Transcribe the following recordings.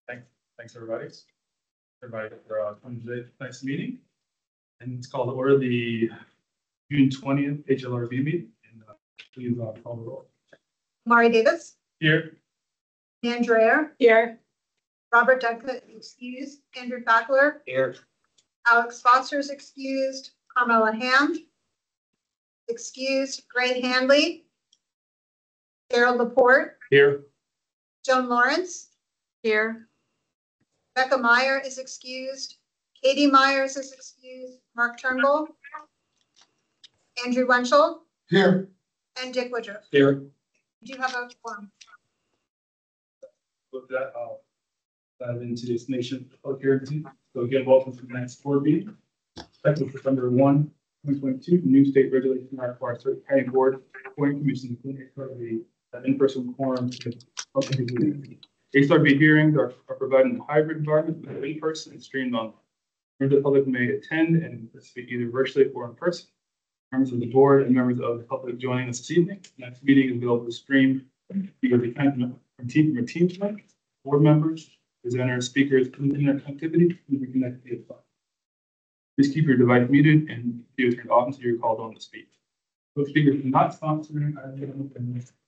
Thanks everybody. Everybody for coming to tonight's meeting. And it's called to order the June 20th HLRB meeting. And please call the roll. Mari Davis. Here. Dan Dreyer. Here. Robert Duncan excused. Andrew Fackler. Here. Alex Foster is excused. Carmela Hand. Excused. Greg Handley. Daryl Laporte. Here. Joan Lawrence. Here. Becca Meyer is excused. Katie Myers is excused. Mark Turnbull. Andrew Wenchel. Here. And Dick Woodruff. Here. Do you have a form? With that, I'll dive into this nation public hearing. So again, welcome to the next board meeting. Effective September 1, 2022, new state regulation requires certain county board appointing commissions, including HALRB, an in-person quorum. HALRB hearings are provided in a hybrid environment, in person and streamed online. Members of the public may attend and participate either virtually or in person. Members of the board and members of the public joining us this evening. Next meeting is available to stream because we can from Teams link. Board members, presenters, speakers, internet connectivity, and we connect via phone. Please keep your device muted and video turned off until you're called on to speak. Those speakers do not sponsor and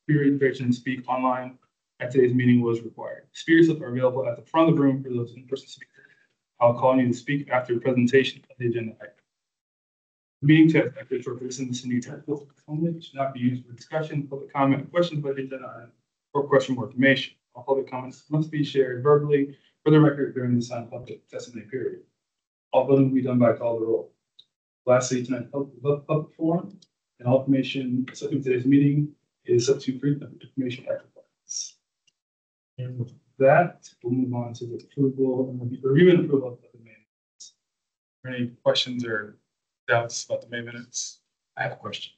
registration to speak online at today's meeting was required. Speakers are available at the front of the room for those in-person speakers. I'll call on you to speak after the presentation of the agenda item. The meeting text active for citizens and technical only should not be used for discussion, public comment, questions about the agenda item, or question more information. All public comments must be shared verbally for the record during the signed public testimony period. All voting will be done by call the roll. Lastly, tonight's public forum and all information subject to today's meeting is up to Freedom of Information Act requirements. And with that, we'll move on to the approval and review and approval of the minutes. Are there any questions or doubts about the May minutes? I have a question.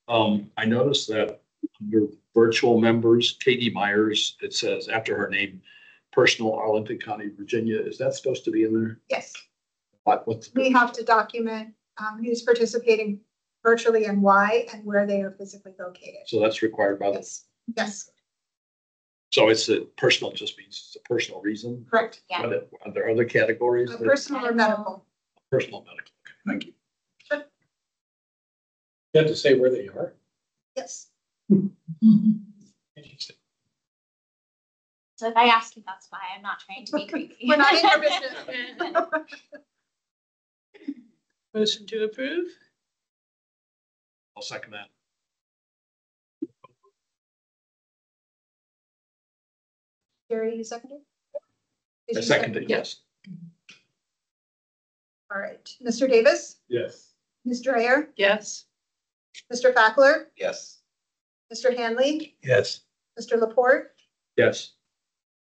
I noticed that under virtual members, Katie Myers, it says after her name, personal Arlington County, Virginia. Is that supposed to be in there? Yes. What's We have to document who's participating virtually and why and where they are physically located. So that's required by the. Yes. So it's a personal, just means it's a personal reason. Correct. Yeah. Are there other categories? Personal or medical. Personal medical. Okay, thank you. Sure. You have to say where they are. Yes. Interesting. So if I ask you, that's why. I'm not trying to be creepy. We're not in your business. Motion to approve? I'll second that. Gary, you seconded? Did I you seconded, yes. All right. Mr. Davis? Yes. Ms. Dreyer? Yes. Mr. Fackler? Yes. Mr. Handley? Yes. Mr. Laporte? Yes.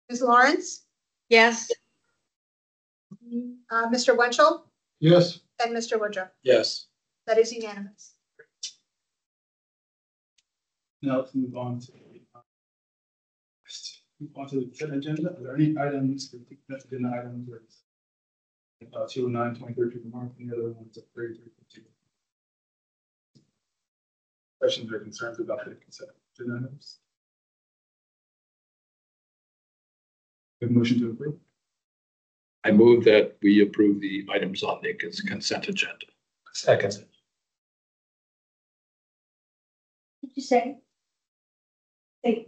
Ms. Lawrence? Yes. Mr. Wenchel? Yes. And Mr. Woodruff? Yes. That is unanimous. Now let's move on to the consent agenda. Are there any items, particular agenda items, or 209, 23, Mark, and the other ones at 33, 52? Questions or concerns about the consent agenda items? Good motion to approve. I move that we approve the items on the consent agenda. Second. Did you say? I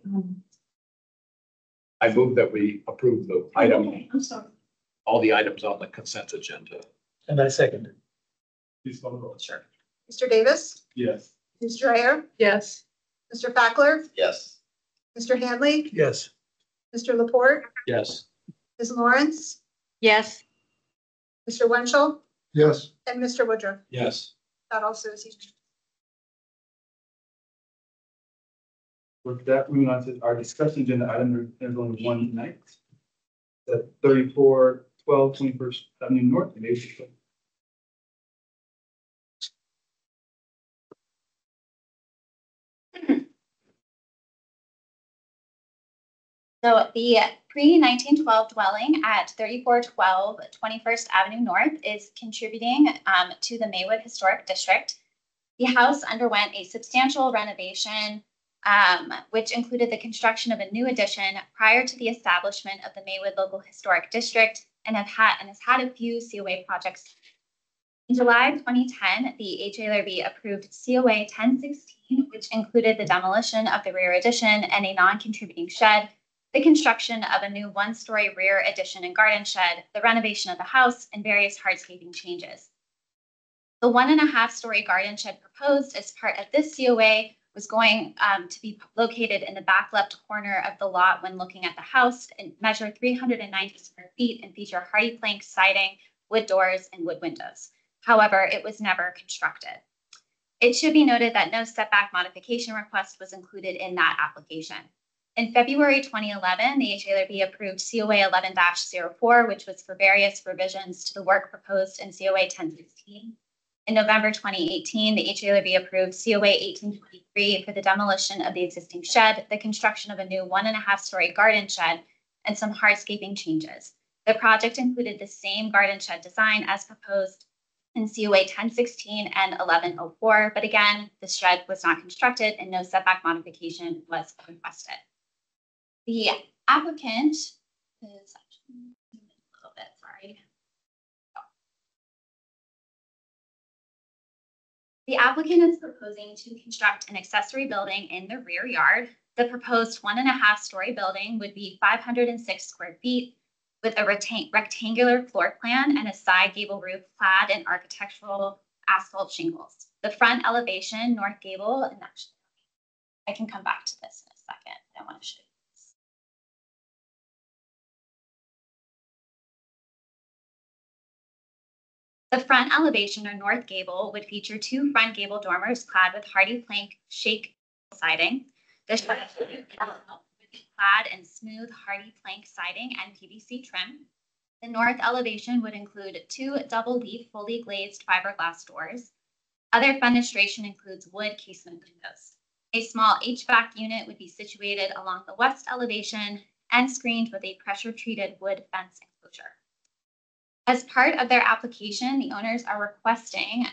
move that we approve the item, Okay, I'm sorry. all the items on the consent agenda. And I seconded. Please call the roll. Sure. Mr. Davis? Yes. Ms. Dreyer? Yes. Mr. Fackler? Yes. Mr. Handley? Yes. Mr. Laporte? Yes. Ms. Lawrence? Yes. Mr. Wenchel? Yes. And Mr. Woodruff? Yes. That also is unanimous. With that, moving on to our discussion agenda item, there's only one tonight. At 3412 21st Avenue North in April. So the pre-1912 dwelling at 3412 21st Avenue North is contributing to the Maywood Historic District. The house underwent a substantial renovation which included the construction of a new addition prior to the establishment of the Maywood Local Historic District and has had a few COA projects. In July 2010, the HALRB approved COA 1016, which included the demolition of the rear addition and a non-contributing shed, the construction of a new one-story rear addition and garden shed, the renovation of the house, and various hardscaping changes. The 1.5-story garden shed proposed as part of this COA was going to be located in the back left corner of the lot when looking at the house and measure 390 square feet and feature hardy plank siding, wood doors, and wood windows. However, it was never constructed. It should be noted that no setback modification request was included in that application. In February 2011, the HALRB approved COA 11-04, which was for various revisions to the work proposed in COA 1016. In November 2018, the HALRB approved COA 1823 for the demolition of the existing shed, the construction of a new 1.5-story garden shed, and some hardscaping changes. The project included the same garden shed design as proposed in COA 1016 and 1104, but again, the shed was not constructed and no setback modification was requested. The applicant is actually a little bit, sorry. The applicant is proposing to construct an accessory building in the rear yard. The proposed 1.5-story building would be 506 square feet with a rectangular floor plan and a side gable roof clad in architectural asphalt shingles. The front elevation, north gable, and actually, I can come back to this in a second. I want to show you this. The front elevation or north gable would feature 2 front gable dormers clad with hardy plank shake siding. The shed would be clad in smooth hardy plank siding and PVC trim. The north elevation would include 2 double leaf fully glazed fiberglass doors. Other fenestration includes wood casement windows. A small HVAC unit would be situated along the west elevation and screened with a pressure-treated wood fence enclosure. As part of their application, the owners are requesting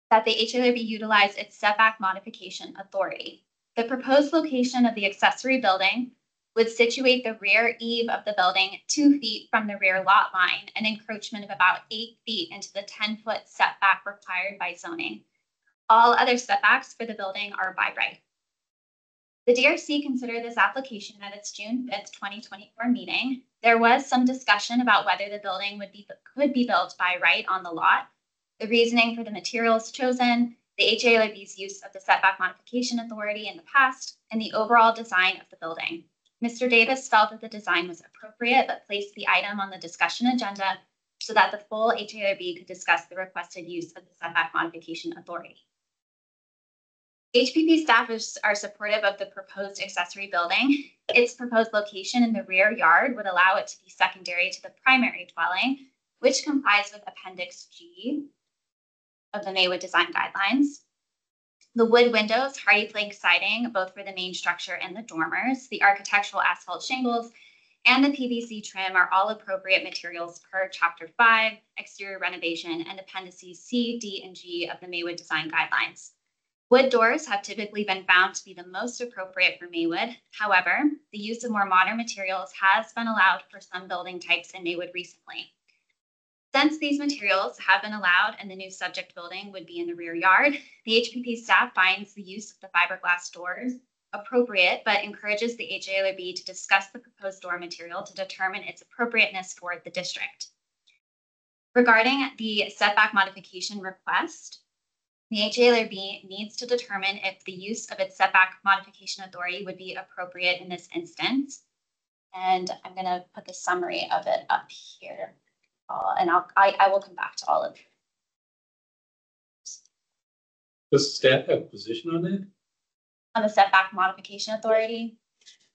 that the HALRB utilize its setback modification authority. The proposed location of the accessory building would situate the rear eave of the building 2 feet from the rear lot line, an encroachment of about 8 feet into the 10-foot setback required by zoning. All other setbacks for the building are by right. The DRC considered this application at its June 5th, 2024 meeting. There was some discussion about whether the building could be built by right on the lot, the reasoning for the materials chosen, the HALRB's use of the setback modification authority in the past, and the overall design of the building. Mr. Davis felt that the design was appropriate, but placed the item on the discussion agenda so that the full HALRB could discuss the requested use of the setback modification authority. HPP staff are supportive of the proposed accessory building. Its proposed location in the rear yard would allow it to be secondary to the primary dwelling, which complies with Appendix G of the Maywood Design Guidelines. The wood windows, hardy plank siding, both for the main structure and the dormers, the architectural asphalt shingles, and the PVC trim are all appropriate materials per Chapter 5, Exterior Renovation, and Appendices C, D, and G of the Maywood Design Guidelines. Wood doors have typically been found to be the most appropriate for Maywood. However, the use of more modern materials has been allowed for some building types in Maywood recently. Since these materials have been allowed and the new subject building would be in the rear yard, the HPP staff finds the use of the fiberglass doors appropriate, but encourages the HALRB to discuss the proposed door material to determine its appropriateness for the district. Regarding the setback modification request, the HALRB needs to determine if the use of its setback modification authority would be appropriate in this instance. And I'm going to put the summary of it up here. And I will come back to all of it. Does staff have a position on that? On the setback modification authority?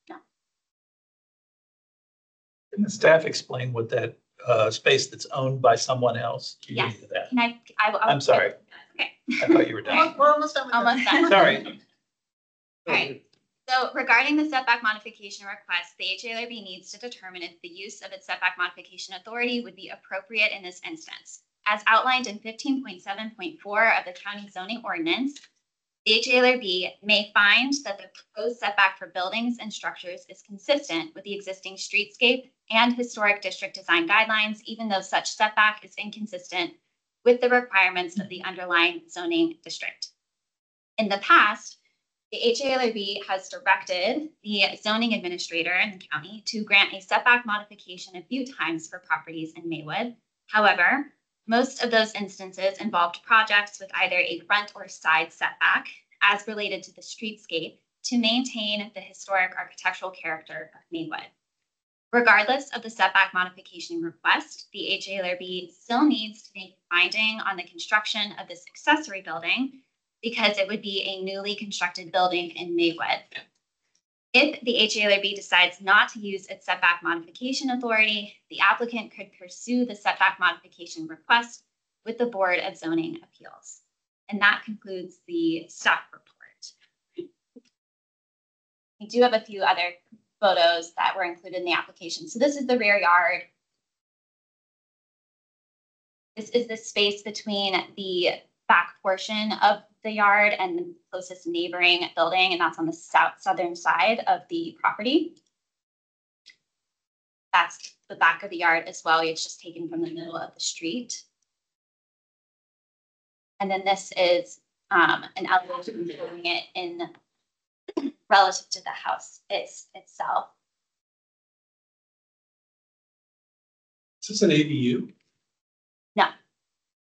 No. Can the staff explain what that space that's owned by someone else? Yes. That? Can I will I'm sorry. Okay. I thought you were done. We're almost done with Almost that. done. Sorry. All right. So regarding the setback modification request, the HALRB needs to determine if the use of its setback modification authority would be appropriate in this instance. As outlined in 15.7.4 of the county zoning ordinance, the HALRB may find that the proposed setback for buildings and structures is consistent with the existing streetscape and historic district design guidelines, even though such setback is inconsistent with the requirements of the underlying zoning district. In the past, the HALRB has directed the zoning administrator in the county to grant a setback modification a few times for properties in Maywood. However, most of those instances involved projects with either a front or side setback as related to the streetscape to maintain the historic architectural character of Maywood. Regardless of the setback modification request, the HALRB still needs to make a finding on the construction of this accessory building because it would be a newly constructed building in Maywood. If the HALRB decides not to use its setback modification authority, the applicant could pursue the setback modification request with the Board of Zoning Appeals. And that concludes the staff report. We do have a few other photos that were included in the application. So this is the rear yard. This is the space between the back portion of the yard and the closest neighboring building, and that's on the southern side of the property. That's the back of the yard as well. It's just taken from the middle of the street. And then this is an elevation showing it in relative to the house itself. Is this an ADU? No,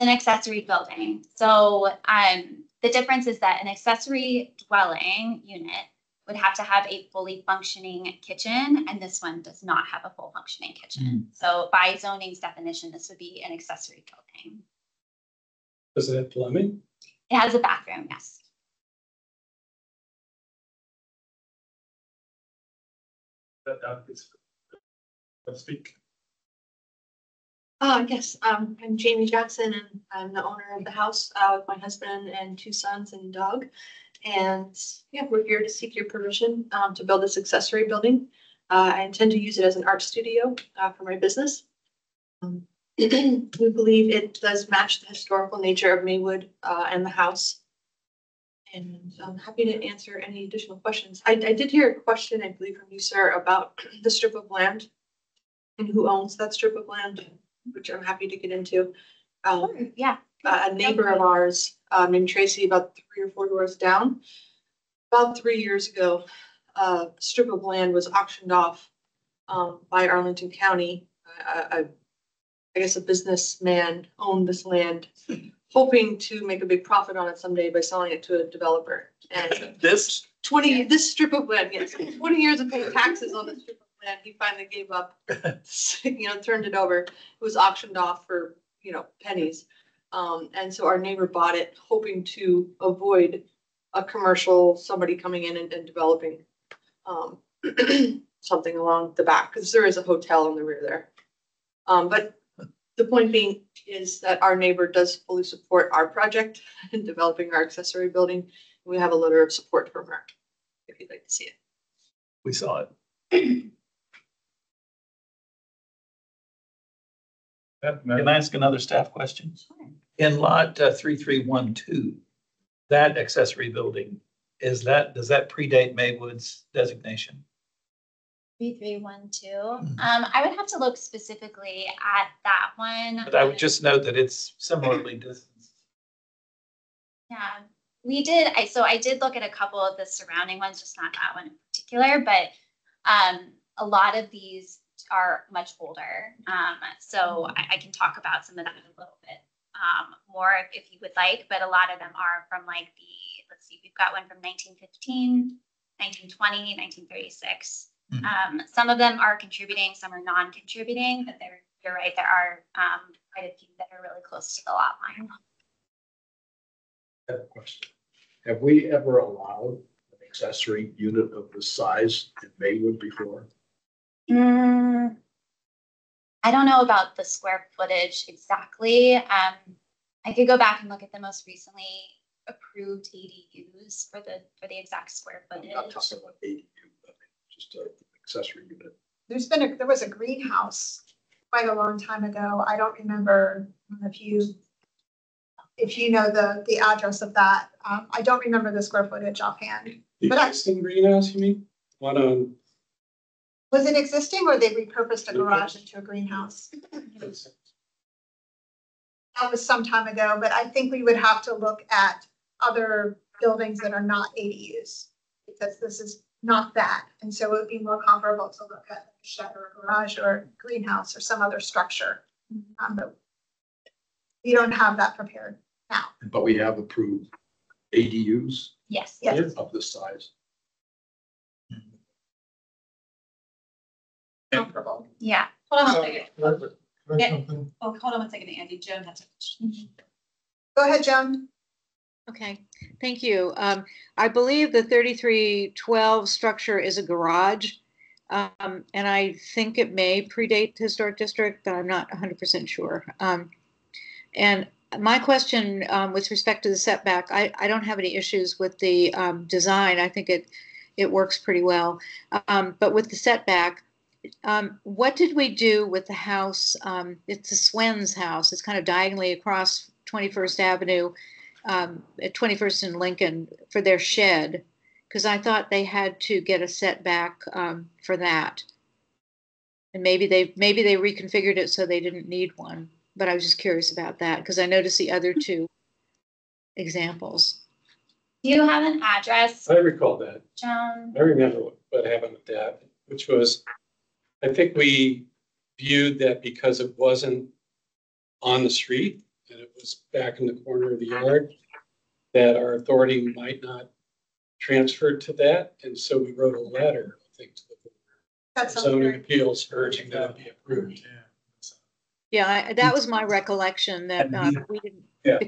an accessory building. So the difference is that an accessory dwelling unit would have to have a fully functioning kitchen, and this one does not have a full functioning kitchen. So by zoning's definition, this would be an accessory building. Does it have plumbing? It has a bathroom, yes. Speak. Yes, I'm Jamie Jackson and I'm the owner of the house with my husband and 2 sons and dog. And yeah, we're here to seek your permission to build this accessory building. I intend to use it as an art studio for my business. We believe it does match the historical nature of Maywood and the house. And I'm happy to answer any additional questions. I did hear a question, I believe, from you, sir, about the strip of land and who owns that strip of land, which I'm happy to get into. Yeah. A neighbor of ours named Tracy, about 3 or 4 doors down, about 3 years ago, a strip of land was auctioned off by Arlington County. I guess a businessman owned this land, hoping to make a big profit on it someday by selling it to a developer. And This? this strip of land, yes, 20 years of paying taxes on this strip of land, he finally gave up, turned it over. It was auctioned off for, pennies. And so our neighbor bought it, hoping to avoid a commercial, somebody coming in and developing something along the back, because there is a hotel in the rear there. But the point being is that our neighbor does fully support our project in developing our accessory building. We have a letter of support from her, if you'd like to see it. We saw it. Can I ask another staff question? In lot 3312, that accessory building, does that predate Maywood's designation? 3312. I would have to look specifically at that one. But I would just note that it's similarly distanced. Yeah, we did. I did look at a couple of the surrounding ones, just not that one in particular, but a lot of these are much older. So I can talk about some of that a little bit more if you would like, but a lot of them are from like let's see, we've got one from 1915, 1920, 1936. Some of them are contributing, some are non-contributing, but you're right, there are quite a few that are really close to the lot line. I have a question. Have we ever allowed an accessory unit of this size in Maywood before? I don't know about the square footage exactly. I could go back and look at the most recently approved ADUs for the exact square I'm footage. not talking about ADU, I mean, just an accessory unit. There was a greenhouse quite a long time ago. I don't remember if you know the address of that. I don't remember the square footage offhand. The But existing greenhouse, you mean? One on, Was it existing or they repurposed a garage into a greenhouse? That was some time ago, but I think we would have to look at other buildings that are not ADUs. Because this is not that, and so it would be more comparable to look at a shed or a garage or a greenhouse or some other structure. But we don't have that prepared now. But we have approved ADUs Yes. Yes. of this size. Comparable. Yeah. Hold on 1 second. Yeah. Oh, hold on 1 second, Andy. Joan has a question. Go ahead, Joan. Okay, thank you. I believe the 3312 structure is a garage. And I think it may predate the historic district, but I'm not 100% sure. And my question with respect to the setback, I don't have any issues with the design. I think it works pretty well. But with the setback, what did we do with the house? It's a Swen's house. It's kind of diagonally across 21st Avenue at 21st and Lincoln for their shed, because I thought they had to get a setback for that. And maybe they reconfigured it so they didn't need one. But I was just curious about that because I noticed the other two examples. Do you have an address, I recall that. Joan? I remember what happened with that, which was, I think we viewed that because it wasn't on the street and it was back in the corner of the yard, that our authority might not transfer to that. And so we wrote a letter, I think, to That's the zoning appeals urging that it be approved. Yeah, that was my recollection that we didn't, Yeah.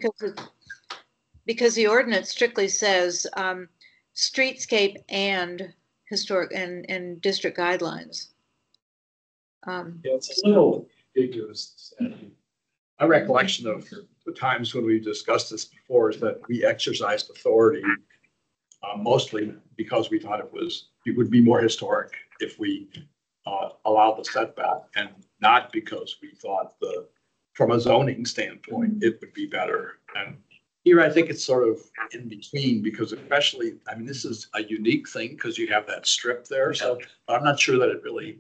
because the ordinance strictly says streetscape and historic and district guidelines. Yeah, it's a little ambiguous. My recollection of the times when we've discussed this before is that we exercised authority mostly because we thought it would be more historic if we allowed the setback, and not because we thought from a zoning standpoint, it would be better. And here, I think it's sort of in between, because especially, I mean, this is a unique thing because you have that strip there. So I'm not sure that it really,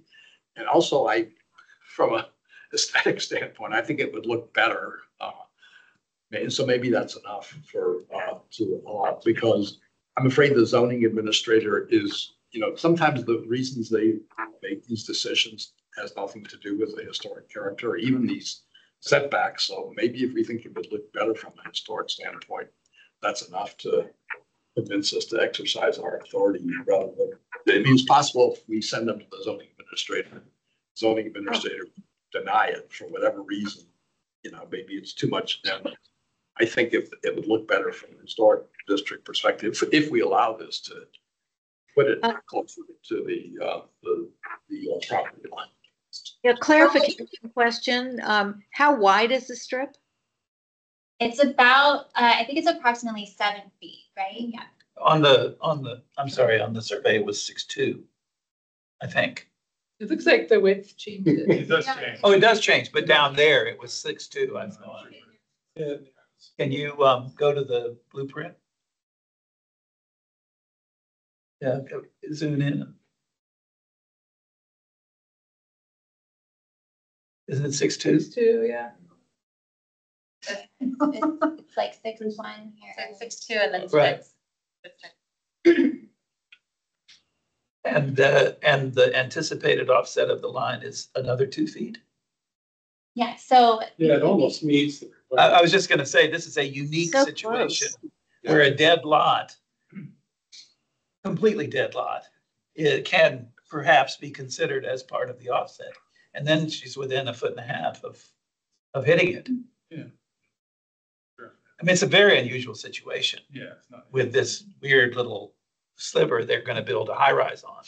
and also from a aesthetic standpoint, I think it would look better. And so maybe that's enough to allow, because I'm afraid the zoning administrator is, sometimes the reasons they make these decisions has nothing to do with the historic character or even these setbacks. So maybe if we think it would look better from a historic standpoint, that's enough to convince us to exercise our authority rather than, it means possible if we send them to the zoning administrator deny it for whatever reason, maybe it's too much. And I think it would look better from a historic district perspective if we allow this to put it closer to the property line. Yeah, clarification question. How wide is the strip? It's about, I think it's approximately 7 feet, right? Yeah. On the survey it was 6'2", I think. It looks like the width changed. It does change. Oh, it does change, but down there it was 6'2", I thought. Yeah. Can you go to the blueprint? Yeah, zoom in. Isn't it 6'2"? Two, yeah. It's like 6'1" here. 6'2" and then Right. 6. And the anticipated offset of the line is another 2 feet? Yeah, so. Yeah, it almost meets the. I was just gonna say, this is a unique So situation close. where a dead lot, completely dead lot, it can perhaps be considered as part of the offset. And then she's within 1.5 feet of hitting it. Yeah. Sure. I mean, it's a very unusual situation Yeah. It's not. with this weird little sliver they're gonna build a high rise on.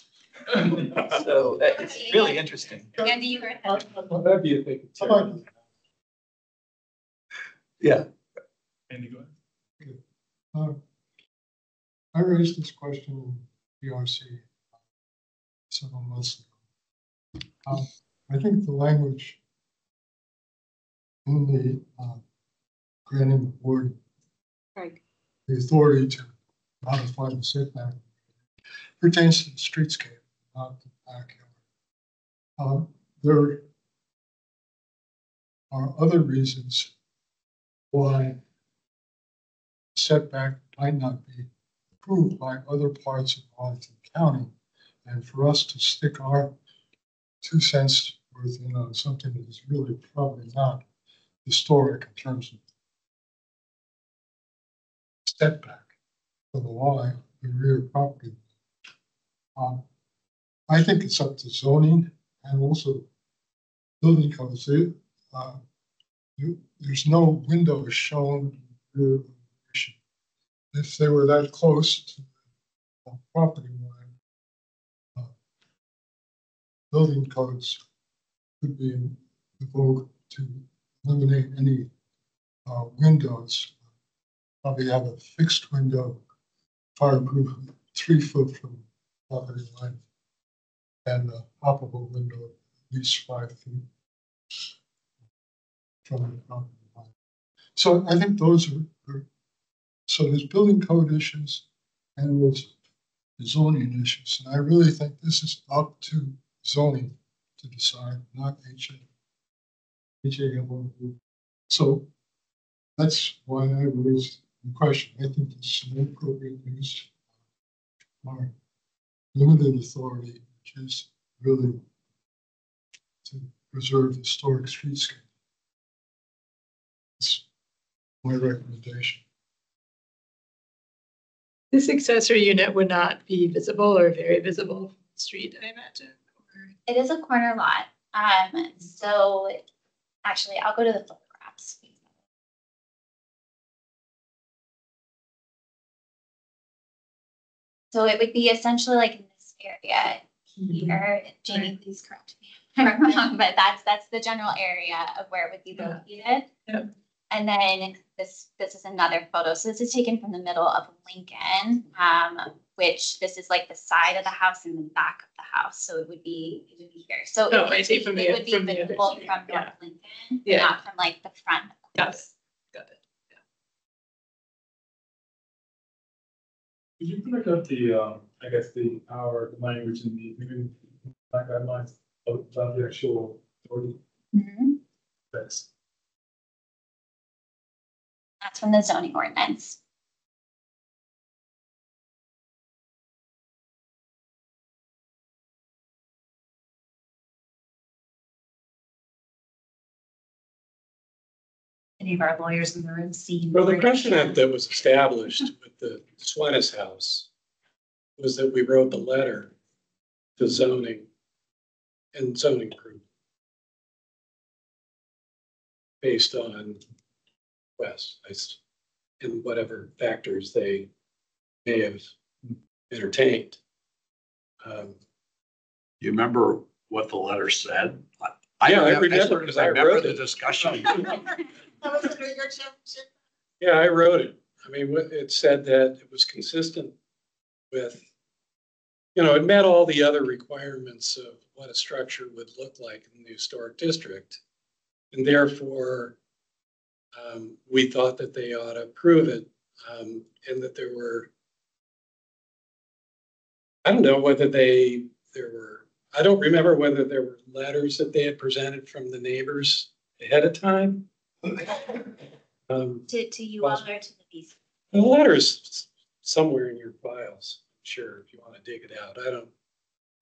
So it's really interesting. Andy, you heard that. That'd be a big. Yeah. Andy, go ahead. I raised this question in PRC several months ago. I think the language in the granting the board Right. the authority to modify the setback pertains to the streetscape, not the backyard. There are other reasons why setback might not be approved by other parts of Arlington County. And for us to stick our 2 cents worth in on something that is really probably not historic in terms of setback for the line, the rear property. I think it's up to zoning and also building codes. There's no window shown. If they were that close to the property line, building codes could be invoked to eliminate any windows. Probably have a fixed window, fireproof, 3 foot from property line, and a operable window at least 5 feet from the property line. So I think those are so there's building code issues and there's zoning issues. And I really think this is up to zoning to decide, not HALRB. So that's why I raised the question. I think this is an appropriate use of our limited authority, which is really to preserve historic streetscape. That's my recommendation. This accessory unit would not be visible or very visible from the street, I imagine. It is a corner lot. So actually I'll go to the photographs. So it would be essentially like in this area here. Jamie, please correct me if I'm wrong, but that's the general area of where it would be located. Yep. And then this is another photo. So this is taken from the middle of Lincoln, which this is like the side of the house and the back of the house. So it would be here. So Oh, I see from the it would be from the visible other from side, North yeah. Lincoln, Yeah. not from like the front. Got it. Got it. Could you put up the, I guess the language in the guidelines about the actual authority? Thanks. That's from the zoning ordinance. Any of our lawyers in the room see. Well, the precedent that was established with the Swenis house was that we wrote the letter to zoning and zoning group based on requests and whatever factors they may have entertained. You remember what the letter said? Yeah, I remember because I wrote the it. discussion. That was under your championship. Yeah, I wrote it. I mean, it said that it was consistent with, it met all the other requirements of what a structure would look like in the historic district. And therefore, we thought that they ought to approve it, and that there were, I don't know whether I don't remember whether there were letters that they had presented from the neighbors ahead of time. To you all or to the BC? The letter's somewhere in your files, I'm sure, if you want to dig it out. I don't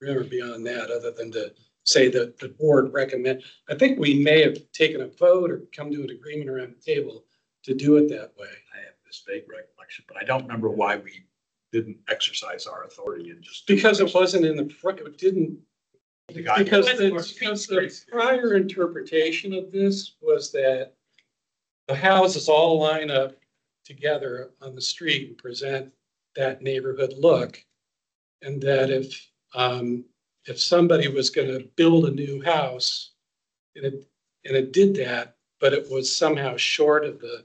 remember beyond that, other than to say that the board recommend. I think we may have taken a vote or come to an agreement around the table to do it that way. I have this vague recollection, but I don't remember why we didn't exercise our authority and just. Because it wasn't in the front, it didn't. Because the prior interpretation of this was that the houses all line up together on the street and present that neighborhood look. And that if somebody was going to build a new house and it did that, but it was somehow short of the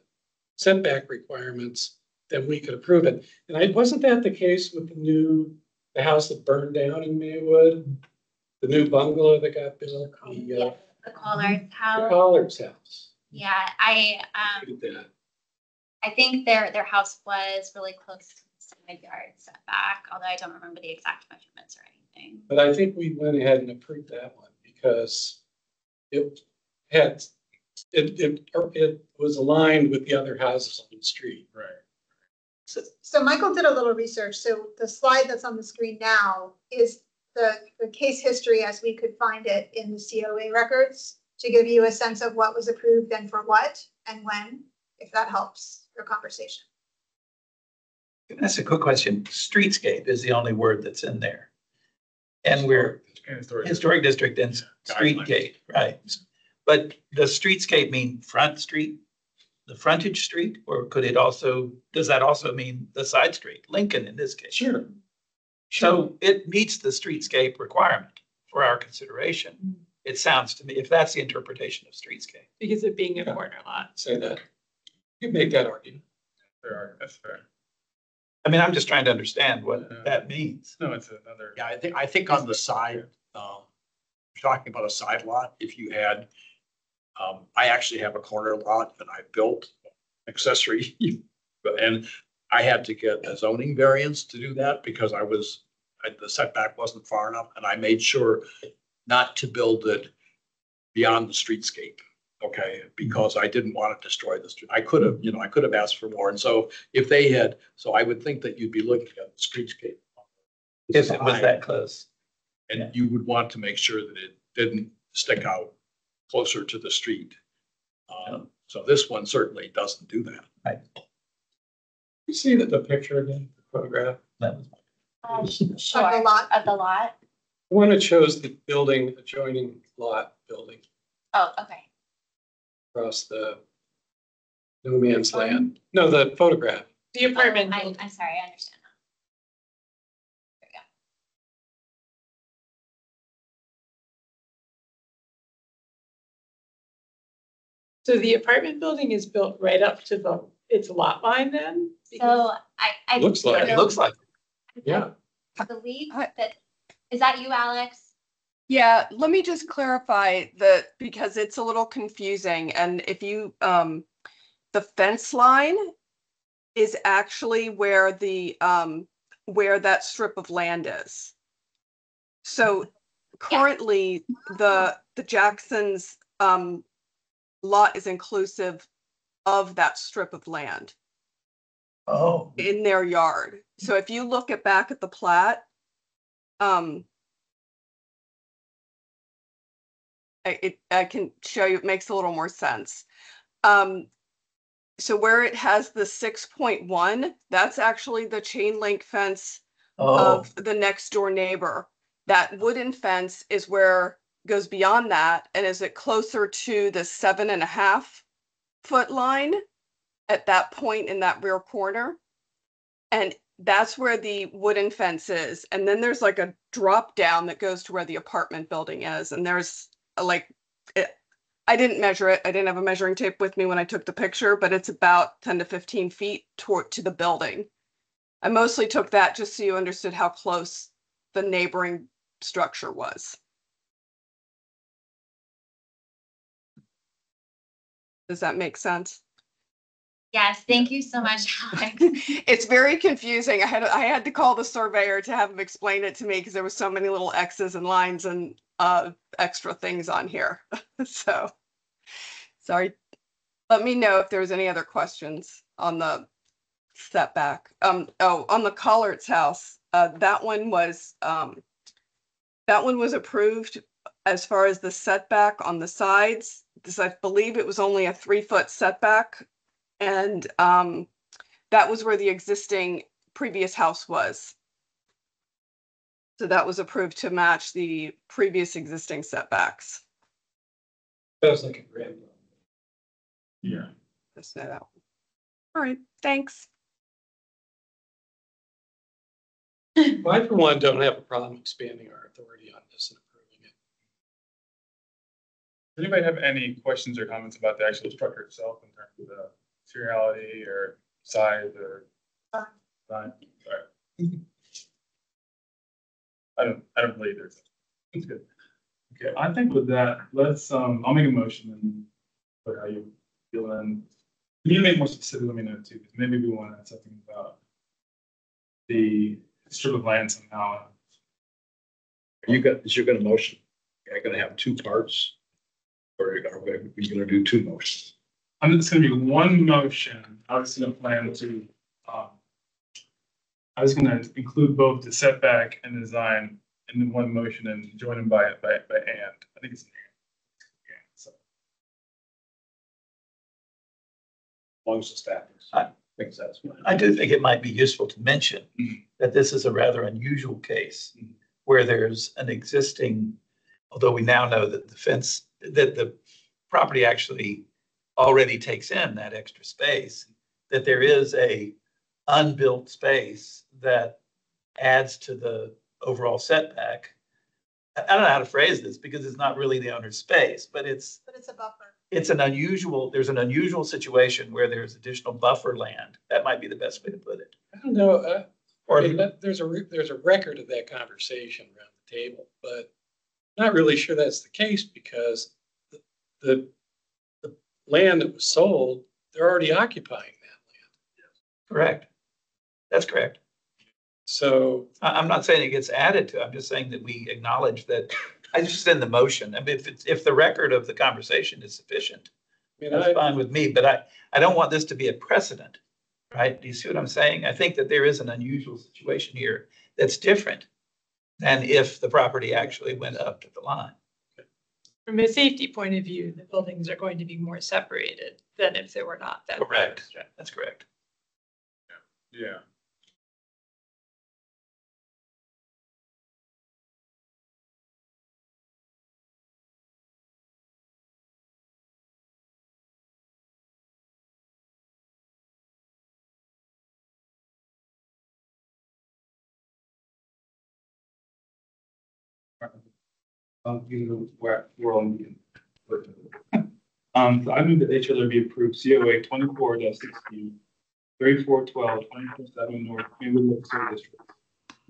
setback requirements, then we could approve it. And wasn't that the case with the house that burned down in Maywood? The new bungalow that got built, Yeah, the Collard's the house. Collard's house. Yeah, Look at that. I think their house was really close to the side yard setback, although I don't remember the exact measurements or anything. But I think we went ahead and approved that one because it was aligned with the other houses on the street. Right. So Michael did a little research. So the slide that's on the screen now is the case history as we could find it in the COA records to give you a sense of what was approved and for what and when, if that helps your conversation. That's a quick question. Streetscape is the only word that's in there. And we're historic district and streetscape, right? But does streetscape mean front street, the frontage street, or could it also, does that also mean the side street, Lincoln in this case? Sure. So it meets the streetscape requirement for our consideration. It sounds to me, if that's the interpretation of streetscape. Because of being a corner lot. Say that. You make that argument. That's fair. I mean, I'm just trying to understand what that means. No, it's another. Yeah, I think on the side, talking about a side lot, if you had, I actually have a corner lot that I built accessory, and I had to get a zoning variance to do that because the setback wasn't far enough, and I made sure not to build it beyond the streetscape. Okay, because I didn't want to destroy the street. I could have asked for more. And so if they had, so I would think that you'd be looking at the streetscape. If it was that close. And you would want to make sure that it didn't stick out closer to the street. So this one certainly doesn't do that. Right. You see the picture again, the photograph? That was Sure, Of the lot? of the lot. The one that shows the building, adjoining lot building Oh, okay. across the no man's land. No, the photograph. The apartment. I'm sorry, I understand now. There we go. So the apartment building is built right up to its lot line then? So I. Looks like it. Looks like. Yeah. I believe that, is that you, Alex? Yeah, let me just clarify because it's a little confusing. And if you, the fence line is actually where where that strip of land is. So currently the Jackson's lot is inclusive of that strip of land. Oh. In their yard. So if you look back at the plat, I can show you, it makes a little more sense. So where it has the 6.1, that's actually the chain link fence of the next door neighbor. That wooden fence is where goes beyond that. And is it closer to the 7.5 foot line at that point in that rear corner? And that's where the wooden fence is. And then there's like a drop down that goes to where the apartment building is. And there's I didn't measure it. I didn't have a measuring tape with me when I took the picture, but it's about 10 to 15 feet to the building. I mostly took that just so you understood how close the neighboring structure was. Does that make sense? Yes, thank you so much, Alex. It's very confusing. I had to call the surveyor to have him explain it to me because there was so many little X's and lines and extra things on here. So, sorry. Let me know if there's any other questions on the setback. On the Collard's house, that one was approved as far as the setback on the sides, because I believe it was only a 3-foot setback. And that was where the existing previous house was. So that was approved to match the previous existing setbacks. That was like a grand. Yeah. Just know that. All right, thanks. I, for one, don't have a problem expanding our authority on this and approving it. Does anybody have any questions or comments about the actual structure itself in terms of the materiality or size or Fine, sorry. I don't believe there's. It's good. Okay, I think with that, let's, I'll make a motion and put how you feel and you make more specific, let me know too, because maybe we want to add something about the strip of land somehow. Is you gonna motion? Are you gonna have two parts? Or are we gonna do two motions? I'm just gonna be one motion. I was gonna plan to, I was gonna include both the setback and the design in the one motion and join them by and. I think it's an and. Yeah, so. As long as the staff is. I- Makes sense. I do think it might be useful to mention that this is a rather unusual case where there's an existing, although we now know that the fence, that the property actually already takes in that extra space, that there is a unbuilt space that adds to the overall setback. I don't know how to phrase this because it's not really the owner's space, but it's a buffer. there's an unusual situation where there's additional buffer land. That might be the best way to put it. I don't know, Or there's a record of that conversation around the table, but not really sure that's the case because the land that was sold, they're already occupying that land. correct. That's correct. So, I'm not saying it gets added to, I'm just saying that we acknowledge that, I just in the motion, I mean, if the record of the conversation is sufficient, I mean, that's fine with me, but I don't want this to be a precedent, right? Do you see what I'm saying? I think that there is an unusual situation here that's different than if the property actually went up to the line. From a safety point of view, the buildings are going to be more separated than if they were not that. Correct. That's correct. Yeah. You know, where we're on. So I move that HLRB approve COA 24-16, 3412, 24/7 North Maywood Local School District.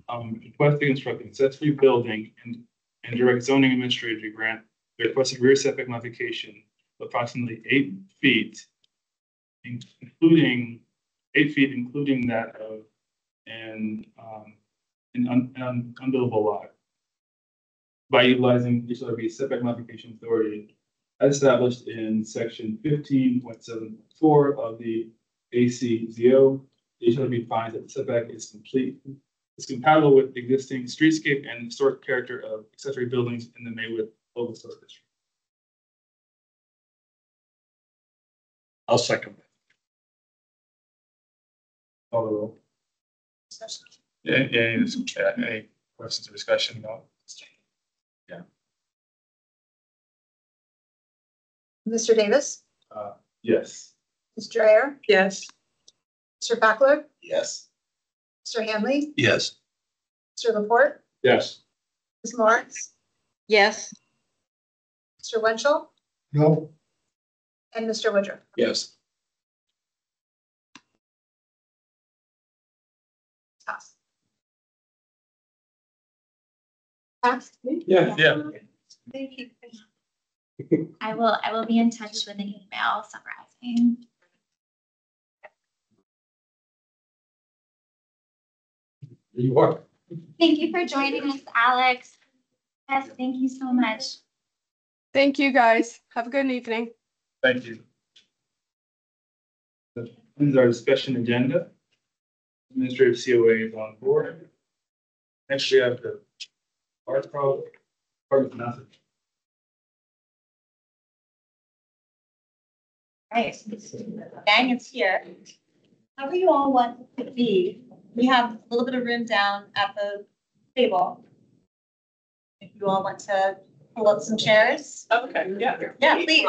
Request to construct an accessory building and direct zoning administrator to grant the requested rear setback modification of approximately 8 feet, including 8 feet, including that of an unbuildable lot, by utilizing HLRB setback modification authority as established in section 15.7.4 of the ACZO. HLRB finds that the setback is compatible with existing streetscape and historic character of accessory buildings in the Maywood Local Historic District. I'll second that. Call the roll. Yeah, any questions or discussion? No. Yeah. Mr. Davis, Yes. Ms. Dreyer, Yes. Mr. Fackler, Yes. Mr. Hanley, Yes. Mr. Laporte, Yes. Ms. Lawrence, Yes, Mr. Winchell, No, and Mr. Woodruff. yes. Pass. Pass. Yeah. Thank you. I will be in touch with an email summarizing. You are. Thank you for joining us, Alex. Yes, thank you so much. Thank you, guys. Have a good evening. Thank you. That ends our discussion agenda. Administrative COA is on board. Next, we have the arts department message. Right, gang is here. However you all want it to be, we have a little bit of room down at the table. If you all want to pull up some chairs. Okay, yeah. Yeah, please.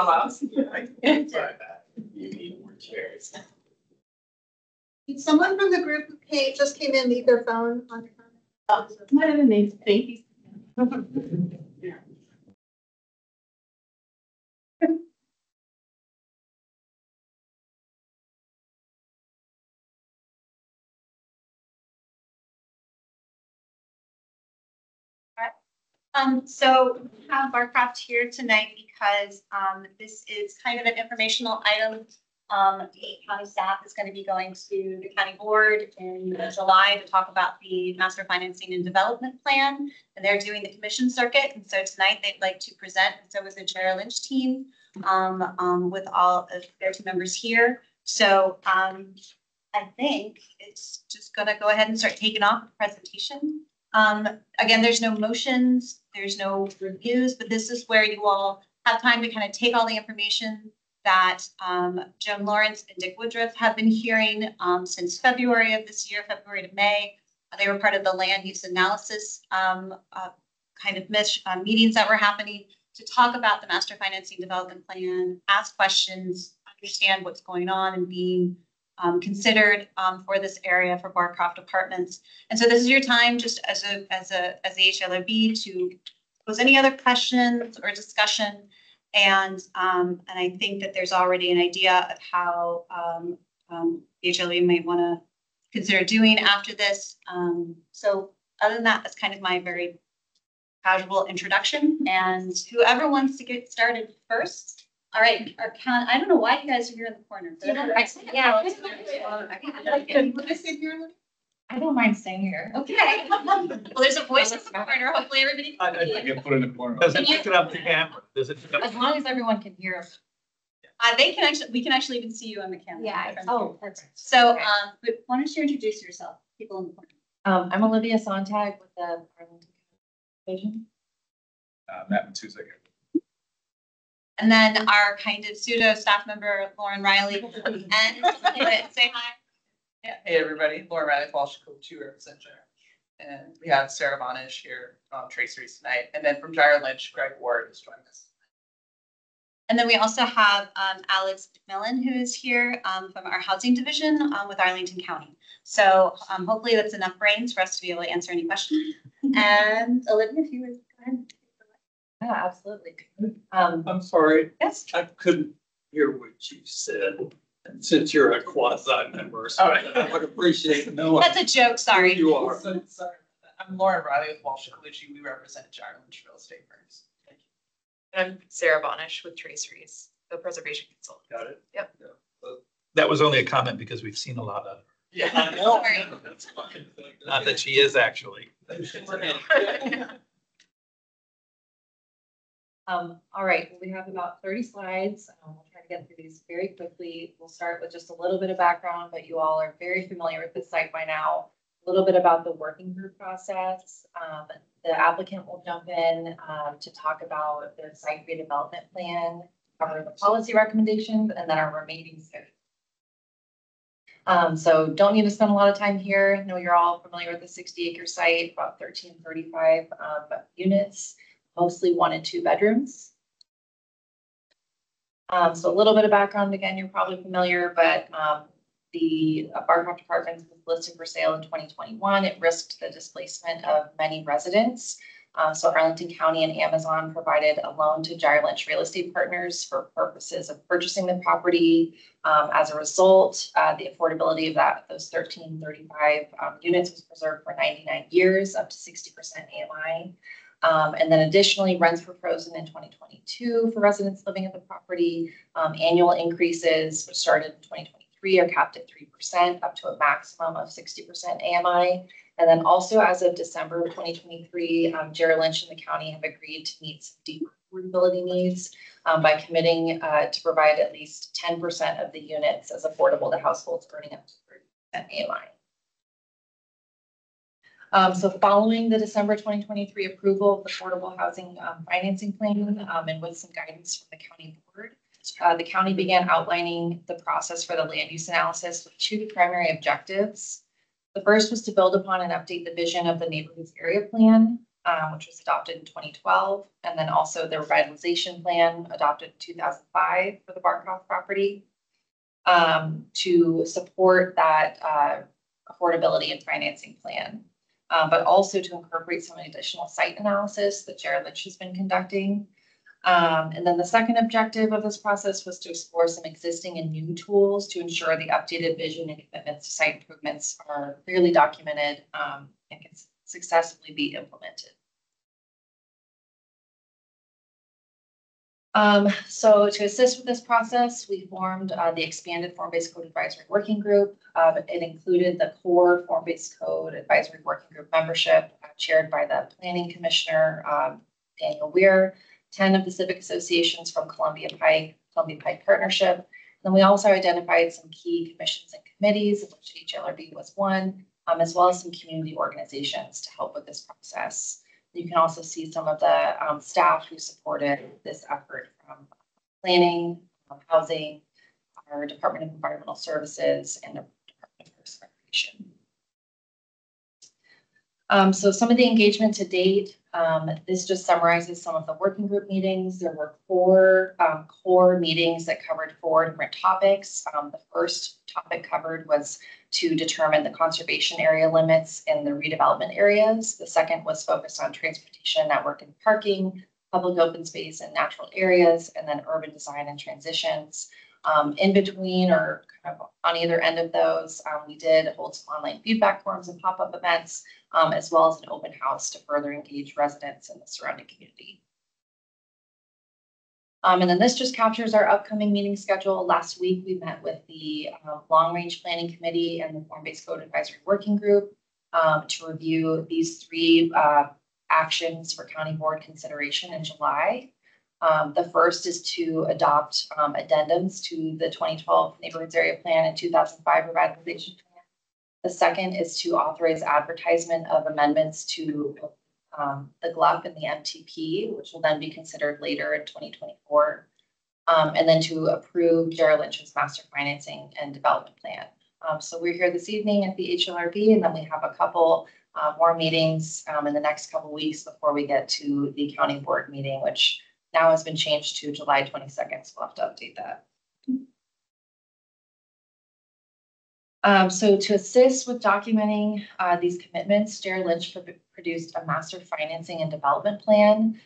You need more chairs. Did someone from the group who just came in leave their phone on your phone? My name, thank you. So we have Barcroft here tonight because, this is kind of an informational item. The county staff is going to be going to the county board in July to talk about the master financing and development plan. And they're doing the commission circuit. And so tonight they'd like to present, and so is the Jared Lynch team, with all of their team members here. So, I think it's just gonna go ahead and start taking off the presentation. Again, there's no motions, there's no reviews, but this is where you all have time to kind of take all the information that Joan Lawrence and Dick Woodruff have been hearing since February of this year, February to May. They were part of the land use analysis kind of meetings that were happening to talk about the master financing development plan, ask questions, understand what's going on and being considered for this area for Barcroft Apartments. And so this is your time just as the HLRB to pose any other questions or discussion. And I think that there's already an idea of how the HLRB might want to consider doing after this. So other than that, that's kind of my very casual introduction. And whoever wants to get started first. All right, I don't know why you guys are here in the corner. I don't mind staying here. Okay. Well, there's a voice in the corner. Hopefully everybody can hear you. Get put in the corner. Does it pick it up the camera? Does it? As long as everyone can hear us. We can actually even see you on the camera. Yeah. Oh, perfect. So, Okay. but why don't you introduce yourself, people in the corner? I'm Olivia Sontag with the Arlington Division. Matt Matusek. And then our kind of pseudo staff member, Lauren Riley, and say hi. Yeah. Hey, everybody. Lauren Riley, Walsh, Co-2 represent Jared. And we have Sarah Vonish here, Traceries tonight. And then from Jared Lynch, Greg Ward is joining us. And then we also have Alex McMillan, who is here from our housing division with Arlington County. So hopefully that's enough brains for us to be able to answer any questions. And Olivia, if you would go ahead. Yeah, absolutely. I'm sorry, Yes. I couldn't hear what you said. And since you're a quasi member, so I would appreciate knowing That's a joke, sorry. who you are. Sorry. I'm Lauren Riley with Walsh, Co-2. We represent Jared Lynch Real Estate Firms. Thank you. I'm Sarah Vonish with Traceries, the preservation consultant. Got it? Yep. That was only a comment because we've seen a lot of her. Yeah. I know. Sorry. That's fine. Not that she is actually. All right, we have about 30 slides. We'll try to get through these very quickly. We'll start with just a little bit of background, but you all are very familiar with this site by now. A little bit about the working group process. The applicant will jump in to talk about the site redevelopment plan, cover the policy recommendations, and then our remaining schedule. So don't need to spend a lot of time here. I know you're all familiar with the 60-acre site, about 1335 units. Mostly 1 and 2 bedrooms. So a little bit of background, again, you're probably familiar, but the Barcroft Apartments was listed for sale in 2021. It risked the displacement of many residents. So Arlington County and Amazon provided a loan to Jared Lynch Real Estate Partners for purposes of purchasing the property. As a result, the affordability of those 1335 units was preserved for 99 years, up to 60% AMI. And then additionally, rents were frozen in 2022 for residents living at the property. Annual increases, which started in 2023, are capped at 3%, up to a maximum of 60% AMI. And then also as of December of 2023, Jared Lynch and the county have agreed to meet some deep affordability needs by committing to provide at least 10% of the units as affordable to households earning up to 30% AMI. So following the December 2023 approval of the affordable housing financing plan and with some guidance from the county board, the county began outlining the process for the land use analysis with 2 primary objectives. The first was to build upon and update the vision of the neighborhood's area plan, which was adopted in 2012, and then also the revitalization plan adopted in 2005 for the Barcroft property to support that affordability and financing plan. But also to incorporate some additional site analysis that Jared Lynch has been conducting. And then the second objective of this process was to explore some existing and new tools to ensure the updated vision and commitments to site improvements are clearly documented and can successfully be implemented. So to assist with this process, we formed the expanded form-based code advisory working group. It included the core form-based code advisory working group membership chaired by the planning commissioner, Daniel Weir, 10 of the civic associations from Columbia Pike Partnership. Then we also identified some key commissions and committees, of which HLRB was one, as well as some community organizations to help with this process. You can also see some of the staff who supported this effort from planning, housing, our Department of Environmental Services, and the Department of Forest Recreation. So some of the engagement to date, this just summarizes some of the working group meetings. There were 4 core meetings that covered 4 different topics. The first topic covered was to determine the conservation area limits in the redevelopment areas. The second was focused on transportation, network, and parking, public open space and natural areas, and then urban design and transitions. In between, or kind of on either end of those, we did hold some online feedback forums and pop-up events, as well as an open house to further engage residents in the surrounding community. And then this just captures our upcoming meeting schedule. Last week, we met with the Long Range Planning Committee and the Form-Based Code Advisory Working Group to review these 3 actions for County Board consideration in July. The first is to adopt addendums to the 2012 Neighborhoods Area Plan and 2005 Revitalization Plan. The second is to authorize advertisement of amendments to the GLUP and the MTP, which will then be considered later in 2024. And then to approve Jared Lynch's master financing and development plan. So we're here this evening at the HLRB, and then we have a couple more meetings in the next couple weeks before we get to the county board meeting, which now has been changed to July 22nd, so we'll have to update that. So to assist with documenting these commitments, Jared Lynch produced a master financing and development plan,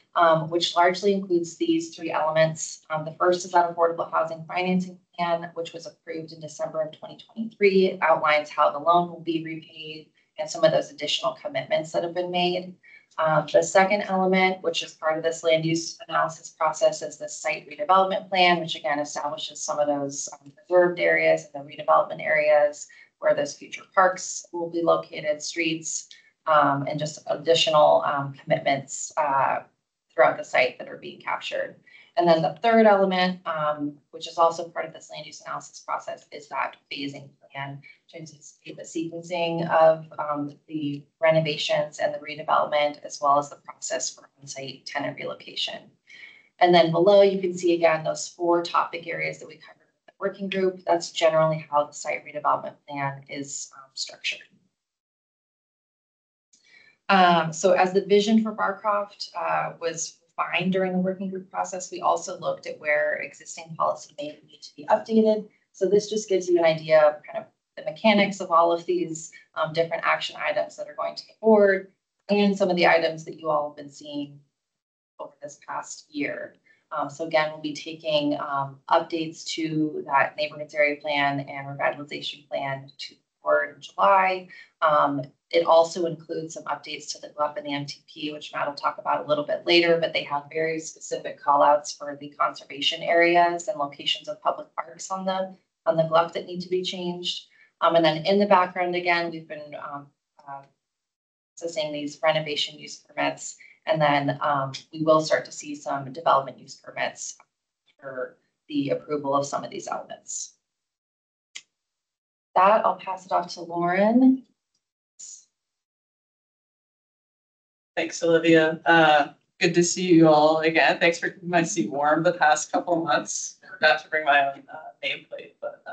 which largely includes these 3 elements. The first is that affordable housing financing plan, which was approved in December of 2023. It outlines how the loan will be repaid and some of those additional commitments that have been made. The second element, which is part of this land use analysis process, is the site redevelopment plan, which again establishes some of those preserved areas and the redevelopment areas where those future parks will be located, streets, and just additional commitments throughout the site that are being captured. And then the third element, which is also part of this land use analysis process, is that phasing plan to anticipate the sequencing of the renovations and the redevelopment, as well as the process for on-site tenant relocation. And then below, you can see again those 4 topic areas that we covered with the working group. That's generally how the site redevelopment plan is structured. So as the vision for Barcroft was refined during the working group process, we also looked at where existing policy may need to be updated. So this just gives you an idea of kind of the mechanics of all of these different action items that are going to the board, and some of the items that you all have been seeing over this past year. So again, we'll be taking updates to that neighborhoods area plan and revitalization plan to the board in July. It also includes some updates to the GLUP and the MTP, which Matt will talk about a little bit later, but they have very specific call outs for the conservation areas and locations of public parks on the GLUP that need to be changed. And then in the background, again, we've been processing these renovation use permits, and then we will start to see some development use permits for the approval of some of these elements. That I'll pass it off to Lauren. Thanks, Olivia. Good to see you all again. Thanks for keeping my seat warm the past couple of months. I forgot to bring my own nameplate, but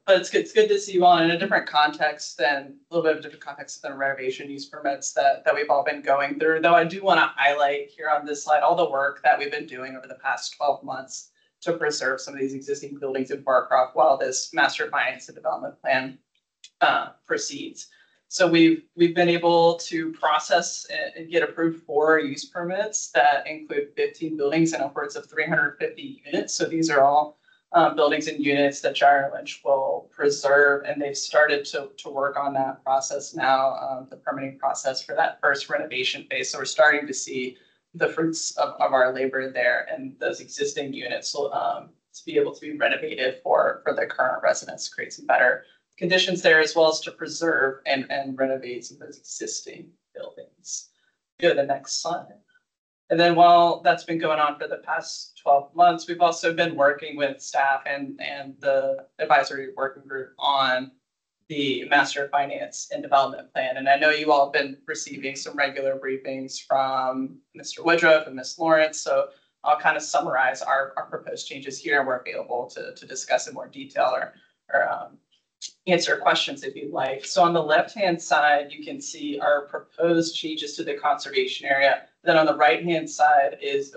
it's good to see you all in a different context than a little bit of a different context than renovation use permits that we've all been going through. Though I do want to highlight here on this slide all the work that we've been doing over the past 12 months to preserve some of these existing buildings in Barcroft while this master finance and development plan proceeds. So we've been able to process and get approved 4 use permits that include 15 buildings and upwards of 350 units. So these are all buildings and units that Jared Lynch will preserve, and they've started to work on that process now, the permitting process for that first renovation phase. So we're starting to see the fruits of our labor there, and those existing units will to be able to be renovated for the current residents, create some better conditions there, as well as to preserve and renovate some of those existing buildings. Go to the next slide. And then while that's been going on for the past 12 months, we've also been working with staff and the advisory working group on the master finance and development plan. And I know you all have been receiving some regular briefings from Mr. Woodruff and Ms. Lawrence. So I'll kind of summarize our proposed changes here, and we're available to discuss in more detail or answer questions if you'd like. So on the left-hand side, you can see our proposed changes to the conservation area. Then on the right-hand side is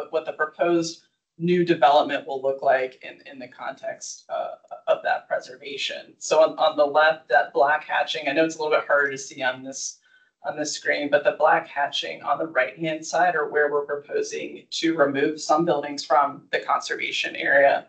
what the proposed new development will look like in the context of that preservation. So on the left, that black hatching, I know it's a little bit harder to see on this screen, but the black hatching on the right-hand side are where we're proposing to remove some buildings from the conservation area.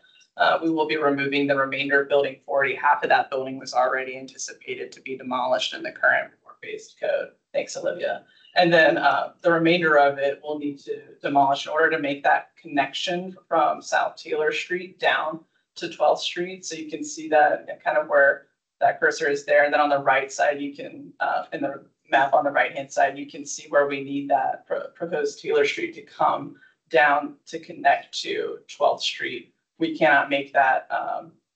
We will be removing the remainder of building 40. Half of that building was already anticipated to be demolished in the current phased code. Thanks, Olivia. And then the remainder of it will need to demolish in order to make that connection from South Taylor Street down to 12th Street. So you can see that kind of where that cursor is there. And then on the right side, you can, in the map on the right-hand side, you can see where we need that proposed Taylor Street to come down to connect to 12th Street. We cannot make that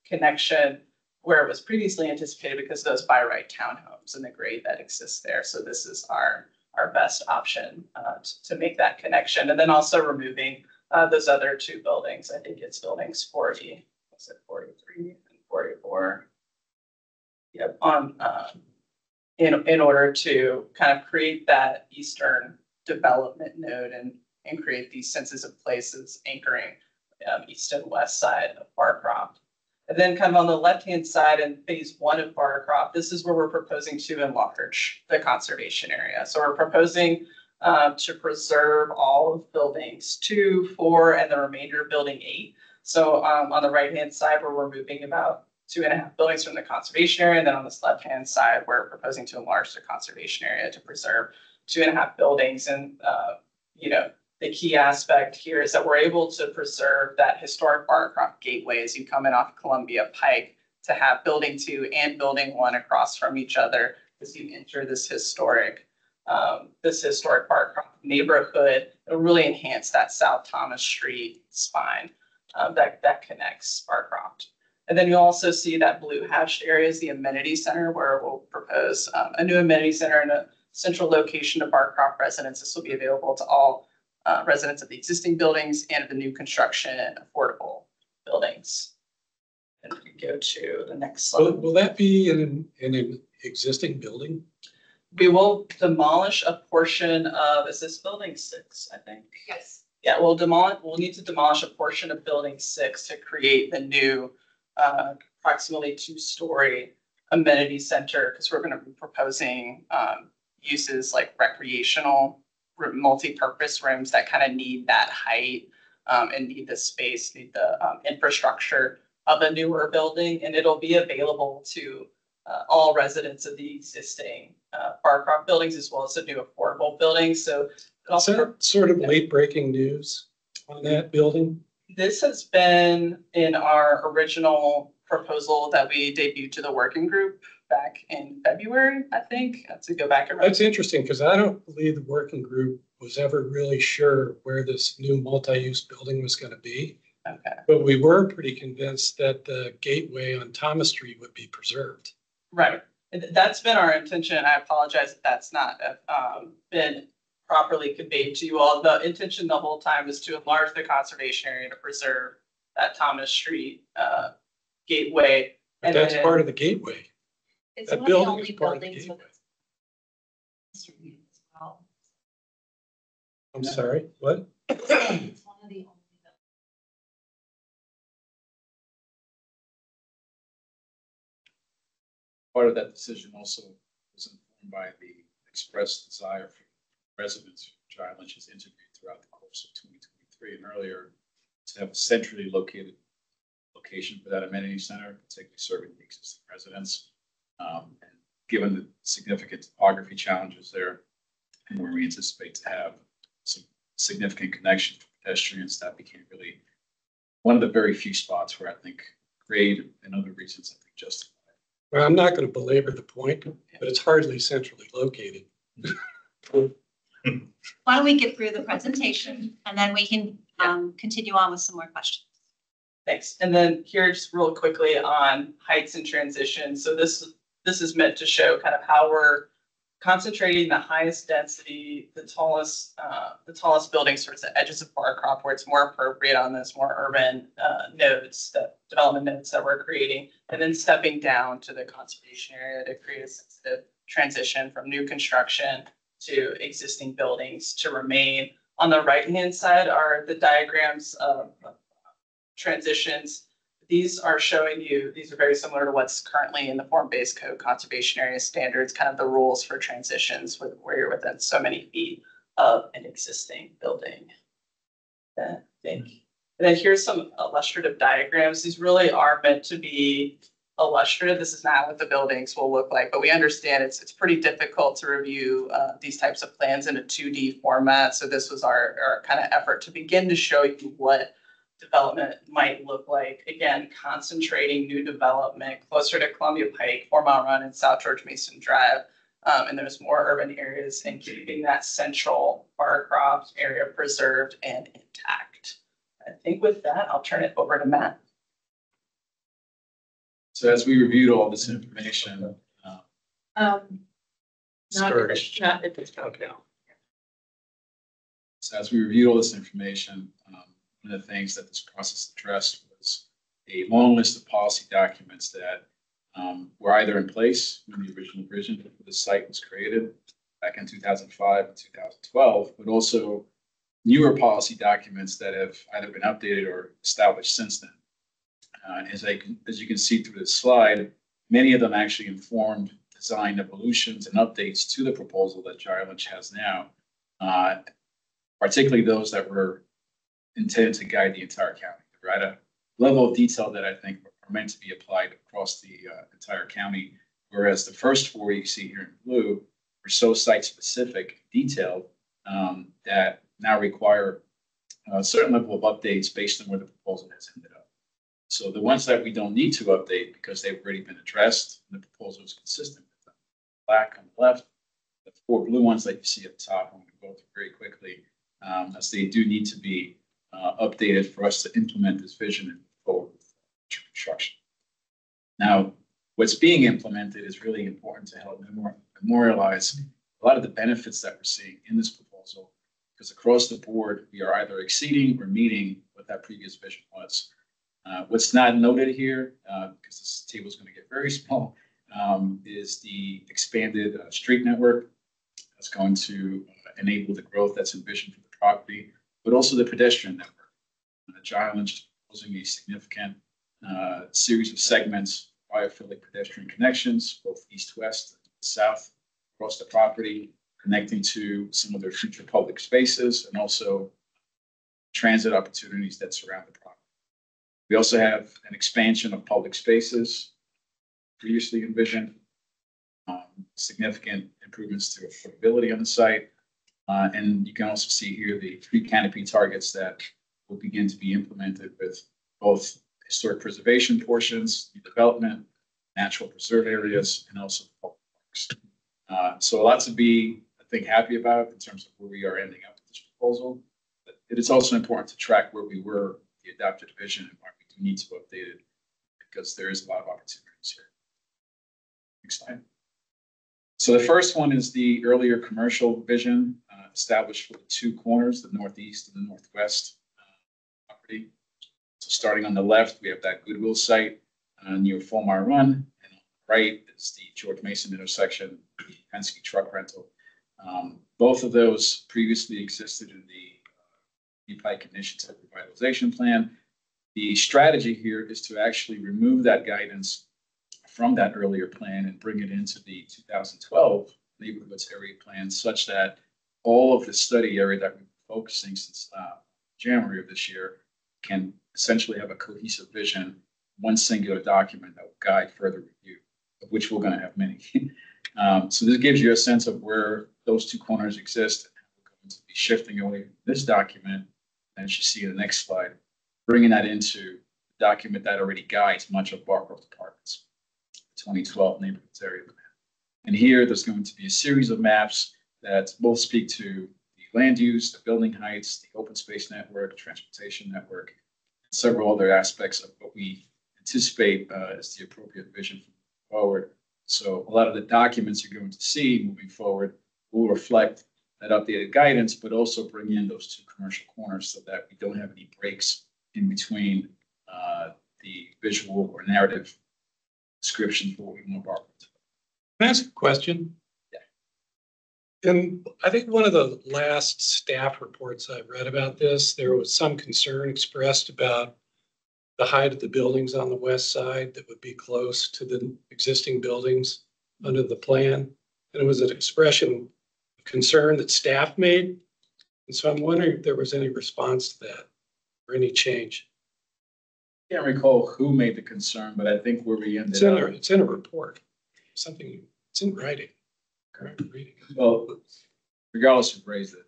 connection where it was previously anticipated because of those by right townhomes and the grade that exists there. So this is our best option to make that connection. And then also removing those other two buildings. I think it's buildings 40, was it 43 and 44? Yep, in order to kind of create that eastern development node and create these senses of places anchoring east and west side of Barcroft. And then kind of on the left-hand side in phase 1 of Barcroft, this is where we're proposing to enlarge the conservation area. So we're proposing to preserve all of buildings 2, 4, and the remainder of building 8. So on the right-hand side, we're removing about 2.5 buildings from the conservation area. And then on this left-hand side, we're proposing to enlarge the conservation area to preserve 2.5 buildings. And, you know, the key aspect here is that we're able to preserve that historic Barcroft gateway as you come in off Columbia Pike to have building 2 and building 1 across from each other as you enter this historic Barcroft neighborhood. It'll really enhance that South Thomas Street spine that connects Barcroft. And then you'll also see that blue hatched area is the amenity center, where we'll propose a new amenity center in a central location to Barcroft residents. This will be available to all residents of the existing buildings and of the new construction and affordable buildings. And we can go to the next slide. Will that be in an existing building? We will demolish a portion of, is this building 6, I think? Yes. Yeah, we'll need to demolish a portion of building 6 to create the new approximately 2-story amenity center, because we're going to be proposing uses like recreational, multi-purpose rooms that kind of need that height and need the space, need the infrastructure of a newer building. And it'll be available to all residents of the existing Barcroft buildings as well as the new affordable buildings. So is that sort of late breaking news on that building? This has been in our original proposal that we debuted to the working group back in February, I think. I have to go back and. That's interesting because I don't believe the working group was ever really sure where this new multi-use building was going to be. Okay. But we were pretty convinced that the gateway on Thomas Street would be preserved. Right. That's been our intention. I apologize if that's not been properly conveyed to you all. The intention the whole time is to enlarge the conservation area to preserve that Thomas Street gateway. But that's part of the gateway. It's That one of the building only is part of the buildings with gateway. history as well. I'm sorry, what? It's one of the only. Part of that decision also was informed by the expressed desire from residents, which John Lynch has interviewed throughout the course of 2023 and earlier, to have a centrally located location for that amenity center, particularly serving the existing residents. And given the significant topography challenges there, and where we anticipate to have some significant connection for pedestrians, that became really one of the very few spots where I think grade and other reasons I think justify. Well, I'm not going to belabor the point, but it's hardly centrally located. Why don't we get through the presentation and then we can continue on with some more questions. Thanks. And then here, just real quickly on heights and transition. So this is meant to show kind of how we're concentrating the highest density, the tallest buildings towards the edges of Barcroft, where it's more appropriate on this more urban development nodes that we're creating, and then stepping down to the conservation area to create a sensitive transition from new construction to existing buildings to remain. On the right-hand side are the diagrams of transitions. These are showing you, these are very similar to what's currently in the form-based code conservation area standards, kind of the rules for transitions where you're within so many feet of an existing building. I think. And then here's some illustrative diagrams. These really are meant to be illustrative. This is not what the buildings will look like, but we understand it's pretty difficult to review these types of plans in a 2D format. So this was our kind of effort to begin to show you what development might look like. Again, concentrating new development closer to Columbia Pike, 4 Mile Run, and South George Mason Drive. And there's more urban areas, and keeping that central Barcroft area preserved and intact. I think with that, I'll turn it over to Matt. So as we reviewed all this information, Not at this point. okay. So as we reviewed all this information, one of the things that this process addressed was a long list of policy documents that were either in place when the original vision for the site was created back in 2005 and 2012, but also newer policy documents that have either been updated or established since then. As you can see through this slide, many of them actually informed design evolutions and updates to the proposal that Lynch has now, particularly those that were intended to guide the entire county. They're at a level of detail that I think are meant to be applied across the entire county, whereas the first 4 you see here in blue are so site-specific, detailed, that now require a certain level of updates based on where the proposal has ended up. So the ones that we don't need to update because they've already been addressed and the proposal is consistent with them. Black on the left, the 4 blue ones that you see at the top, I'm going to go through very quickly, as they do need to be updated for us to implement this vision and move forward with construction. Now, what's being implemented is really important to help memorialize a lot of the benefits that we're seeing in this proposal, because across the board, we are either exceeding or meeting what that previous vision was. What's not noted here, because this table is going to get very small, is the expanded street network that's going to enable the growth that's envisioned for the property, but also the pedestrian network. Lynch is proposing a significant series of segments, biophilic pedestrian connections, both east-west and south across the property, connecting to some of their future public spaces and also transit opportunities that surround the property. We also have an expansion of public spaces previously envisioned, significant improvements to affordability on the site. And you can also see here the tree canopy targets that will begin to be implemented with both historic preservation portions, development, natural preserve areas, and also public parks. So a lot to be, I think, happy about in terms of where we are ending up with this proposal. But it is also important to track where we were, the adopted vision, and why we do need to update it, because there is a lot of opportunities here. Next slide. So the first one is the earlier commercial vision established for the 2 corners, the northeast and the northwest property. So starting on the left, we have that Goodwill site near 4 Mile Run, and on the right is the George Mason intersection, the Penske truck rental. Both of those previously existed in the Pike Initiative Revitalization Plan. The strategy here is to actually remove that guidance from that earlier plan and bring it into the 2012 neighborhoods area plan, such that all of the study area that we've been focusing since January of this year can essentially have a cohesive vision, one singular document that will guide further review, of which we're going to have many. So this gives you a sense of where those 2 corners exist and how we're going going to be shifting away from this document, and as you see in the next slide, bringing that into the document that already guides much of Barcroft Apartments, 2012 neighborhoods area plan. And here, there's going to be a series of maps that both speak to the land use, the building heights, the open space network, transportation network, and several other aspects of what we anticipate as the appropriate vision forward. So a lot of the documents you're going to see moving forward will reflect that updated guidance, but also bring in those two commercial corners so that we don't have any breaks in between the visual or narrative description for what we want Barcroft. Can I ask a question? Yeah. And I think one of the last staff reports I read about this, there was some concern expressed about the height of the buildings on the west side that would be close to the existing buildings under the plan. And it was an expression of concern that staff made. And so I'm wondering if there was any response to that or any change. I can't recall who made the concern, but I think where we ended up. It's in a report, something, it's in writing, correct reading. Well, regardless of raise it,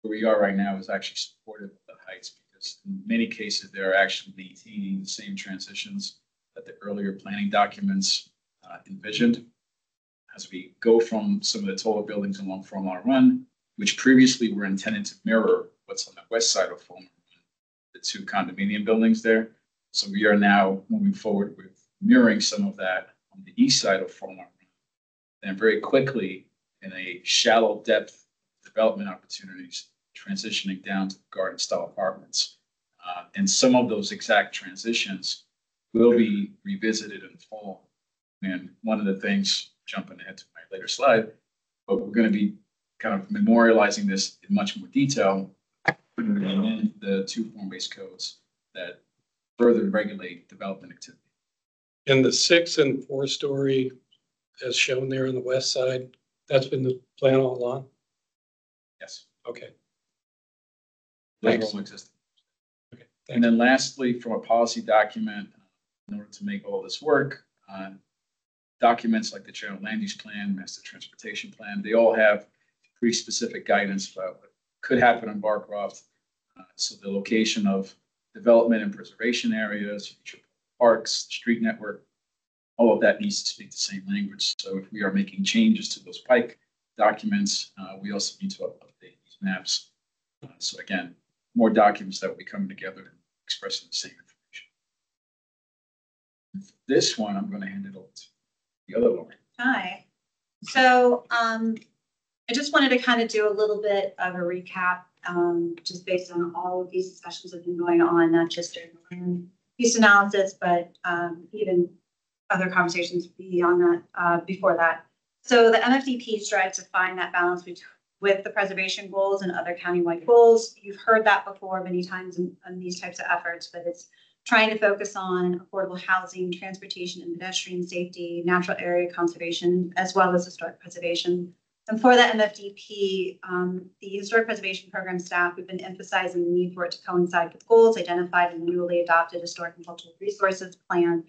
where we are right now is actually supportive of the heights because in many cases they're actually maintaining the same transitions that the earlier planning documents envisioned. As we go from some of the taller buildings along Fulmar Run, which previously were intended to mirror what's on the west side of Fulmar Run, the two condominium buildings there. So we are now moving forward with mirroring some of that on the east side of Fulmar Run. And very quickly, in a shallow depth development opportunities, transitioning down to garden style apartments. And some of those exact transitions will be revisited in the fall. And one of the things, jumping ahead to my later slide, but we're going to be kind of memorializing this in much more detail, putting in the two form-based codes that further regulate development activity. And the 6 and 4-story, as shown there on the west side, that's been the plan all along? Yes. Okay. Those all existing. Okay. And then lastly, from a policy document, in order to make all this work, documents like the general land use plan, master transportation plan, they all have pretty specific guidance about what could happen in Barcroft. So the location of development and preservation areas, future parks, street network, all of that needs to speak the same language. So if we are making changes to those Pike documents, we also need to update these maps. So again, more documents that will be coming together and expressing the same information. This one, I'm going to hand it over to the other Lauren. Hi. So I just wanted to kind of do a little bit of a recap, just based on all of these discussions that have been going on, not just during the land use analysis, but even other conversations beyond that, before that. So the MFDP strives to find that balance with the preservation goals and other countywide goals. You've heard that before many times in these types of efforts, but it's trying to focus on affordable housing, transportation and pedestrian safety, natural area conservation, as well as historic preservation. And for the MFDP, the Historic Preservation Program staff, we've been emphasizing the need for it to coincide with goals identified in the newly adopted Historic and Cultural Resources Plan,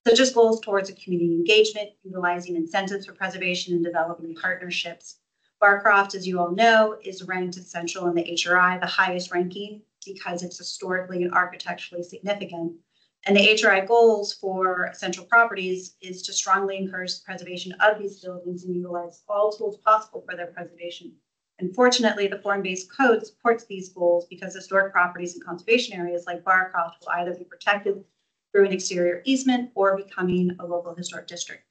such as goals towards a community engagement, utilizing incentives for preservation and developing partnerships. Barcroft, as you all know, is ranked essential in the HRI, the highest ranking, because it's historically and architecturally significant. And the HRI goals for essential properties is to strongly encourage the preservation of these buildings and utilize all tools possible for their preservation. Unfortunately, the form-based code supports these goals because historic properties and conservation areas like Barcroft will either be protected through an exterior easement or becoming a local historic district.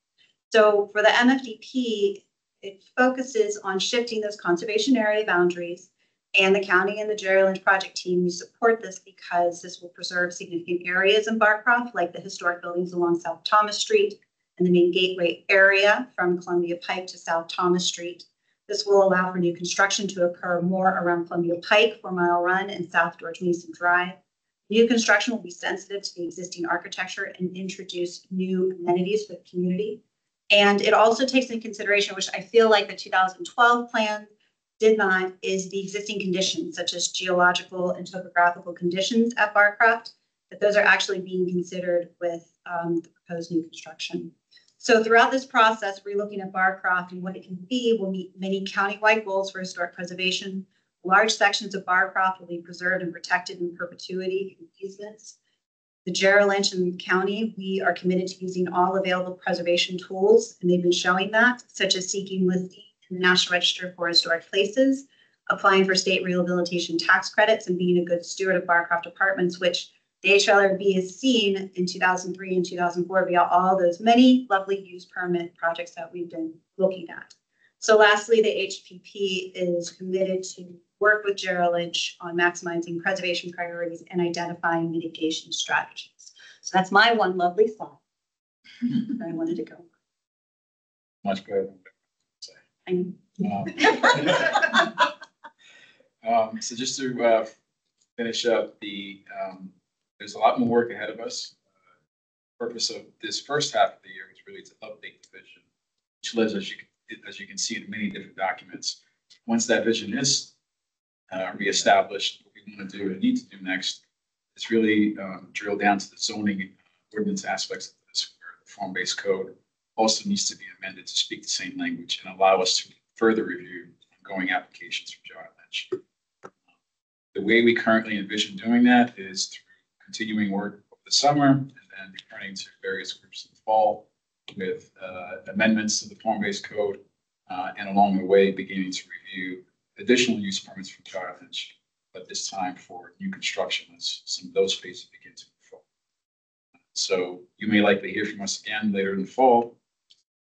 So for the MFDP, it focuses on shifting those conservation area boundaries, and the county and the Jerry Lynch project team, we support this because this will preserve significant areas in Barcroft, like the historic buildings along South Thomas Street and the main gateway area from Columbia Pike to South Thomas Street. This will allow for new construction to occur more around Columbia Pike, 4 Mile Run, and South George Mason Drive. New construction will be sensitive to the existing architecture and introduce new amenities for the community. And it also takes into consideration, which I feel like the 2012 plan did not, is the existing conditions, such as geological and topographical conditions at Barcroft, that those are actually being considered with the proposed new construction. So throughout this process, we're looking at Barcroft and what it can be will meet many countywide goals for historic preservation, Large sections of Barcroft will be preserved and protected in perpetuity through easements. The Jarrah Lynch and County, we are committed to using all available preservation tools, and they've been showing that, such as seeking listing in the National Register for Historic Places, applying for state rehabilitation tax credits, and being a good steward of Barcroft Apartments, which the HLRB has seen in 2003 and 2004 via all those many lovely use permit projects that we've been looking at. So lastly, the HPP is committed to work with Jarrah Lynch on maximizing preservation priorities and identifying mitigation strategies. So that's my one lovely slide that I wanted to go. Much better than so just to finish up, there's a lot more work ahead of us. Purpose of this first half of the year was really to update the vision, which lives, as you can see, in many different documents. Once that vision is reestablished, what we want to do and need to do next is really drill down to the zoning ordinance aspects of this, where the form-based code also needs to be amended to speak the same language and allow us to further review ongoing applications from Jarrah Lynch. The way we currently envision doing that is through continuing work over the summer and then returning to various groups in the fall with amendments to the form-based code, and along the way beginning to review additional use permits from Jarrah Lynch, but this time for new construction as some of those phases begin to move forward. So you may likely hear from us again later in the fall,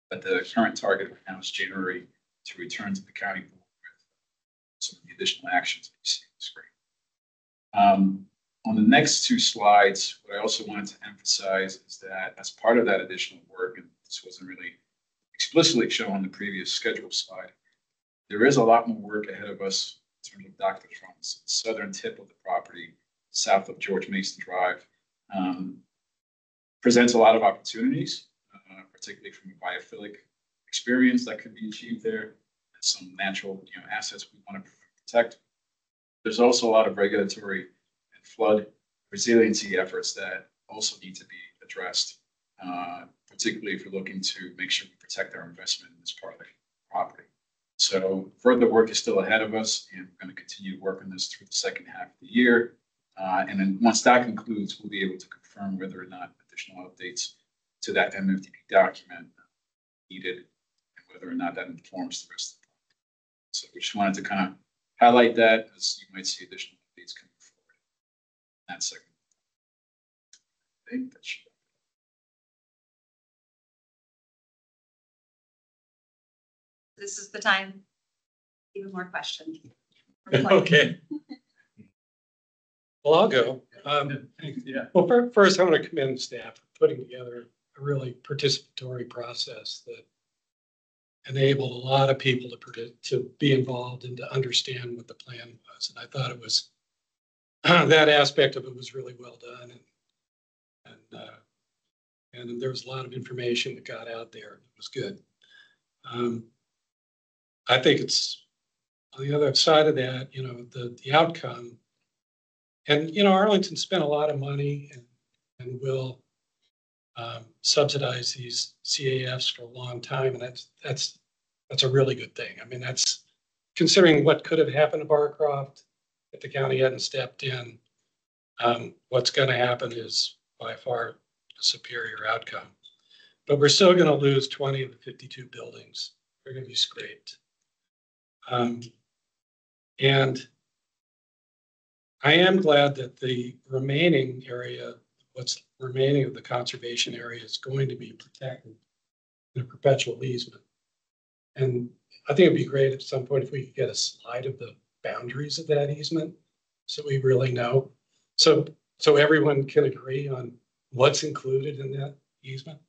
but the current target right now is January to return to the county board with some of the additional actions that you see on the screen. On the next two slides, what I also wanted to emphasize is that as part of that additional work, and this wasn't really explicitly shown on the previous schedule slide, there is a lot more work ahead of us in terms of Dr. Trump's southern tip of the property, south of George Mason Drive. Presents a lot of opportunities, particularly from a biophilic experience that could be achieved there, and some natural assets we want to protect. There's also a lot of regulatory and flood resiliency efforts that also need to be addressed, particularly if we're looking to make sure we protect our investment in this part of the property. So further work is still ahead of us, and we're going to continue to work on this through the second half of the year. And then once that concludes, we'll be able to confirm whether or not additional updates to that MFDP document needed, and whether or not that informs the rest of the project. So we just wanted to kind of highlight that, as you might see additional updates coming forward in that segment. I think that should. This is the time. Even more questions. Okay. Well, I'll go. Well, first, I want to commend staff for putting together a really participatory process that enabled a lot of people to be involved and to understand what the plan was. And I thought it was, that aspect of it was really well done. And there was a lot of information that got out there. It was good. I think it's on the other side of that, the outcome. And, Arlington spent a lot of money and will subsidize these CAFs for a long time. And that's a really good thing. I mean, that's considering what could have happened to Barcroft if the county hadn't stepped in. What's going to happen is by far a superior outcome. But we're still going to lose 20 of the 52 buildings. They're going to be scraped. And I am glad that the remaining area, what's remaining of the conservation area, is going to be protected in a perpetual easement. And I think it'd be great at some point if we could get a slide of the boundaries of that easement, so we really know. So everyone can agree on what's included in that easement.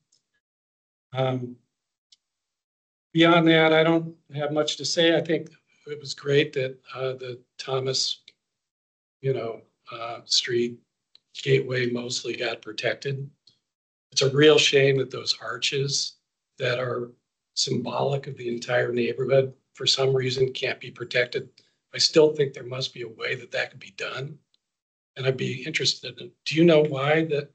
Beyond that, I don't have much to say. I think it was great that the Thomas, Street Gateway mostly got protected. It's a real shame that those arches that are symbolic of the entire neighborhood for some reason can't be protected. I still think there must be a way that could be done. And I'd be interested in, do you know why that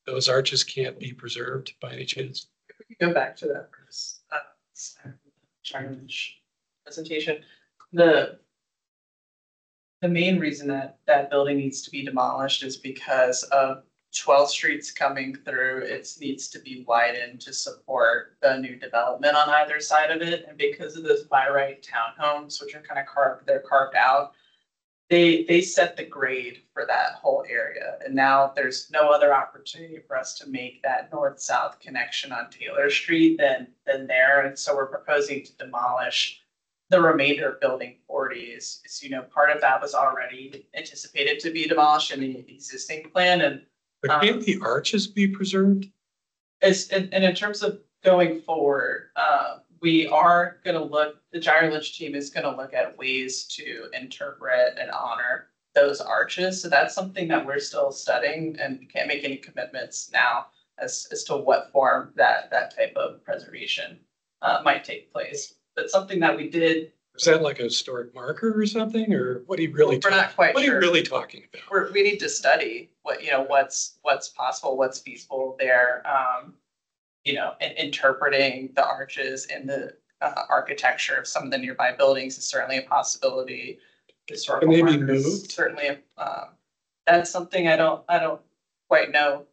those arches can't be preserved by any chance? If we could go back to that presentation. The main reason that that building needs to be demolished is because of 12th Street's coming through. It needs to be widened to support the new development on either side of it. And because of those by right townhomes, which are kind of carved out, they set the grade for that whole area. And now there's no other opportunity for us to make that north-south connection on Taylor Street than there. And so we're proposing to demolish the remainder of building 40 is, part of that was already anticipated to be demolished in the existing plan. And but can't the arches be preserved? and in terms of going forward, we are going to look, the Gyro Lynch team is going to look at ways to interpret and honor those arches. So that's something that we're still studying and can't make any commitments now as to what form that type of preservation might take place. But something that we did. Is that like a historic marker or something, or what are you really? We're not quite sure. What are you really talking about? We need to study what's possible, what's feasible there. And interpreting the arches in the architecture of some of the nearby buildings is certainly a possibility. Historical maybe moved. Certainly, that's something I don't quite know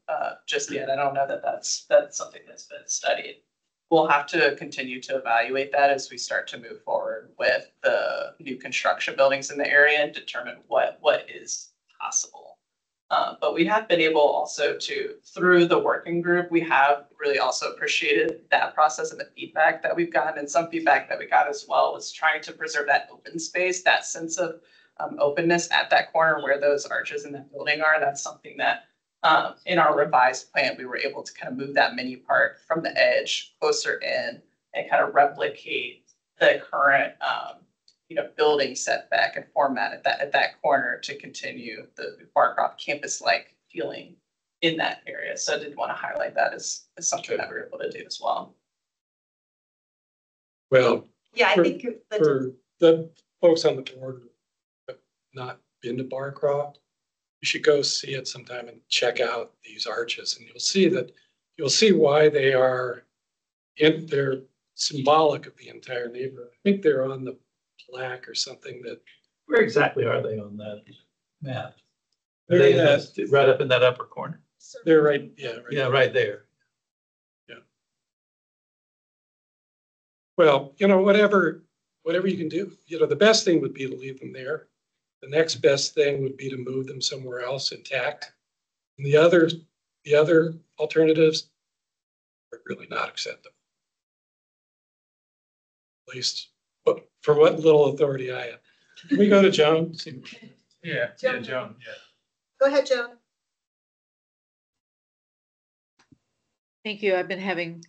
just yet. I don't know that that's something that's been studied. We'll have to continue to evaluate that as we start to move forward with the new construction buildings in the area and determine what is possible. But we have been able also to, through the working group, we have really also appreciated that process and the feedback that we've gotten. And some feedback that we got as well was trying to preserve that open space, that sense of openness at that corner where those arches in that building are. That's something that in our revised plan, we were able to kind of move that mini part from the edge closer in and kind of replicate the current building setback and format at that corner to continue the Barcroft campus-like feeling in that area. So I did want to highlight that as something that we were able to do as well. Well, yeah, I think for the folks on the board who have not been to Barcroft, you should go see it sometime and check out these arches, and you'll see why they're symbolic of the entire neighborhood. I think they're on the plaque or something that. Where exactly are they on that map? They're right up in that upper corner. They're right, right there. Yeah. Well, whatever you can do, the best thing would be to leave them there. The next best thing would be to move them somewhere else intact. And the other alternatives are really not acceptable. At least for what little authority I have. Can we go to Joan? Yeah, Joan. Yeah. Go ahead, Joan. Thank you. I've been having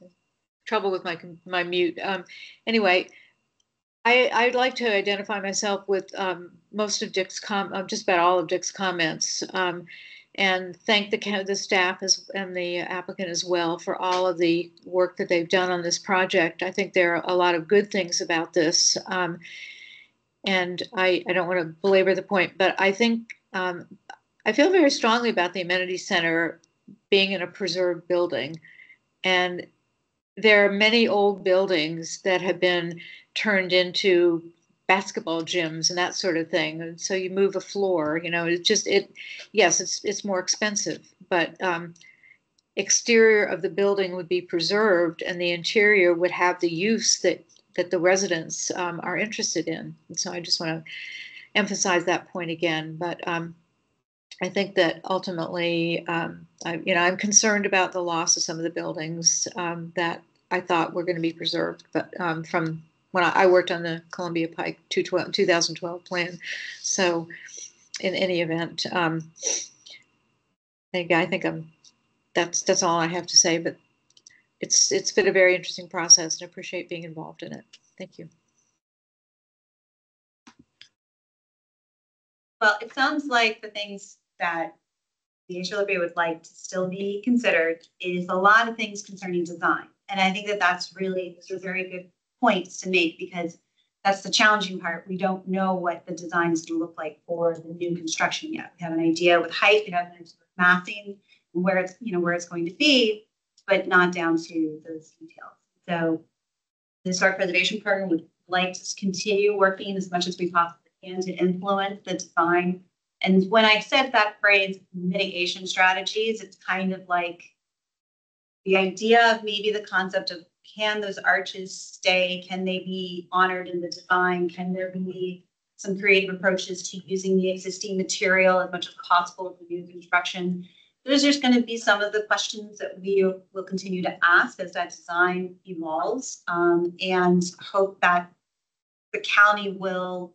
trouble with my mute. Anyway, I'd like to identify myself with most of Dick's just about all of Dick's comments, and thank the staff and the applicant as well for all of the work that they've done on this project. I think there are a lot of good things about this, and I don't want to belabor the point, but I think I feel very strongly about the amenity center being in a preserved building, and there are many old buildings that have been turned into basketball gyms and that sort of thing. And so you move a floor, yes, it's more expensive, but exterior of the building would be preserved and the interior would have the use that the residents are interested in. And so I just want to emphasize that point again. But I think that ultimately, I'm concerned about the loss of some of the buildings that I thought were going to be preserved, but from when I worked on the Columbia Pike 2012 plan. So in any event, I think that's all I have to say, but it's been a very interesting process and I appreciate being involved in it. Thank you. Well, it sounds like the things that the HALRB would like to still be considered is a lot of things concerning design. And I think these are very good points to make because that's the challenging part. We don't know what the design is going to look like for the new construction yet. We have an idea with height, we have an idea with massing, and where it's going to be, but not down to those details. So the historic preservation program would like to continue working as much as we possibly can to influence the design. And when I said that phrase, mitigation strategies, it's kind of like the idea of maybe the concept of, can those arches stay? Can they be honored in the design? Can there be some creative approaches to using the existing material as much as possible for new construction? Those are going to be some of the questions that we will continue to ask as that design evolves, and hope that the county will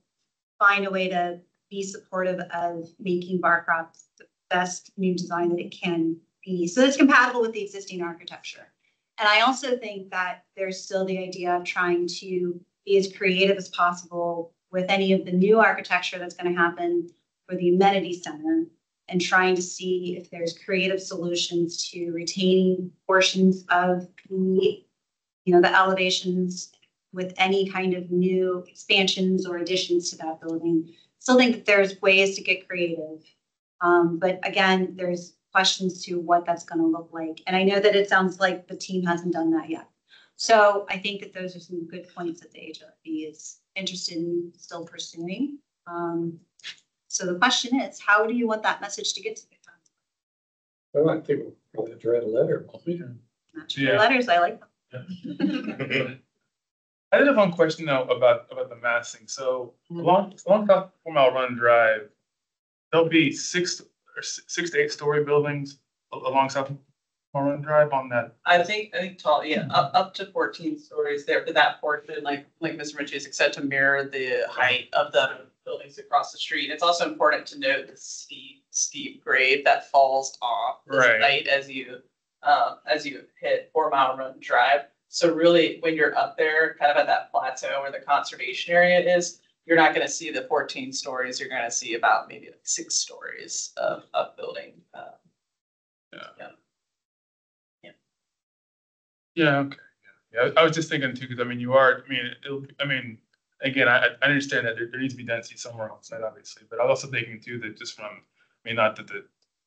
find a way to be supportive of making Barcroft the best new design that it can be, so it's compatible with the existing architecture. And I also think that there's still the idea of trying to be as creative as possible with any of the new architecture that's going to happen for the amenity center, and trying to see if there's creative solutions to retaining portions of the, the elevations with any kind of new expansions or additions to that building. Still think that there's ways to get creative. But again, there's questions to what that's going to look like. And I know that it sounds like the team hasn't done that yet. So I think that those are some good points that the HALRB is interested in still pursuing. So the question is, how do you want that message to get to the council? Well, I think we'll probably have to write a letter. Letters, I like them. I did have one question though about the massing. So along South 4 Mile Run Drive, there'll be 6 to 8 story buildings along South 4 Mile Run Drive on that. I think tall, yeah, up to 14 stories there for that portion, like Mr. Maciasek said, to mirror the height of the buildings across the street. It's also important to note the steep grade that falls off the site as you hit 4 Mile Run Drive. So really, when you're up there, kind of at that plateau where the conservation area is, you're not going to see the 14 stories. You're going to see about maybe like 6 stories of building. Yeah. Okay. Yeah. I was just thinking too, because I mean, again, I understand that there needs to be density somewhere else, obviously, but I was also thinking too that just from, not that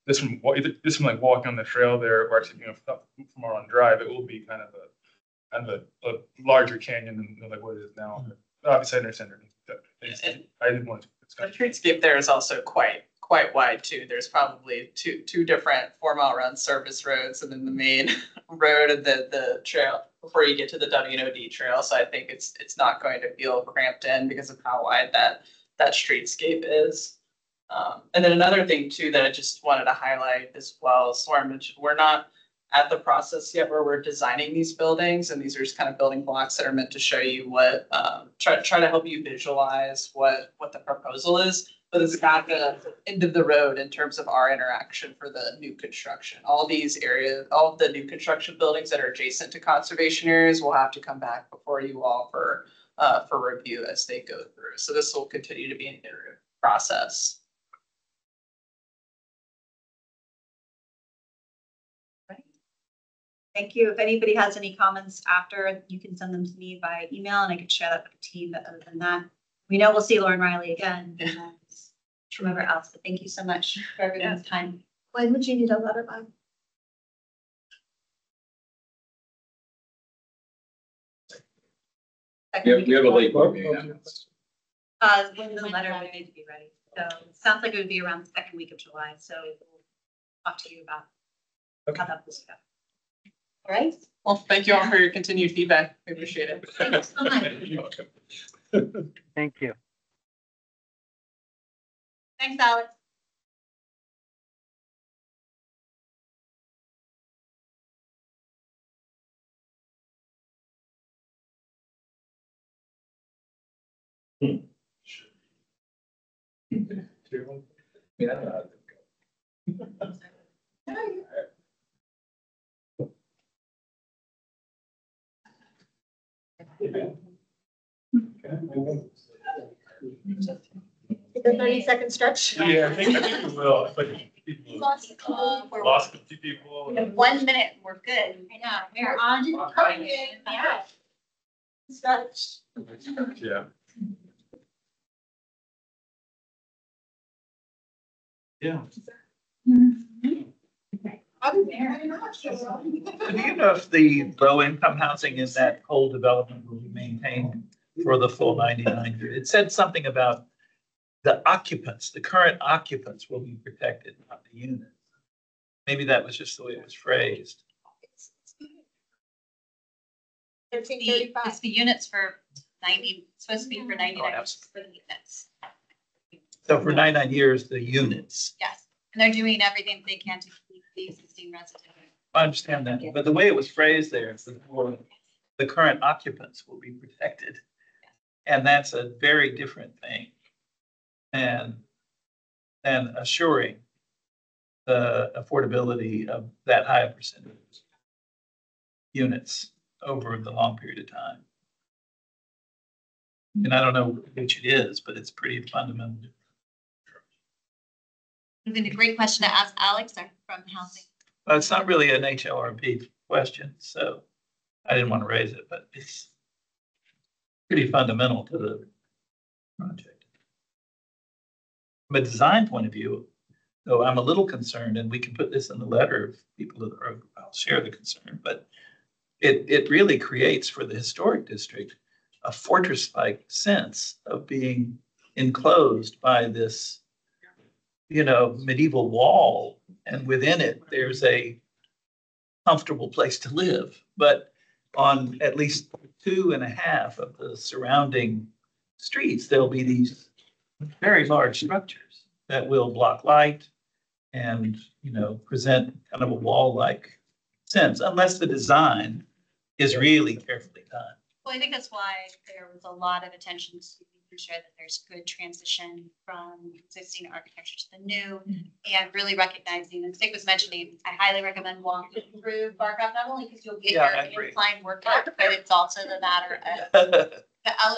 this from like walking on the trail there, or actually, from on Drive, it will be kind of a larger canyon than like what it is now. But obviously, I understand I didn't want to. The streetscape there is also quite wide too. There's probably two different 4 Mile Run service roads, and then the main road and the trail before you get to the WNOD trail. So I think it's not going to feel cramped in because of how wide that streetscape is. And then another thing too that I just wanted to highlight as well, as Lauren mentioned, we're not at the process yet where we're designing these buildings, and these are just kind of building blocks that are meant to show you what, try to help you visualize what the proposal is, but it's not the end of the road in terms of our interaction for the new construction. All these areas, all of the new construction buildings that are adjacent to conservation areas will have to come back before you all for review as they go through. So this will continue to be an iterative process. Thank you. If anybody has any comments after, you can send them to me by email and I can share that with the team. But other than that, we know we'll see Lauren Riley again. And whoever else. But thank you so much for everyone's time. When would you need a letter by? We have a late meeting. When the letter would need to be ready. So it sounds like it would be around the second week of July. So we'll talk to you about how that will go. All right. Well, thank you all for your continued feedback. We appreciate it. Thanks so much. Thank you. Thanks, Alex. The 30-second stretch. Yeah, I think we will. Lost a few people. We have 1 minute. We're good. I know, we're on to the target. Yeah. Stretch. Yeah. Yeah. Do you know if the low income housing in that whole development will be maintained for the full 99 years. It said something about the occupants, the current occupants will be protected, not the units. Maybe that was just the way it was phrased. It's the units for 90, supposed to be for 99 Oh, years for the units. So for 99 years, the units. Yes, and they're doing everything they can to keep the existing residents. I understand that, but the way it was phrased there is that the current occupants will be protected. And that's a very different thing than assuring the affordability of that high percentage of units over the long period of time. And I don't know which it is, but it's pretty fundamental. I think a great question to ask Alex from housing. Well, it's not really an HLRB question, so I didn't want to raise it, but it's pretty fundamental to the project. From a design point of view, though, I'm a little concerned, and we can put this in the letter if people are, I'll share the concern, but it really creates for the historic district a fortress-like sense of being enclosed by this, medieval wall, and within it, there's a comfortable place to live. But on at least 2.5 of the surrounding streets, there'll be these very large structures that will block light and, present kind of a wall-like sense, unless the design is really carefully done. Well, I think that's why there was a lot of attention to making sure that there's good transition from existing architecture to the new, and really recognizing, and Dick was mentioning, I highly recommend walking through Barcraft, not only because you'll get your incline workout, but it's also the matter of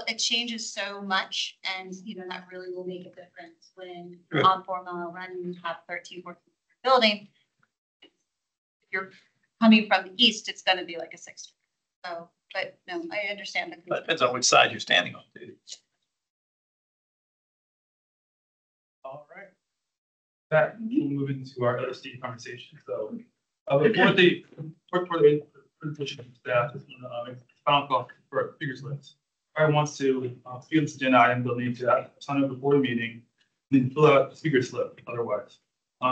it changes so much, and that really will make a difference when on 4 Mile Run you have 13, 14 building. If you're coming from the east, it's going to be like a 6. So, but no, I understand the. But it depends on which side you're standing on, too. All right. That we'll move into our LSD conversation. So, before the presentation of staff, final call for speakers list. Whoever wants to speak on this agenda item, they'll need to sign up before the meeting, and then fill out the speaker slip. Otherwise,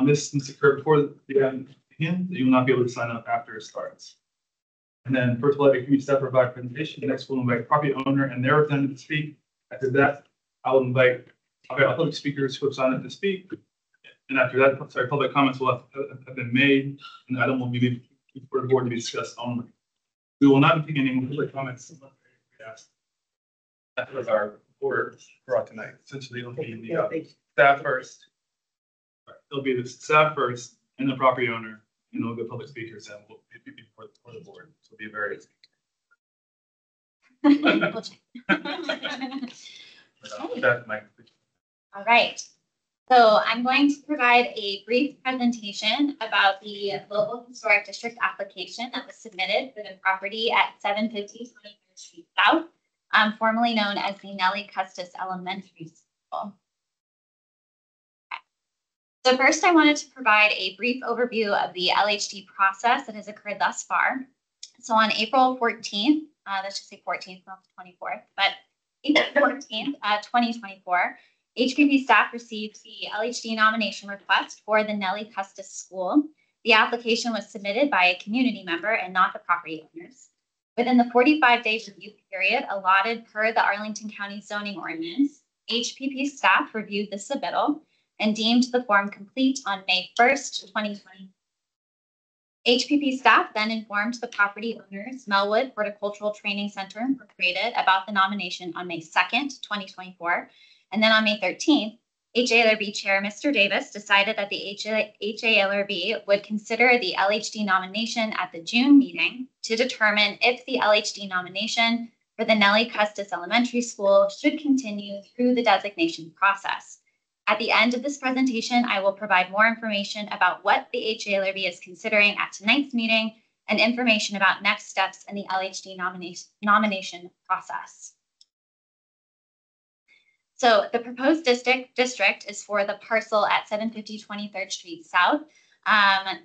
this must occur before the end. You will not be able to sign up after it starts. And then first we'll let the community staff provide a presentation. Next we'll invite property owner and their representative to speak. After that, I'll invite public speakers who have signed up to speak. And after that, public comments will have been made, and the item will be for the board to be discussed only. We will not be taking any public comments unless they're asked. That was our order for tonight. Essentially, it'll be the staff first. It'll be the staff first and the property owner, and we'll go public speakers, and we'll be before the board. So it'll be very. All right. So I'm going to provide a brief presentation about the local historic district application that was submitted for the property at 750 23rd Street South, formerly known as the Nellie Custis Elementary School. So first, I wanted to provide a brief overview of the LHD process that has occurred thus far. So on April 14th, let's just say 14th, not the 24th, but April 14th, 2024, HPP staff received the LHD nomination request for the Nellie Custis School. The application was submitted by a community member and not the property owners. Within the 45-day review period allotted per the Arlington County zoning ordinance, HPP staff reviewed the submittal and deemed the form complete on May 1st, 2020. HPP staff then informed the property owners, Melwood Horticultural Training Center Incorporated, about the nomination on May 2nd, 2024. And then on May 13th, HALRB Chair Mr. Davis decided that the HALRB would consider the LHD nomination at the June meeting to determine if the LHD nomination for the Nellie Custis Elementary School should continue through the designation process. At the end of this presentation, I will provide more information about what the HALRB is considering at tonight's meeting and information about next steps in the LHD nomination process. So the proposed district is for the parcel at 750 23rd Street South.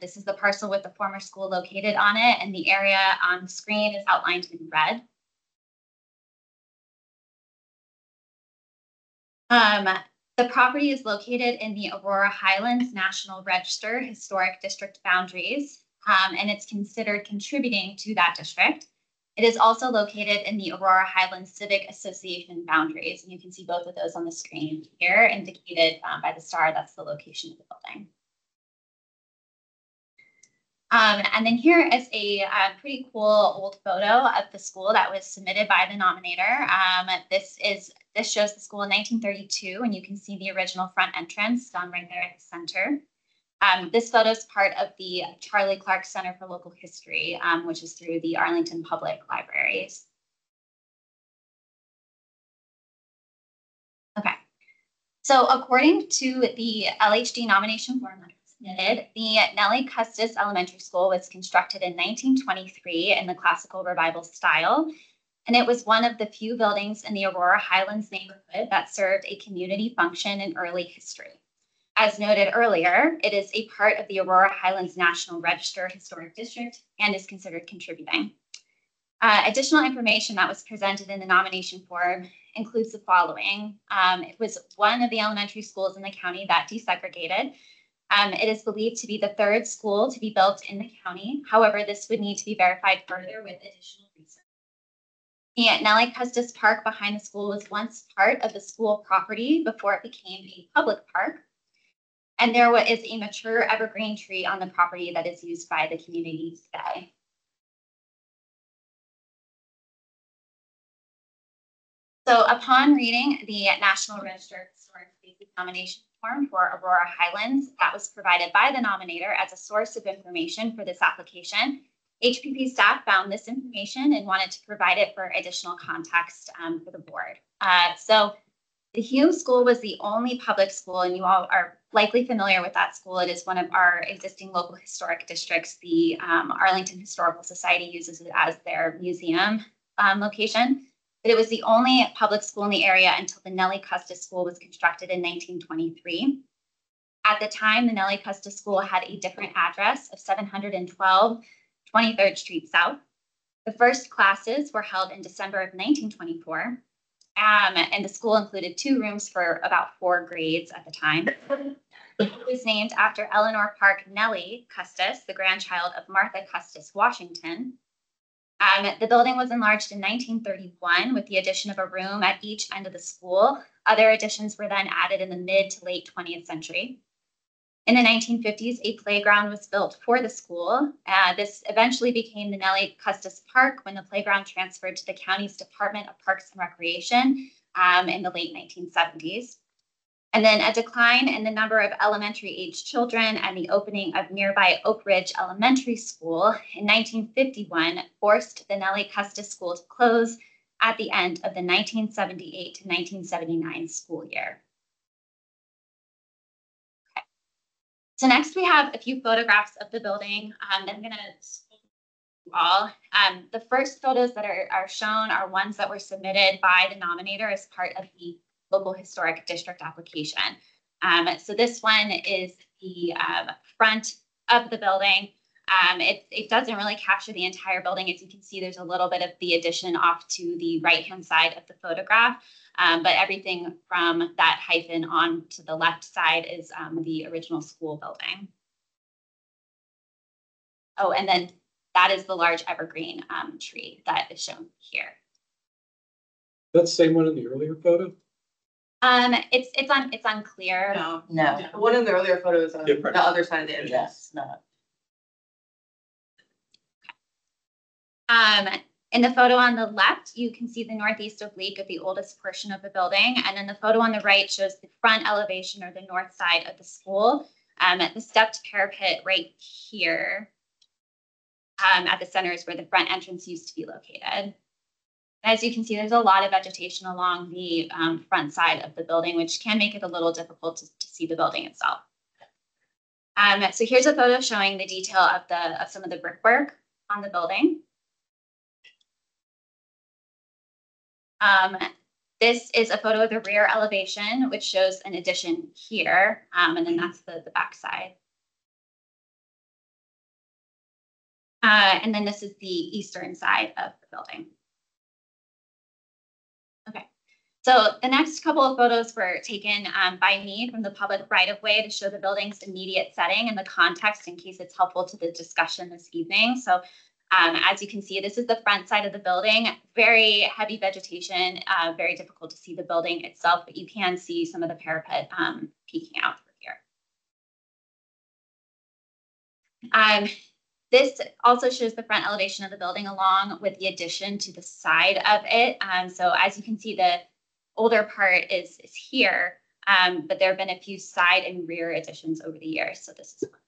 This is the parcel with the former school located on it, and the area on the screen is outlined in red. The property is located in the Aurora Highlands National Register Historic District boundaries, and it's considered contributing to that district. It is also located in the Aurora Highlands Civic Association boundaries, and you can see both of those on the screen here, indicated by the star. That's the location of the building. And then here is a pretty cool old photo of the school that was submitted by the nominator. This shows the school in 1932, and you can see the original front entrance down right there at the center. This photo is part of the Charlie Clark Center for Local History, which is through the Arlington Public Libraries. Okay, so according to the LHD nomination form that was submitted, the Nellie Custis Elementary School was constructed in 1923 in the classical revival style, and it was one of the few buildings in the Aurora Highlands neighborhood that served a community function in early history. As noted earlier, it is a part of the Aurora Highlands National Register Historic District and is considered contributing. Additional information that was presented in the nomination form includes the following. It was one of the elementary schools in the county that desegregated. It is believed to be the third school to be built in the county. However, this would need to be verified further with additional research. The Nellie Custis Park behind the school was once part of the school property before it became a public park. And there is a mature evergreen tree on the property that is used by the community today. So upon reading the National Register Historic Spaces nomination form for Aurora Highlands that was provided by the nominator as a source of information for this application, HPP staff found this information and wanted to provide it for additional context for the board. So the Hume School was the only public school, and you all are likely familiar with that school. It is one of our existing local historic districts. The Arlington Historical Society uses it as their museum location. But it was the only public school in the area until the Nellie Custis School was constructed in 1923. At the time, the Nellie Custis School had a different address of 712 23rd Street South. The first classes were held in December of 1924, and the school included 2 rooms for about 4 grades at the time. It was named after Eleanor Park Nellie Custis, the grandchild of Martha Custis Washington. The building was enlarged in 1931 with the addition of a room at each end of the school. Other additions were then added in the mid to late 20th century. In the 1950s, a playground was built for the school. This eventually became the Nellie Custis Park when the playground transferred to the county's Department of Parks and Recreation in the late 1970s. And then a decline in the number of elementary age children and the opening of nearby Oak Ridge Elementary School in 1951 forced the Nellie Custis School to close at the end of the 1978 to 1979 school year. Okay. So next we have a few photographs of the building that I'm going to all. The first photos that are shown are ones that were submitted by the nominator as part of the local historic district application. So this one is the front of the building. It doesn't really capture the entire building. As you can see, there's a little bit of the addition off to the right-hand side of the photograph, but everything from that hyphen on to the left side is the original school building. Oh, and then that is the large evergreen tree that is shown here. That's the same one in the earlier photo? It's unclear. No. The one in the earlier photo is on the other side of the entrance. Yes, not. In the photo on the left, you can see the northeast oblique of the oldest portion of the building. And then the photo on the right shows the front elevation or the north side of the school. The stepped parapet right here at the center is where the front entrance used to be located. As you can see, there's a lot of vegetation along the front side of the building, which can make it a little difficult to see the building itself. So here's a photo showing the detail of some of the brickwork on the building. This is a photo of the rear elevation, which shows an addition here, and then that's the back side. And then this is the eastern side of the building. Okay, So the next couple of photos were taken by me from the public right-of-way to show the building's immediate setting and the context in case it's helpful to the discussion this evening. So as you can see, this is the front side of the building, very heavy vegetation, very difficult to see the building itself, but you can see some of the parapet peeking out through here. This also shows the front elevation of the building along with the addition to the side of it. So as you can see, the older part is here, but there have been a few side and rear additions over the years. So this is one of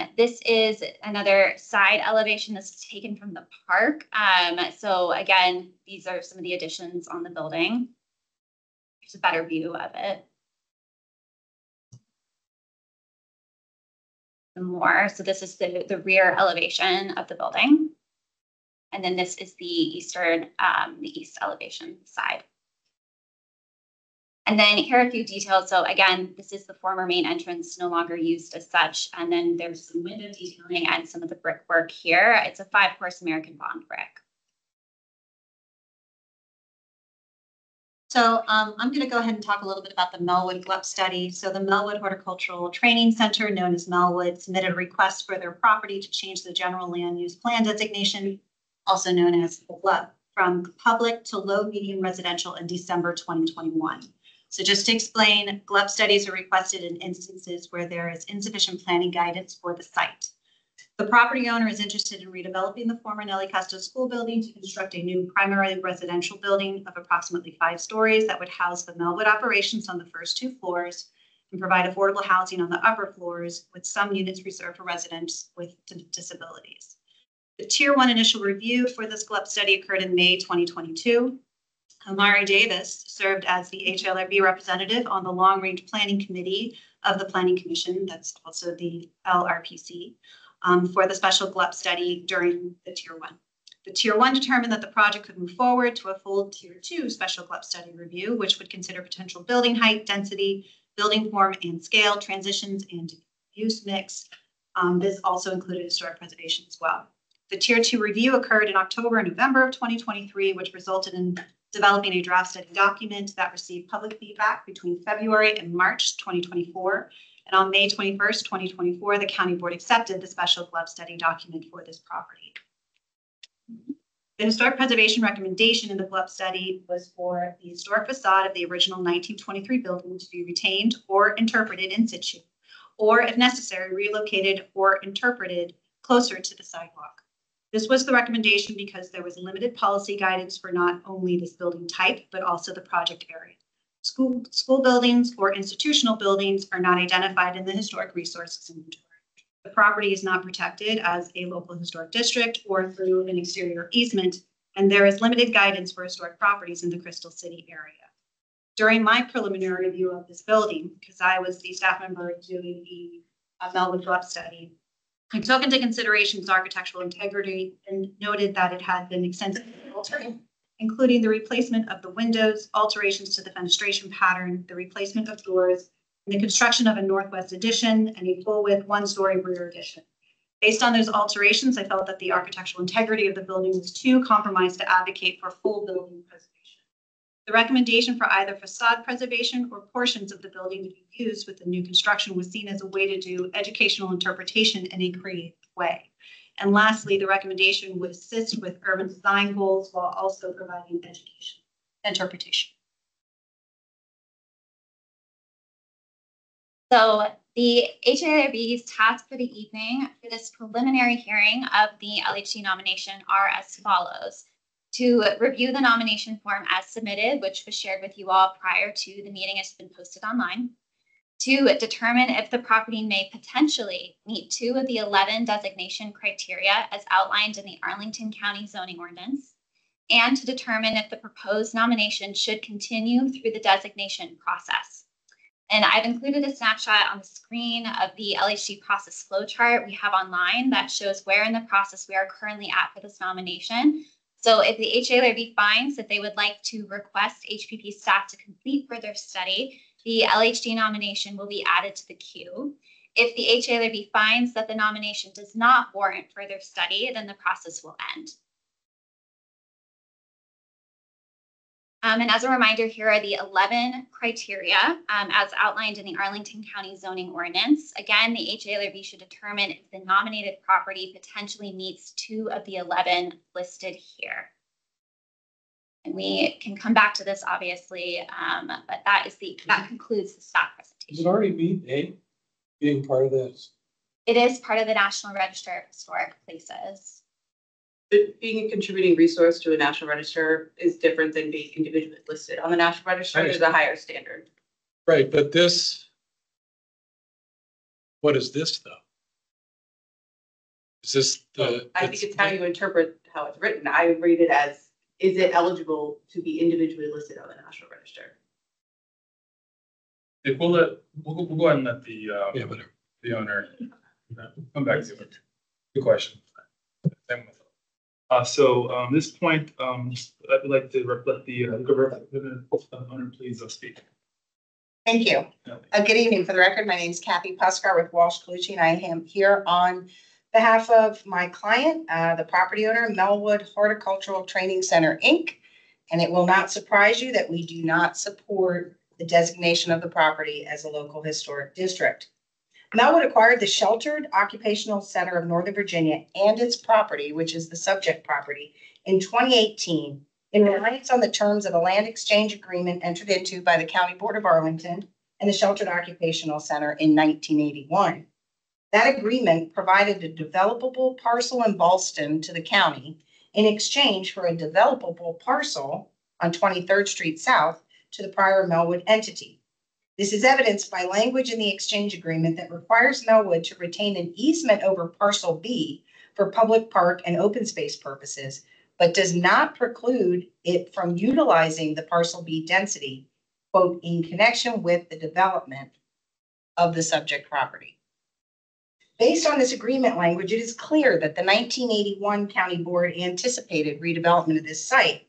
those. This is another side elevation. This is taken from the park. So again, these are some of the additions on the building. Here's a better view of it. More. So this is the rear elevation of the building. And then this is the east elevation side. And then here are a few details. So again, this is the former main entrance, no longer used as such. And then there's some window detailing and some of the brickwork here. It's a 5-course American bond brick. So I'm going to go ahead and talk a little bit about the Melwood GLUP study. So the Melwood Horticultural Training Center, known as Melwood, submitted a request for their property to change the general land use plan designation, also known as the GLUP, from public to low-medium residential in December 2021. So just to explain, GLUP studies are requested in instances where there is insufficient planning guidance for the site. The property owner is interested in redeveloping the former Nellie Custo School building to construct a new primary residential building of approximately 5 stories that would house the Melwood operations on the first 2 floors and provide affordable housing on the upper floors with some units reserved for residents with disabilities. The Tier 1 initial review for this GLUP study occurred in May 2022. Amari Davis served as the HALRB representative on the Long Range Planning Committee of the Planning Commission, that's also the LRPC, for the special GLUP study during the Tier 1. The Tier 1 determined that the project could move forward to a full Tier 2 special GLUP study review, which would consider potential building height, density, building form and scale, transitions, and use mix. This also included historic preservation as well. The Tier 2 review occurred in October and November of 2023, which resulted in developing a draft study document that received public feedback between February and March 2024. And on May 21st, 2024, the County Board accepted the special GLUP study document for this property. The historic preservation recommendation in the GLUP study was for the historic facade of the original 1923 building to be retained or interpreted in situ, or if necessary, relocated or interpreted closer to the sidewalk. This was the recommendation because there was limited policy guidance for not only this building type, but also the project area. School buildings or institutional buildings are not identified in the historic resources inventory. The property is not protected as a local historic district or through an exterior easement, and there is limited guidance for historic properties in the Crystal City area. During my preliminary review of this building, because I was the staff member doing the Melwood GLUP study, I took into consideration its architectural integrity and noted that it had been extensively altered, including the replacement of the windows, alterations to the fenestration pattern, the replacement of doors, and the construction of a northwest addition and a full-width 1-story rear addition. Based on those alterations, I felt that the architectural integrity of the building was too compromised to advocate for full building preservation. The recommendation for either facade preservation or portions of the building to be used with the new construction was seen as a way to do educational interpretation in a creative way. And lastly, the recommendation would assist with urban design goals while also providing education interpretation. So the HALRB's task for the evening for this preliminary hearing of the LHC nomination are as follows. To review the nomination form as submitted, which was shared with you all prior to the meeting, it's been posted online. To determine if the property may potentially meet 2 of the 11 designation criteria as outlined in the Arlington County zoning ordinance, and to determine if the proposed nomination should continue through the designation process. And I've included a snapshot on the screen of the LHC process flowchart we have online that shows where in the process we are currently at for this nomination. So if the HALRB finds that they would like to request HPP staff to complete further study, the LHD nomination will be added to the queue. If the HALRB finds that the nomination does not warrant further study, then the process will end. And as a reminder, here are the 11 criteria as outlined in the Arlington County zoning ordinance. Again, the HALRB should determine if the nominated property potentially meets 2 of the 11 listed here. And we can come back to this obviously, but that concludes the staff presentation. Does it already meet being part of this? It is part of the National Register of Historic Places. But being a contributing resource to a national register is different than being individually listed on the national register. There's a higher standard. Right, but what is this though? Is this I think it's how you interpret how it's written. I read it as, is it eligible to be individually listed on the national register? If we'll go ahead and let the owner come back to it. Good question. This point, I'd like to let the owner please speak. Thank you. Good evening. For the record, my name is Kathy Puskar with Walsh Colucci, and I am here on behalf of my client, the property owner, Melwood Horticultural Training Center, Inc. And it will not surprise you that we do not support the designation of the property as a local historic district. Melwood acquired the Sheltered Occupational Center of Northern Virginia and its property, which is the subject property, in 2018 in reliance on the terms of a land exchange agreement entered into by the County Board of Arlington and the Sheltered Occupational Center in 1981. That agreement provided a developable parcel in Ballston to the county in exchange for a developable parcel on 23rd Street South to the prior Melwood entity. This is evidenced by language in the exchange agreement that requires Melwood to retain an easement over parcel B for public park and open space purposes, but does not preclude it from utilizing the parcel B density, quote, in connection with the development of the subject property. Based on this agreement language, it is clear that the 1981 County Board anticipated redevelopment of this site.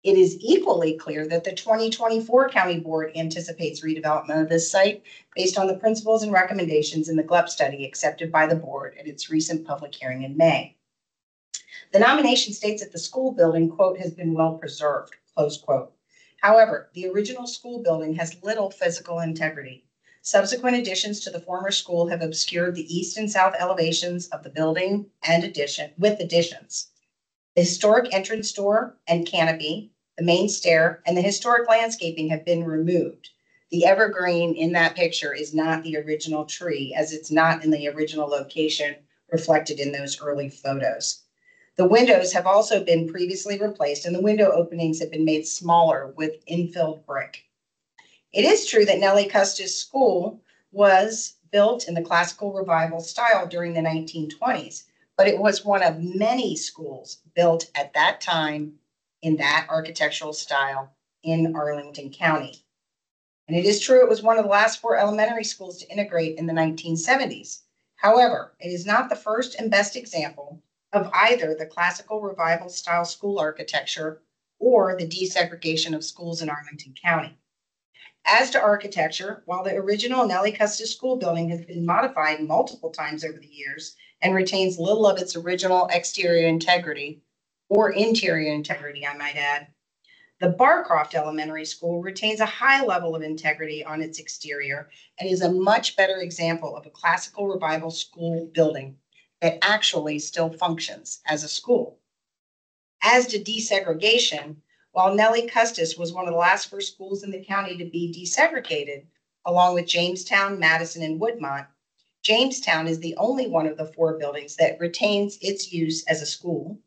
It is equally clear that the 2024 County Board anticipates redevelopment of this site based on the principles and recommendations in the GLEP study accepted by the board at its recent public hearing in May. The nomination states that the school building, quote, has been well preserved, close quote. However, the original school building has little physical integrity. Subsequent additions to the former school have obscured the east and south elevations of the building and additions. The historic entrance door and canopy, the main stair, and the historic landscaping have been removed. The evergreen in that picture is not the original tree, as it's not in the original location reflected in those early photos. The windows have also been previously replaced, and the window openings have been made smaller with infilled brick. It is true that Nellie Custis School was built in the classical revival style during the 1920s, but it was one of many schools built at that time in that architectural style in Arlington County. And it is true it was one of the last 4 elementary schools to integrate in the 1970s. However, it is not the first and best example of either the classical revival style school architecture or the desegregation of schools in Arlington County. As to architecture, while the original Nellie Custis School building has been modified multiple times over the years and retains little of its original exterior integrity, or interior integrity, I might add, the Barcroft Elementary School retains a high level of integrity on its exterior and is a much better example of a classical revival school building that actually still functions as a school. As to desegregation, while Nellie Custis was one of the last 4 schools in the county to be desegregated, along with Jamestown, Madison, and Woodmont, Jamestown is the only one of the 4 buildings that retains its use as a school.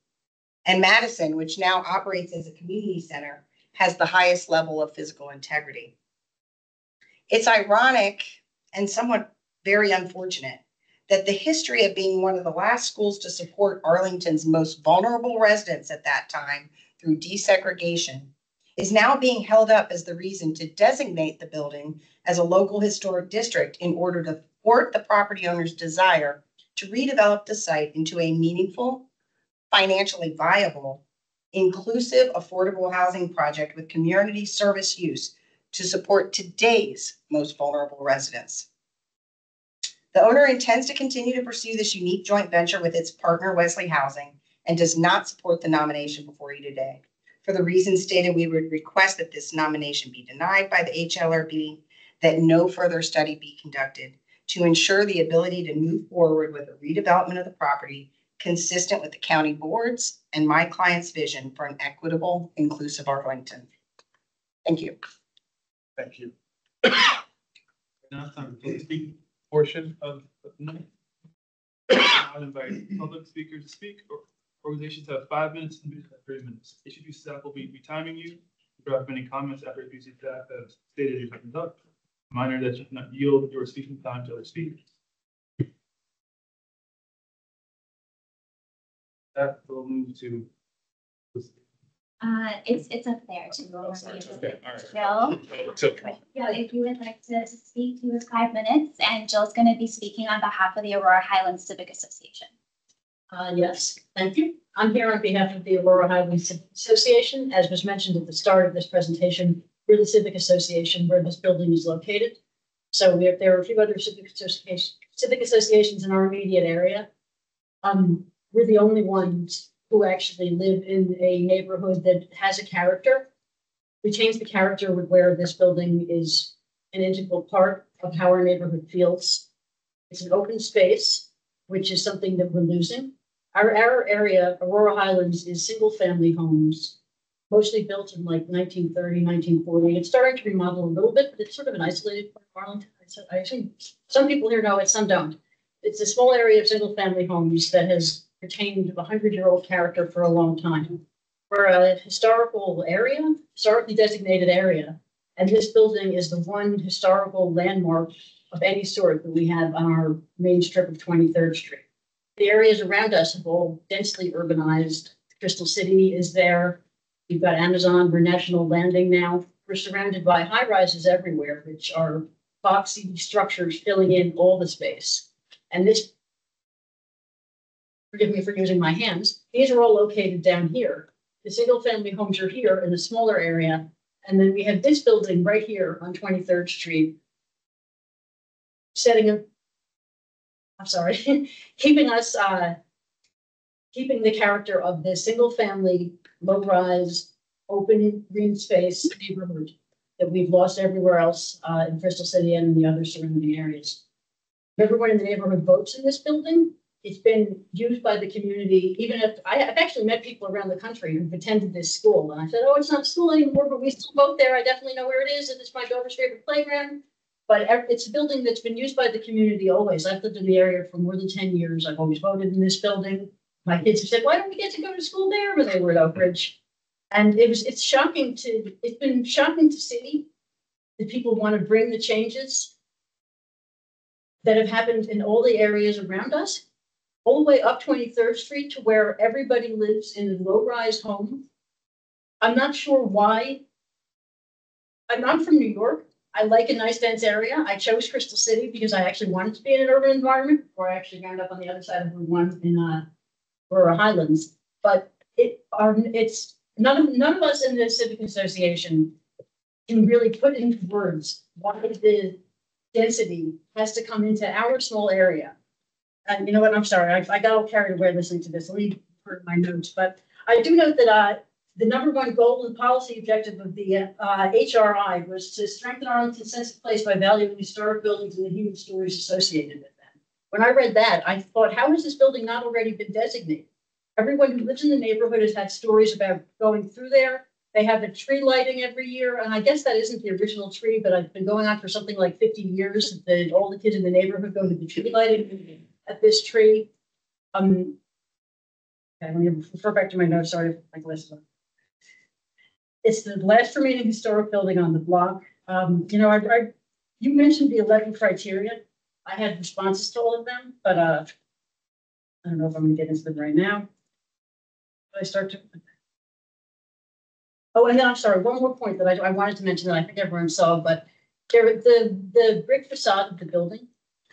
And Madison, which now operates as a community center, has the highest level of physical integrity. It's ironic and somewhat very unfortunate that the history of being one of the last schools to support Arlington's most vulnerable residents at that time through desegregation is now being held up as the reason to designate the building as a local historic district in order to thwart the property owner's desire to redevelop the site into a meaningful, financially viable, inclusive, affordable housing project with community service use to support today's most vulnerable residents. The owner intends to continue to pursue this unique joint venture with its partner, Wesley Housing, and does not support the nomination before you today. For the reasons stated, we would request that this nomination be denied by the HLRB, that no further study be conducted to ensure the ability to move forward with a redevelopment of the property consistent with the county boards and my client's vision for an equitable, inclusive Arlington. Thank you. Thank you. Now it's time for the speaking portion of the night. I'll invite public speakers to speak, or organizations have 5 minutes and have 3 minutes. HPC staff will be timing you. If you have any comments after HPC staff has stated your conduct, reminder that you cannot yield your speaking time to other speakers. That will move to. It's up there to go. Okay, all right. Jill, yeah, if you would like to speak, you have 5 minutes, and Jill's going to be speaking on behalf of the Aurora Highlands Civic Association. Yes, thank you. I'm here on behalf of the Aurora Highlands Civic Association. As was mentioned at the start of this presentation, we're the civic association where this building is located. So there are a few other civic associations in our immediate area. We're the only ones who actually live in a neighborhood that has a character. We change the character with where this building is an integral part of how our neighborhood feels. It's an open space, which is something that we're losing. Our area, Aurora Highlands, is single family homes, mostly built in like 1930, 1940. It's starting to remodel a little bit, but it's sort of an isolated part of Arlington. I think some people here know it, some don't. It's a small area of single family homes that has retained a 100-year-old character for a long time. We're a historical area, historically designated area, and this building is the one historical landmark of any sort that we have on our main strip of 23rd Street. The areas around us have all densely urbanized. Crystal City is there. We've got Amazon, we're National Landing now. We're surrounded by high rises everywhere, which are boxy structures filling in all the space. And this, forgive me for using my hands, these are all located down here. The single family homes are here in a smaller area. And then we have this building right here on 23rd Street, keeping us, keeping the character of this single family, low rise, open green space neighborhood that we've lost everywhere else in Crystal City and in the other surrounding areas. Everyone in the neighborhood votes in this building. It's been used by the community, even if I've actually met people around the country who've attended this school. And I said, oh, it's not school anymore, but we still vote there. I definitely know where it is. And it's my daughter's favorite playground. But it's a building that's been used by the community always. I've lived in the area for more than 10 years. I've always voted in this building. My kids have said, why don't we get to go to school there when they were at Oak Ridge? And it's been shocking to see that people want to bring the changes that have happened in all the areas around us, all the way up 23rd Street to where everybody lives in a low-rise home. I'm not sure why. I'm from New York. I like a nice dense area. I chose Crystal City because I actually wanted to be in an urban environment before I actually wound up on the other side of Route 1 in Aurora Highlands. But it's none of us in the Civic Association can really put into words why the density has to come into our small area. And you know what? I'm sorry. I got all carried away listening to this. Let me refer to my notes. But I do note that the number one goal and policy objective of the HRI was to strengthen Arlington's sense of place by valuing historic buildings and the human stories associated with them. When I read that, I thought, how has this building not already been designated? Everyone who lives in the neighborhood has had stories about going through there. They have a tree lighting every year. And I guess that isn't the original tree, but I've been going on for something like 50 years. All the kids in the neighborhood go to the tree lighting at this tree. Okay, let me refer back to my notes. Sorry, my list. It's the last remaining historic building on the block. You mentioned the 11 criteria. I had responses to all of them, but I don't know if I'm going to get into them right now. I start to. Oh, and then I'm sorry, one more point that I wanted to mention that I think everyone saw, but the brick facade of the building.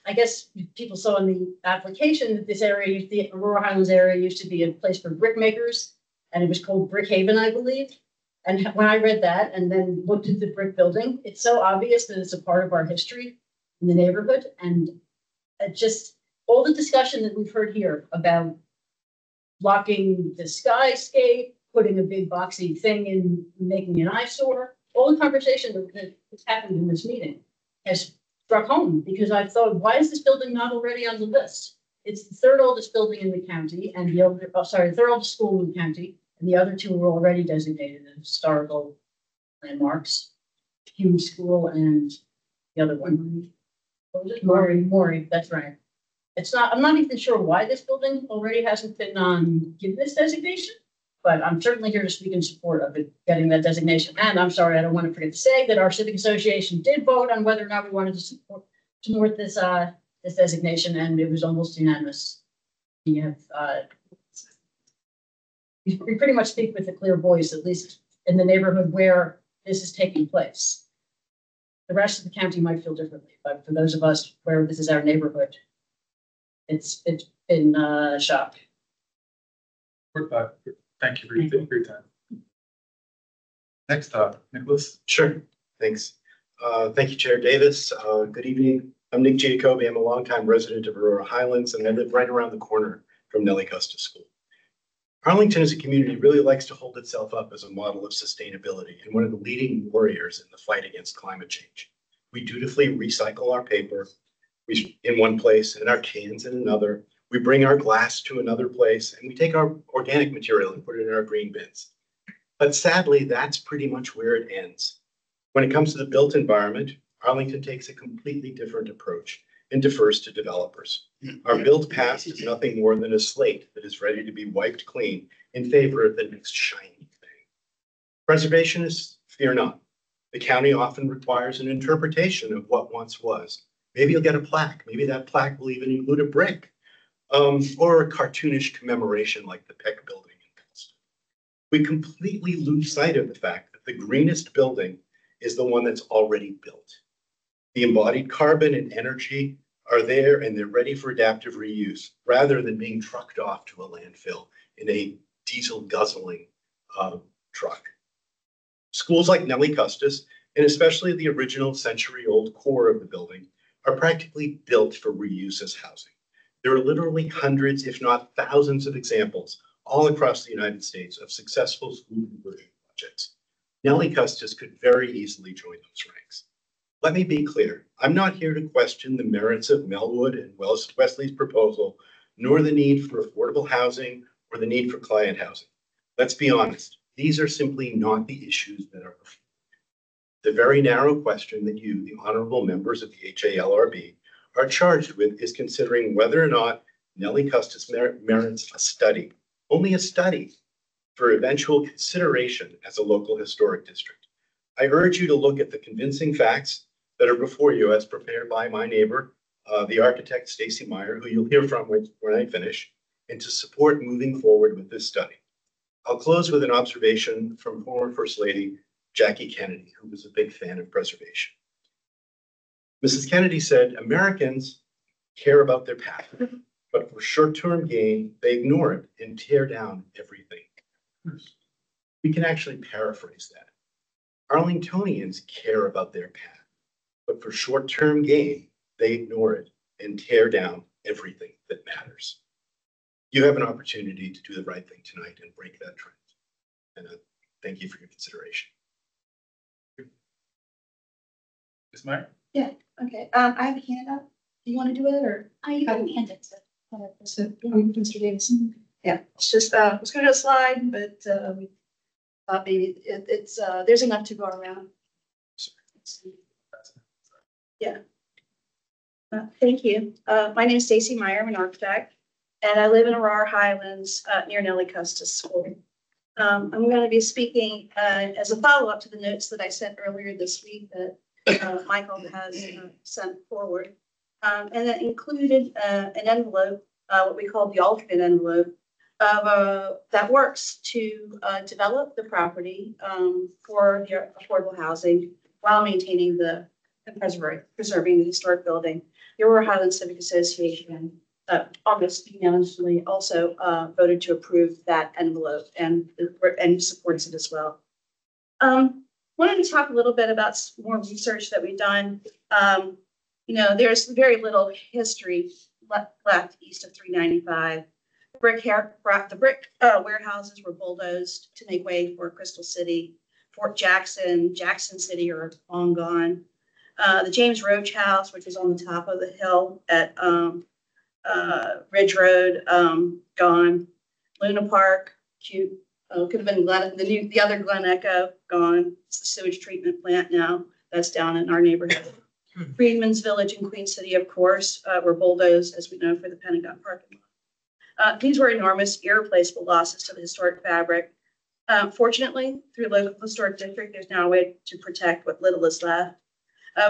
I guess people saw in the application that this area, the Aurora Highlands area, used to be a place for brick makers, and it was called Brick Haven, I believe. And when I read that and then looked at the brick building, it's so obvious that it's a part of our history in the neighborhood. And just all the discussion that we've heard here about blocking the skyscape, putting a big boxy thing in, making an eyesore. All the conversation that has happened in this meeting has struck home because I thought, why is this building not already on the list? It's the third oldest building in the county and the other, third oldest school in the county, and the other two were already designated as historical landmarks. Hume School and the other one. What was it? Maury, that's right. It's not, I'm not even sure why this building already hasn't been given this designation, but I'm certainly here to speak in support of it getting that designation. And I'm sorry, I don't want to forget to say that our civic association did vote on whether or not we wanted to support this this designation, and it was almost unanimous. We have we pretty much speak with a clear voice, at least in the neighborhood where this is taking place. The rest of the county might feel differently, but for those of us where this is our neighborhood, it's been a shock. Thank you for your time. Next up, Nicholas. Sure, thanks. Thank you, Chair Davis. Good evening. I'm Nick Giacobbe. I'm a longtime resident of Aurora Highlands, and I live right around the corner from Nellie Custis School. Arlington as a community really likes to hold itself up as a model of sustainability and one of the leading warriors in the fight against climate change. We dutifully recycle our paper in one place and our cans in another. We bring our glass to another place and we take our organic material and put it in our green bins. But sadly, that's pretty much where it ends. When it comes to the built environment, Arlington takes a completely different approach and defers to developers. Our built past is nothing more than a slate that is ready to be wiped clean in favor of the next shiny thing. Preservationists fear not. The county often requires an interpretation of what once was. Maybe you'll get a plaque. Maybe that plaque will even include a brick or a cartoonish commemoration like the Peck Building in Boston. We completely lose sight of the fact that the greenest building is the one that's already built. The embodied carbon and energy are there and they're ready for adaptive reuse rather than being trucked off to a landfill in a diesel guzzling truck. Schools like Nellie Custis, and especially the original century-old core of the building, are practically built for reuse as housing. There are literally hundreds, if not thousands, of examples all across the United States of successful school conversion projects. Nellie Custis could very easily join those ranks. Let me be clear, I'm not here to question the merits of Melwood and Wesley's proposal, nor the need for affordable housing or the need for client housing. Let's be honest, these are simply not the issues that are before. The very narrow question that you, the honorable members of the HALRB, are charged with is considering whether or not Nellie Custis merits a study, only a study, for eventual consideration as a local historic district. I urge you to look at the convincing facts that are before you as prepared by my neighbor, the architect Stacy Meyer, who you'll hear from when I finish, and to support moving forward with this study. I'll close with an observation from former First Lady Jackie Kennedy, who was a big fan of preservation. Mrs. Kennedy said, Americans care about their past, but for short-term gain, they ignore it and tear down everything. We can actually paraphrase that. Arlingtonians care about their past, but for short-term gain, they ignore it and tear down everything that matters. You have an opportunity to do the right thing tonight and break that trend. And thank you for your consideration. Ms. Meyer? Yeah, okay. I have a hand up. Do you want to do it or? You can hand it to. Mr. Davidson. Yeah, it's just, I was gonna do a slide, but we thought maybe it's there's enough to go around. Yeah. Thank you. My name is Stacy Meyer. I'm an architect, and I live in Aurora Highlands near Nellie Custis School. I'm going to be speaking as a follow-up to the notes that I sent earlier this week that Michael has sent forward. And that included an envelope, what we call the alternate envelope, that works to develop the property for the affordable housing while maintaining and preserving the historic building. The Aurora Highlands Civic Association almost unanimously also voted to approve that envelope and supports it as well. Wanted to talk a little bit about more research that we've done. You know, there's very little history left east of 395. The brick warehouses were bulldozed to make way for Crystal City, Fort Jackson, Jackson City are long gone. The James Roach House, which is on the top of the hill at Ridge Road, gone. Luna Park, cute. Could have been the other Glen Echo, gone. It's the sewage treatment plant now. That's down in our neighborhood. Freedman's Village in Queen City, of course, were bulldozed, as we know, for the Pentagon parking lot. These were enormous, irreplaceable losses to the historic fabric. Fortunately, through local historic district, there's now a way to protect what little is left.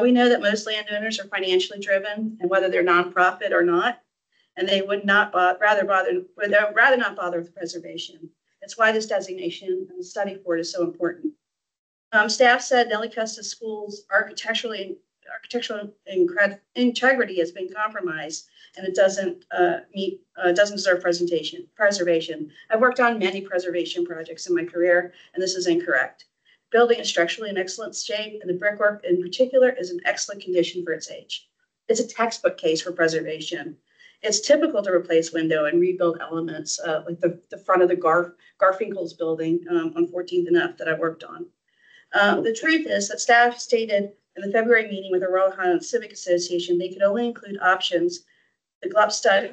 We know that most landowners are financially driven, and whether they're nonprofit or not, and they would not rather not bother with preservation. It's why this designation and the study for it is so important. Staff said Nellie Custis School's architectural integrity has been compromised, and it doesn't deserve preservation. I've worked on many preservation projects in my career, and this is incorrect. Building is structurally in excellent shape, and the brickwork in particular is in excellent condition for its age. It's a textbook case for preservation. It's typical to replace window and rebuild elements like the front of the Garfinkel's building on 14th and F that I worked on. The truth is that staff stated in the February meeting with the Royal Highlands Civic Association, they could only include options the GLUP study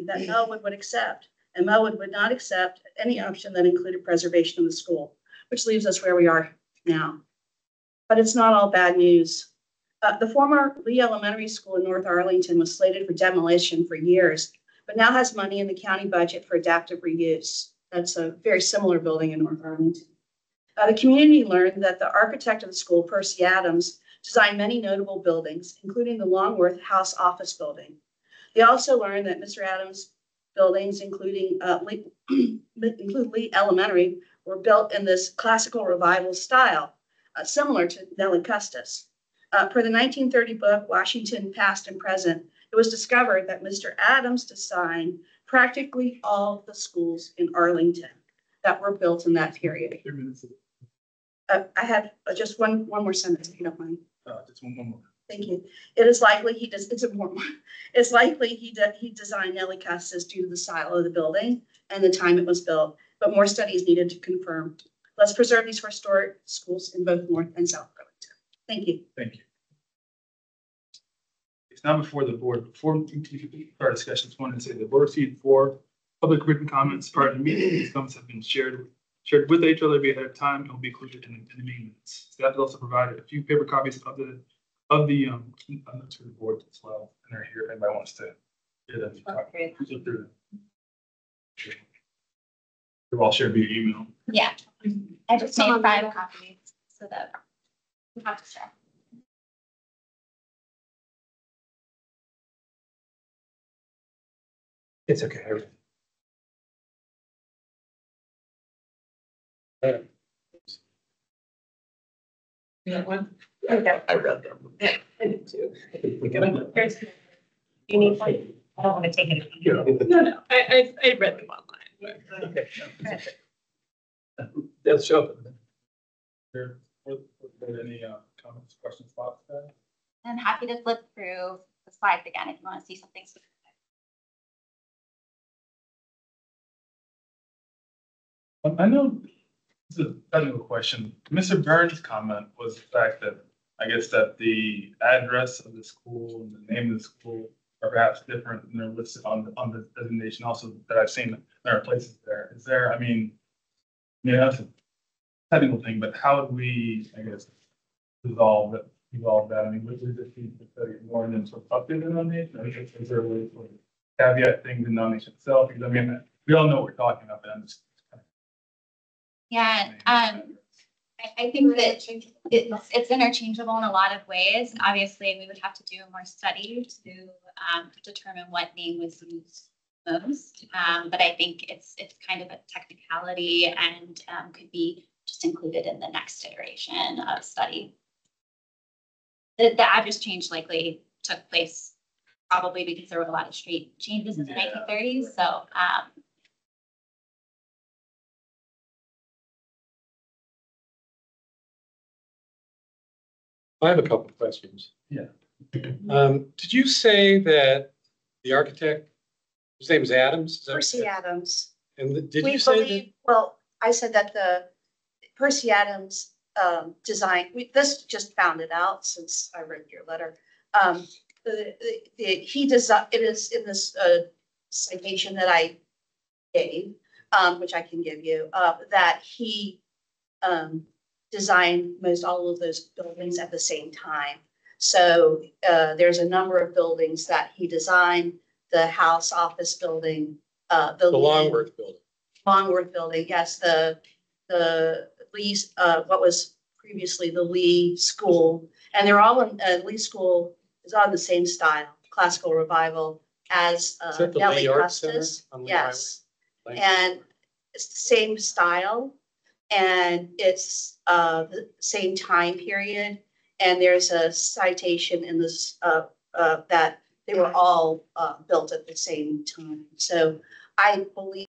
that Melwood would accept, and Melwood would not accept any option that included preservation of the school, which leaves us where we are now. But it's not all bad news. The former Lee Elementary School in North Arlington was slated for demolition for years, but now has money in the county budget for adaptive reuse. That's a very similar building in North Arlington. The community learned that the architect of the school, Percy Adams, designed many notable buildings, including the Longworth House office building. They also learned that Mr. Adams' buildings, include Lee Elementary, were built in this classical revival style, similar to Nellie Custis. Per the 1930 book, Washington Past and Present, it was discovered that Mr. Adams designed practically all the schools in Arlington that were built in that period. I have just one more sentence, if you don't mind. Just one more. Thank you. It is likely It's likely he designed Nellie Custis due to the style of the building and the time it was built, but more studies needed to confirm. Let's preserve these historic schools in both North and South Arlington. Thank you. Thank you. It's now before the board. Before we start discussions, I wanted to say the board received 4 public written comments prior to the meeting. These comments have been shared with HLRB ahead of time and will be included in the meeting minutes. Staff has also provided a few paper copies of the to the board as well, and they're here if anybody wants to get them. Look through them. They're all shared via email. Yeah, I just made 5 copies so that we have to share. It's okay. You got one? Okay. I read them. Yeah, I did too. You need one? I don't want to take it. No, I read them online. Okay. They'll show up. Were there any comments, questions, thoughts? I'm happy to flip through the slides again if you want to see something specific. I know this is a technical question. Mr. Burns' comment was the fact that I guess that the address of the school and the name of the school are perhaps different and they're listed on the designation also that I've seen there are places there. Is there, I mean, yeah, that's a technical thing, but how would we, I guess, resolve that? I mean, would it be more than sort of update the nomination? Or is there a way to caveat things in the nomination itself? Because I mean, we all know what we're talking about, but I'm just Yeah, I think that it's interchangeable in a lot of ways. Obviously, we would have to do more study to determine what name was used most. But I think it's kind of a technicality and could be just included in the next iteration of study. The address change likely took place probably because there were a lot of street changes in the 1930s. So I have a couple of questions. Yeah. Did you say that the architect His name's Adams? Is that- Percy Adams. And did We you say that? believe, well, I said that the Percy Adams design, this just found it out since I read your letter. He designed, it is in this citation that I gave, which I can give you, that he designed most all of those buildings at the same time. So there's a number of buildings that he designed, the House office building, the Longworth building. Longworth building, yes, the Lee, what was previously the Lee School. And they're all in, Lee School is on the same style, classical revival as Is that the Nellie Lee Art Center Custis. on Lee Yes. Highway? And it's the same style and it's the same time period. And there's a citation in this that they were all built at the same time. So I believe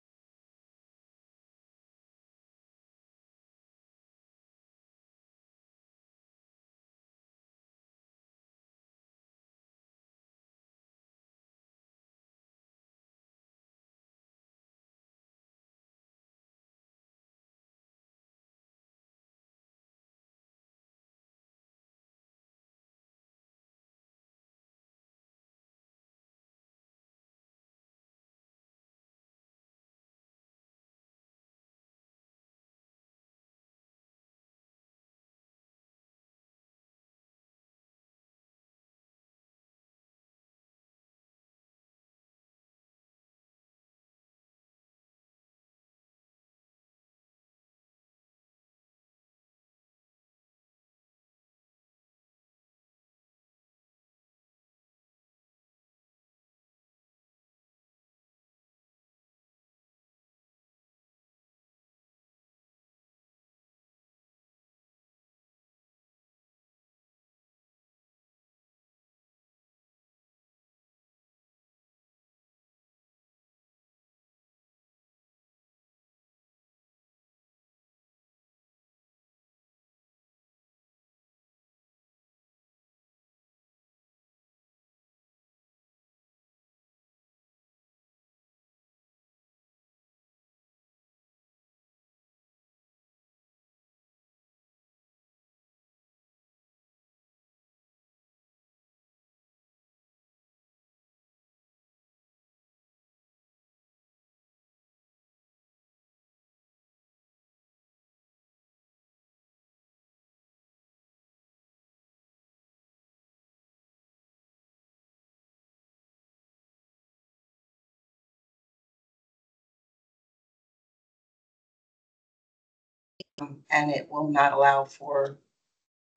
and it will not allow for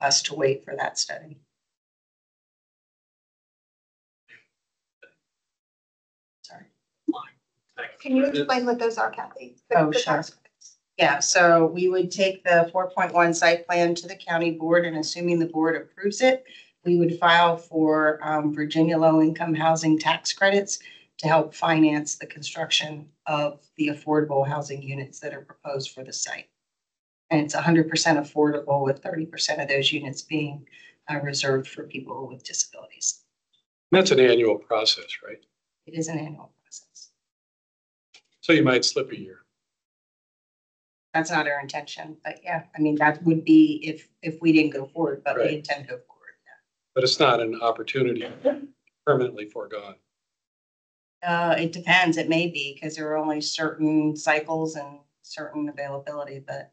us to wait for that study. Sorry. Can you explain what those are, Kathy? Oh, The sure. tax credits. Yeah, so we would take the 4.1 site plan to the county board, and assuming the board approves it, we would file for Virginia low-income housing tax credits to help finance the construction of the affordable housing units that are proposed for the site. And it's 100% affordable, with 30% of those units being reserved for people with disabilities. That's an annual process, right? It is an annual process. So you might slip a year. That's not our intention, but yeah, I mean, that would be if we didn't go forward, but Right. we intend to go forward. But it's not an opportunity permanently foregone. It depends. It may be because there are only certain cycles and certain availability, but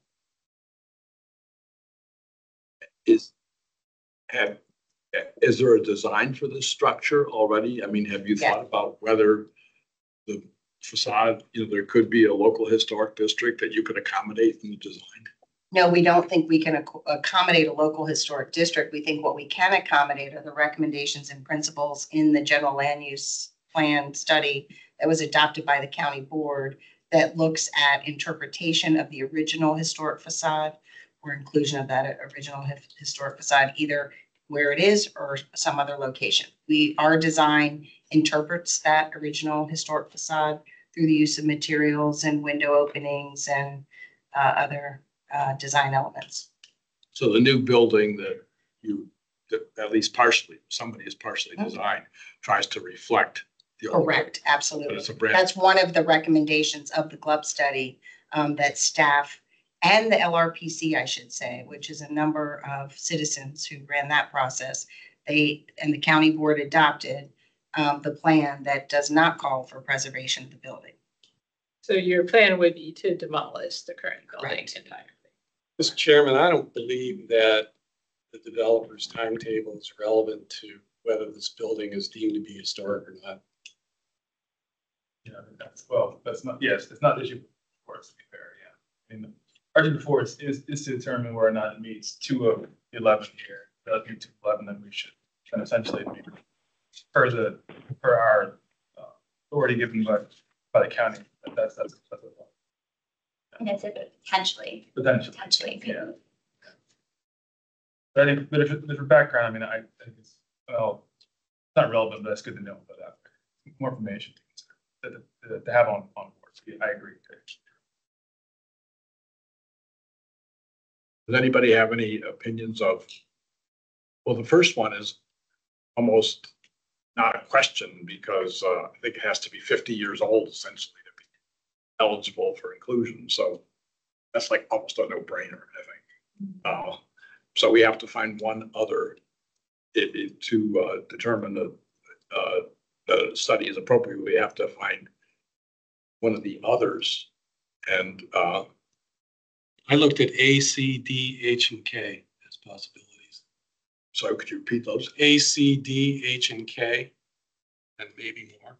Is there a design for this structure already? I mean, have you thought about whether the facade, there could be a local historic district that you could accommodate in the design? no, we don't think we can accommodate a local historic district. We think what we can accommodate are the recommendations and principles in the general land use plan study that was adopted by the county board that looks at interpretation of the original historic facade or inclusion of that original historic facade, either where it is or some other location. Our design interprets that original historic facade through the use of materials and window openings and other design elements. So the new building that at least partially, somebody has partially designed, tries to reflect Correct, But absolutely. it's a brand. That's one of the recommendations of the GLUB study, that staff and the LRPC, I should say, which is a number of citizens who ran that process. They, and the county board adopted the plan that does not call for preservation of the building. So your plan would be to demolish the current building Correct. entirely? Mr. Chairman, I don't believe that the developer's timetable is relevant to whether this building is deemed to be historic or not. Yeah, that's not, yes, it's not the issue before us, to be fair, yeah. I mean, our issue before us is to determine whether or not it meets 2 of 11 here. If it does meet 2 of 11, then we should, then essentially meet per our authority given by the county. That's And it's a potentially. potentially. Yeah. But I think, but if for background, I mean, I think it's, well, it's not relevant, but it's good to know about that. More information to consider, to have on board. So, yeah, I agree. Does anybody have any opinions of, well, the first one is almost not a question because I think it has to be 50 years old essentially to be eligible for inclusion. So that's like almost a no-brainer, I think. So we have to find one other to determine the study is appropriate. We have to find one of the others. And I looked at A, C, D, H, and K as possibilities. So could you repeat those? A, C, D, H, and K, and maybe more.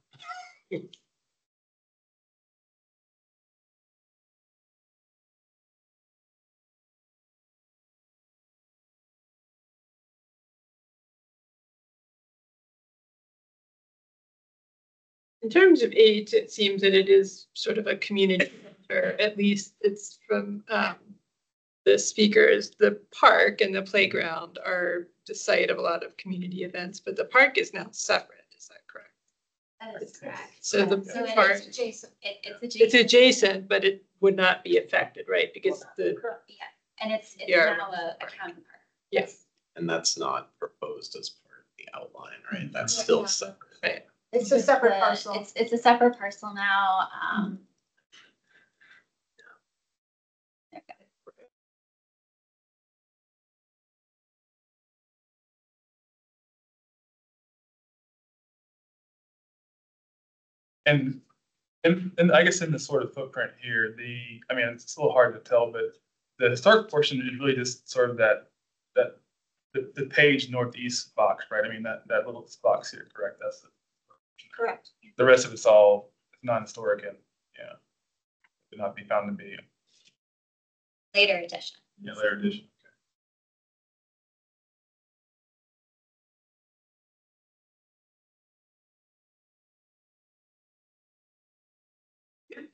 In terms of age, it seems that it is sort of a community center, at least it's from the speakers. The park and the playground are the site of a lot of community events, but the park is now separate, is that correct? That is correct. So the So it park, is adjacent, it's adjacent. it's adjacent, but it would not be affected, right? Because the. Yeah, and it's Yeah. now a county park. Yes. And that's not proposed as part of the outline, right? That's still separate. Right. It's a separate parcel. It's a separate parcel now. And I guess in the sort of footprint here, I mean, it's a little hard to tell, but the historic portion is really just sort of the page northeast box, right? I mean, that little box here, correct? That's Correct. the rest of it's all non-historic and, yeah, could not be found to be. Later edition. Yeah, later edition.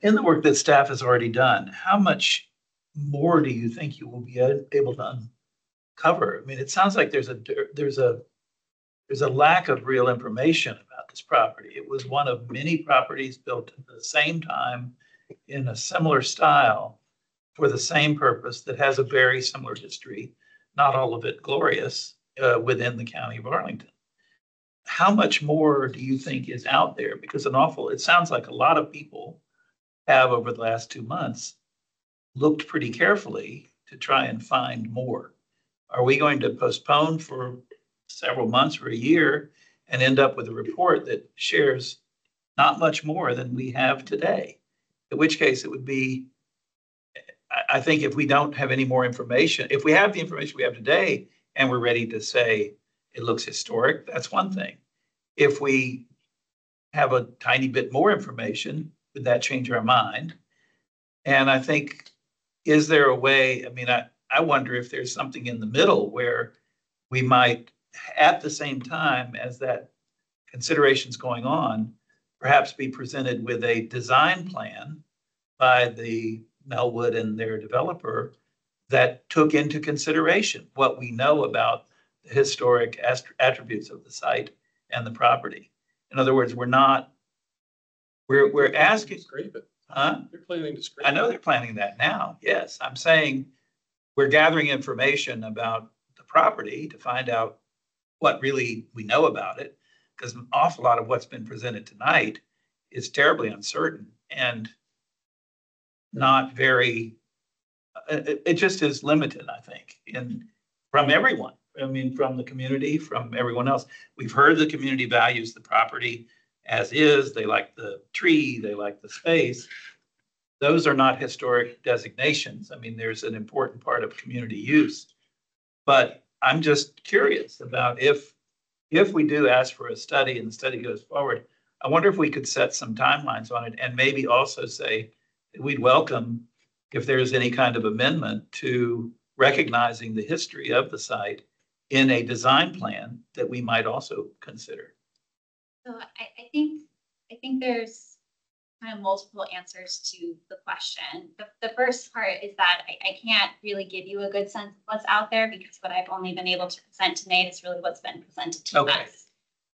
In the work that staff has already done, how much more do you think you will be able to uncover? I mean, it sounds like there's a lack of real information about this property. It was one of many properties built at the same time in a similar style for the same purpose that has a very similar history, not all of it glorious, within the county of Arlington. How much more do you think is out there? Because it sounds like a lot of people have over the last 2 months looked pretty carefully to try and find more. Are we going to postpone for several months or a year and end up with a report that shares not much more than we have today? In which case it would be, I think if we don't have any more information, if we have the information we have today and we're ready to say it looks historic, that's one thing. If we have a tiny bit more information, would that change our mind? And I think, is there a way, I mean, I wonder if there's something in the middle where we might, at the same time as that consideration's going on, perhaps be presented with a design plan by the Melwood and their developer that took into consideration what we know about the historic attributes of the site and the property. In other words, we're asking. Scrape it. Huh? They're planning to scrape. I know they're planning that now. Yes, I'm saying we're gathering information about the property to find out what really we know about it. because an awful lot of what's been presented tonight is terribly uncertain and not very, it just is limited, I think, from everyone. I mean, from the community, from everyone else. We've heard the community values the property as is. They like the tree, they like the space. Those are not historic designations. I mean, there's an important part of community use. But I'm just curious about if we do ask for a study and the study goes forward, I wonder if we could set some timelines on it and maybe also say that we'd welcome if there's any kind of amendment to recognizing the history of the site in a design plan that we might also consider. So I think there's kind of multiple answers to the question. The first part is that I can't really give you a good sense of what's out there because what I've only been able to present tonight is really what's been presented to us.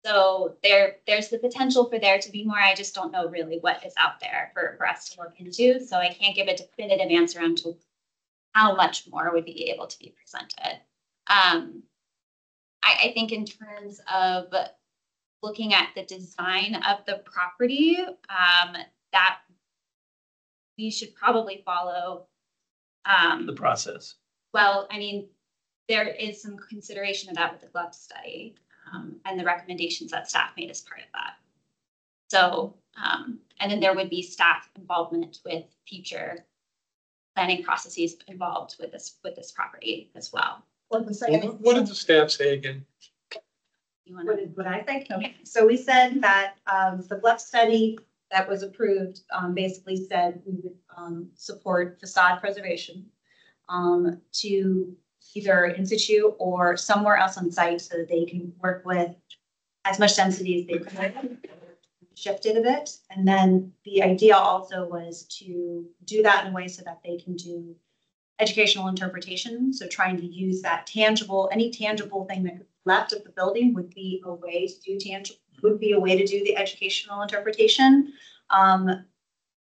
So there's the potential for there to be more. I just don't know really what is out there for us to look into. So I can't give a definitive answer on to how much more would be able to be presented. I think in terms of looking at the design of the property, that we should probably follow the process. Well, I mean, there is some consideration of that with the GLUB study and the recommendations that staff made as part of that. So, and then there would be staff involvement with future planning processes involved with this property as well. What did the staff say again? What I think? Okay. So we said that the GLUB study that was approved basically said we would support facade preservation to either in situ or somewhere else on site so that they can work with as much density as they could, shift it a bit. And then the idea also was to do that in a way so that they can do educational interpretation. So trying to use that tangible, any tangible thing that left of the building would be a way to do the educational interpretation.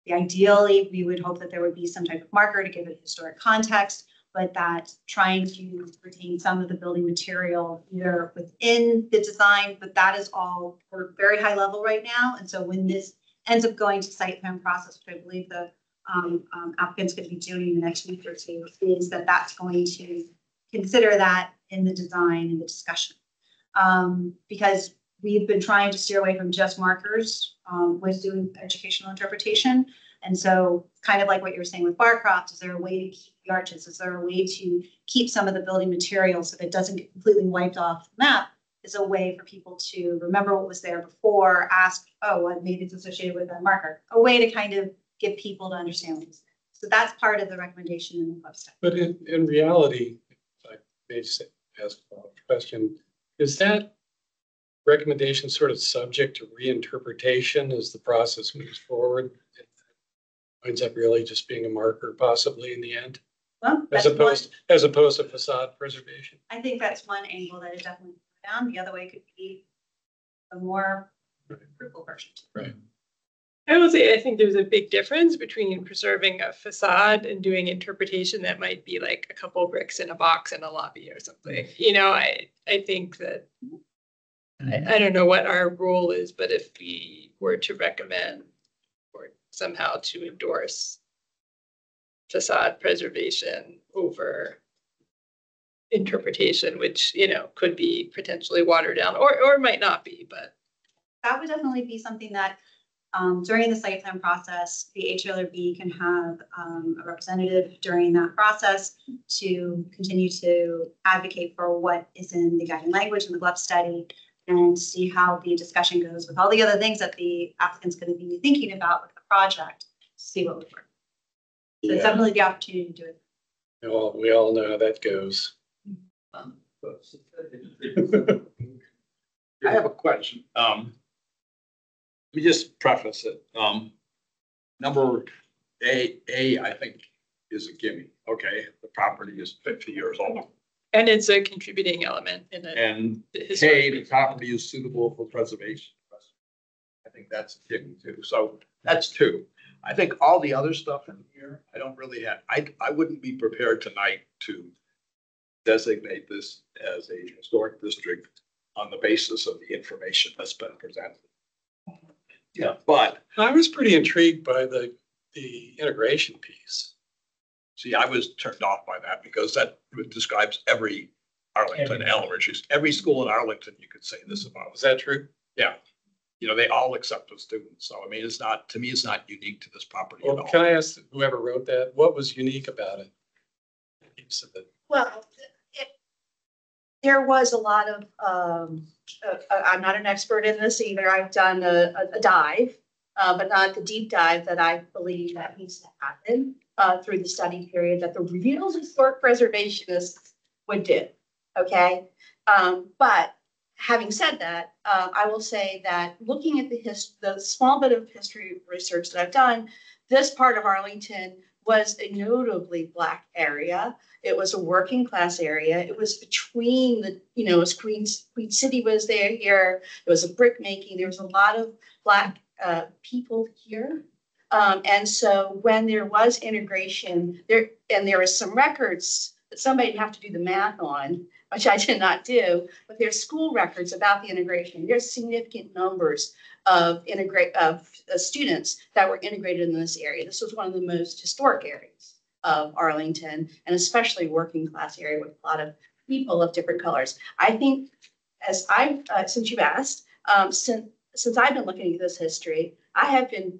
Ideally, we would hope that there would be some type of marker to give it historic context, but that trying to retain some of the building material either within the design, but that is all we're very high level right now. And so when this ends up going to site plan process, which I believe the applicant's going to be doing in the next week or two, is that that's going to consider that in the design and the discussion. Because we've been trying to steer away from just markers with doing educational interpretation. And so kind of like what you were saying with Barcroft, is there a way to keep the arches? Is there a way to keep some of the building material so that it doesn't get completely wiped off the map? Is a way for people to remember what was there before, ask, oh, what maybe it's associated with that marker. A way to kind of get people to understand what was there. So that's part of the recommendation in the website. But in reality, if I may ask a question, is that recommendation sort of subject to reinterpretation as the process moves forward? It ends up really just being a marker possibly in the end, well, as opposed to facade preservation. I think that's one angle that is definitely down. The other way could be a more fruitful version. Right. I will say, I think there's a big difference between preserving a facade and doing interpretation that might be like a couple bricks in a box in a lobby or something. You know, I think that, I don't know what our role is, but if we were to recommend or somehow to endorse facade preservation over interpretation, which, you know, could be potentially watered down or might not be, but. That would definitely be something that during the site plan process, the HALRB can have a representative during that process to continue to advocate for what is in the guiding language in the GLUB study and see how the discussion goes with all the other things that the applicant's going to be thinking about with the project, see what would work. So it's definitely the opportunity to do it. Well, we all know how that goes. I have a question. Let me just preface it. Number A, I think is a gimme. Okay, the property is 50 years old. And it's a contributing element in it. And K, the property is suitable for preservation. I think that's a gimme too. So that's two. I think all the other stuff in here, I don't really have, I wouldn't be prepared tonight to designate this as a historic district on the basis of the information that's been presented. Yeah, but I was pretty intrigued by the integration piece. see, I was turned off by that because that describes every Arlington elementary, every school in Arlington, you could say this about. Is that true? Yeah. You know, they all accept the students. So, I mean, it's not, to me, it's not unique to this property at Well, all. can I ask whoever wrote that, what was unique about it? Well, there was a lot of, I'm not an expert in this either. I've done a dive, but not the deep dive that I believe that needs to happen through the study period that the real historic preservationists would do. Okay. But having said that, I will say that looking at the small bit of history research that I've done, this part of Arlington was a notably Black area. It was a working class area. It was between the, it was Queen City was there here. It was a brick making. There was a lot of Black people here. And so when there was integration there, and there was some records that somebody would have to do the math on, which I did not do, but there's school records about the integration. There's significant numbers of students that were integrated in this area. This was one of the most historic areas of Arlington, and especially working class area with a lot of people of different colors. I think, as I've since you've asked, since I've been looking at this history, I have been,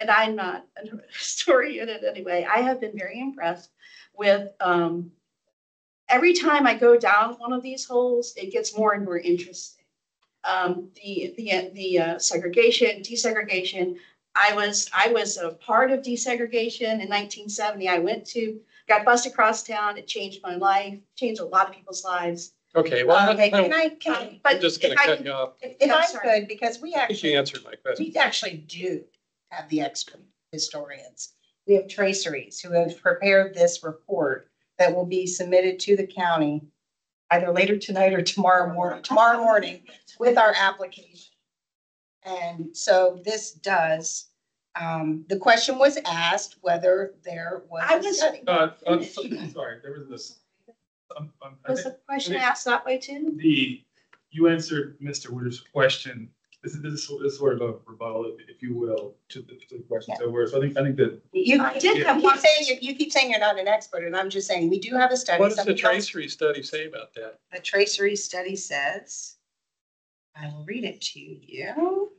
and I'm not a historian in any way, I have been very impressed with. Every time I go down one of these holes, it gets more and more interesting. The segregation, desegregation. I was a part of desegregation in 1970. Got bused across town. It changed my life, changed a lot of people's lives. Okay, well, Okay, can I, I'm just gonna cut you off. if I could, because we I think you actually, answered my question. we actually do have the expert historians. We have traceries who have prepared this report that will be submitted to the county either later tonight or tomorrow morning with our application. And so this does, the question was asked whether there was a study. Sorry, there was this. Was the question asked that way too? You answered Mr. Wooder's question. This is sort of a rebuttal, if you will, to the question. So I think that You keep saying you're not an expert, and I'm just saying we do have a study. What does the tracery study say about that? The tracery study says, I will read it to you.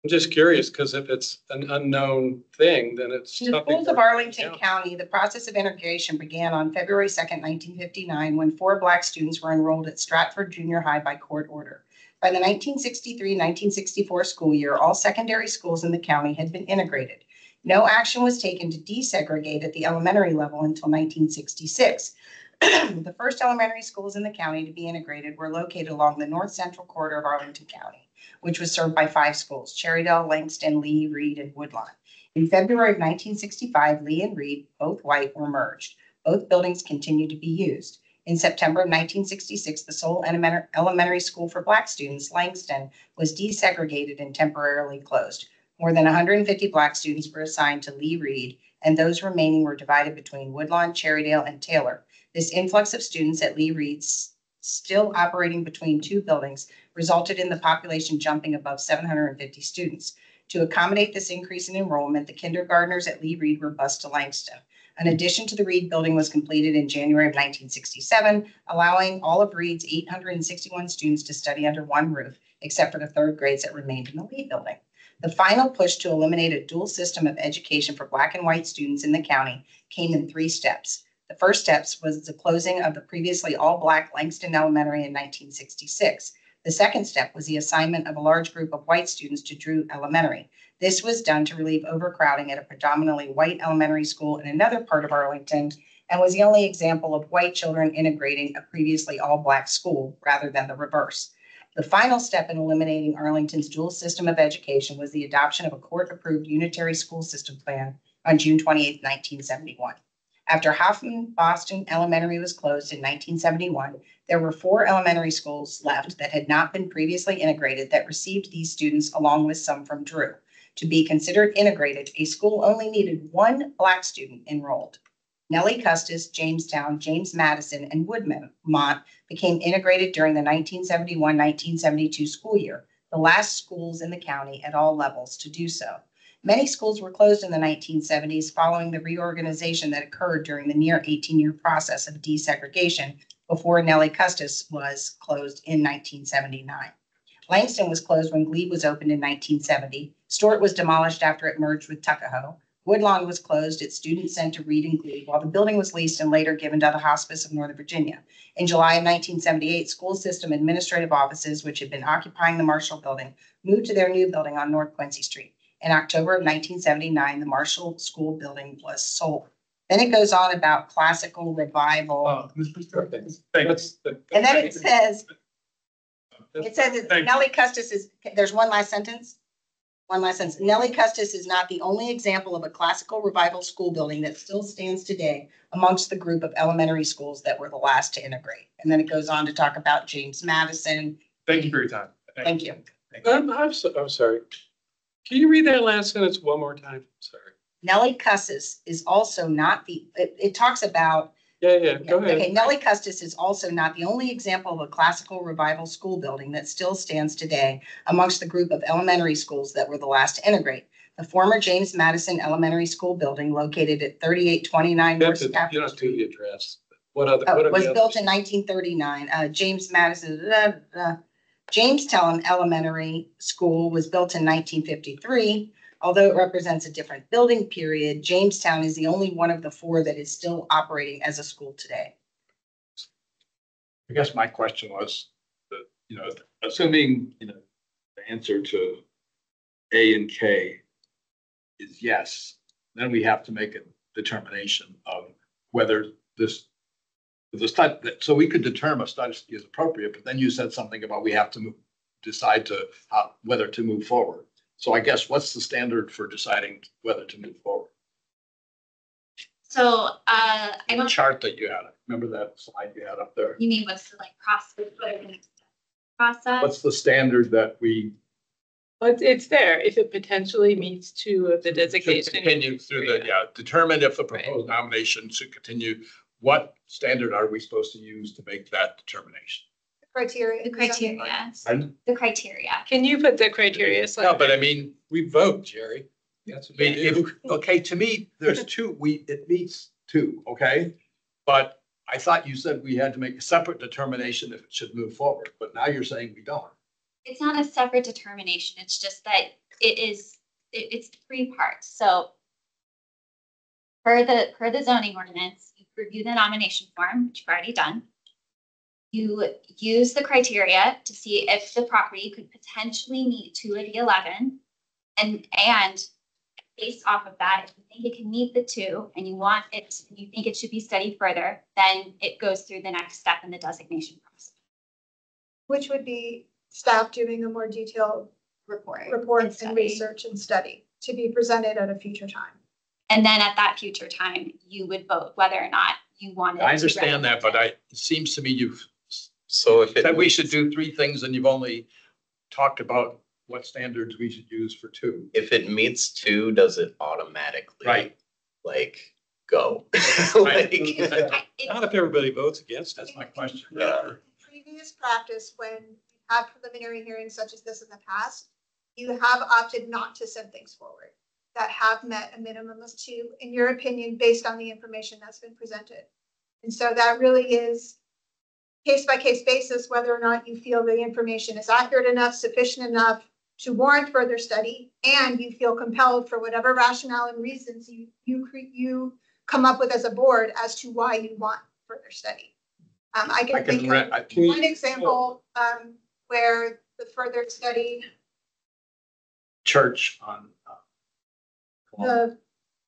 I'm just curious, because if it's an unknown thing, then it's In the schools of Arlington County, the process of integration began on February 2nd, 1959, when 4 Black students were enrolled at Stratford Junior High by court order. By the 1963-1964 school year, all secondary schools in the county had been integrated. No action was taken to desegregate at the elementary level until 1966. The first elementary schools in the county to be integrated were located along the north central corridor of Arlington County, which was served by 5 schools: Cherrydale, Langston, Lee, Reed, and Woodlawn. In February of 1965, Lee and Reed, both white, were merged. Both buildings continued to be used. In September of 1966, the sole elementary school for Black students, Langston, was desegregated and temporarily closed. More than 150 Black students were assigned to Lee Reed, and those remaining were divided between Woodlawn, Cherrydale, and Taylor. This influx of students at Lee Reed, still operating between 2 buildings, resulted in the population jumping above 750 students. To accommodate this increase in enrollment, the kindergartners at Lee Reed were bused to Langston. An addition to the Reed building was completed in January of 1967, allowing all of Reed's 861 students to study under one roof, except for the 3rd grades that remained in the Lee building. The final push to eliminate a dual system of education for Black and white students in the county came in 3 steps. The first steps was the closing of the previously all-Black Langston Elementary in 1966. The second step was the assignment of a large group of white students to Drew Elementary. This was done to relieve overcrowding at a predominantly white elementary school in another part of Arlington, and was the only example of white children integrating a previously all-Black school rather than the reverse. The final step in eliminating Arlington's dual system of education was the adoption of a court-approved unitary school system plan on June 28, 1971. After Hoffman Boston Elementary was closed in 1971, there were 4 elementary schools left that had not been previously integrated that received these students along with some from Drew. To be considered integrated, a school only needed 1 Black student enrolled. Nellie Custis, Jamestown, James Madison, and Woodmont became integrated during the 1971-1972 school year, the last schools in the county at all levels to do so. Many schools were closed in the 1970s following the reorganization that occurred during the near 18-year process of desegregation before Nellie Custis was closed in 1979. Langston was closed when Glebe was opened in 1970. Stewart was demolished after it merged with Tuckahoe. Woodlawn was closed. Its students sent to Reed and Glebe, while the building was leased and later given to the Hospice of Northern Virginia. In July of 1978, school system administrative offices, which had been occupying the Marshall Building, moved to their new building on North Quincy Street. In October of 1979, the Marshall School Building was sold. Then it goes on about classical revival. And then it says that Nellie Custis is, there's one last sentence. Nellie Custis is not the only example of a classical revival school building that still stands today amongst the group of elementary schools that were the last to integrate. And then it goes on to talk about James Madison. Thank you for your time. Thank you. I'm sorry. Can you read that last sentence one more time? Sorry. Nellie Custis is also not the, it talks about. Yeah, go ahead. Okay, Nellie Custis is also not the only example of a classical revival school building that still stands today amongst the group of elementary schools that were the last to integrate. The former James Madison Elementary School building located at 3829 North Capitol You don't do Street. the address. What other? Was built in 1939. James Madison, Jamestown Elementary School was built in 1953. Although it represents a different building period, Jamestown is the only one of the four that is still operating as a school today. I guess my question was that, assuming, the answer to A and K is yes, then we have to make a determination of whether the study, so we could determine a study is appropriate, but then you said something about we have to decide whether to move forward. So I guess what's the standard for deciding whether to move forward? So The chart that you had, remember that slide you had up there? You mean what's the process? What's the standard that we It's there if it potentially meets two of the designations. continue through determine if the proposed nomination should continue? What standard are we supposed to use to make that determination? Criteria. The criteria. Pardon? The criteria. Can you put the criteria slide? No, but I mean, We vote, Jerry. That's what we do. okay, to me, there's two, it meets two, okay? But I thought you said we had to make a separate determination if it should move forward, but now you're saying we don't. It's not a separate determination. It's just that it's three parts. So per the zoning ordinance, you review the nomination form, which you've already done. You use the criteria to see if the property could potentially meet 2 of the 11. And based off of that, if you think it can meet the 2 and you think it should be studied further, then it goes through the next step in the designation process. Which would be staff doing a more detailed report and research and study to be presented at a future time. And then at that future time, you would vote whether or not you wanted to. I understand that, but it seems to me you've So if said we should do 3 things and you've only talked about what standards we should use for 2. If it meets 2, does it automatically go? Not if everybody votes against it. That's my question. Previous practice, when you had preliminary hearings such as this in the past, you have opted not to send things forward that have met a minimum of 2, in your opinion, based on the information that's been presented. And so that really is case by case basis, whether or not you feel the information is accurate enough, sufficient enough to warrant further study, and you feel compelled for whatever rationale and reasons you come up with as a board as to why you want further study. I can think of one example where the further study. Church on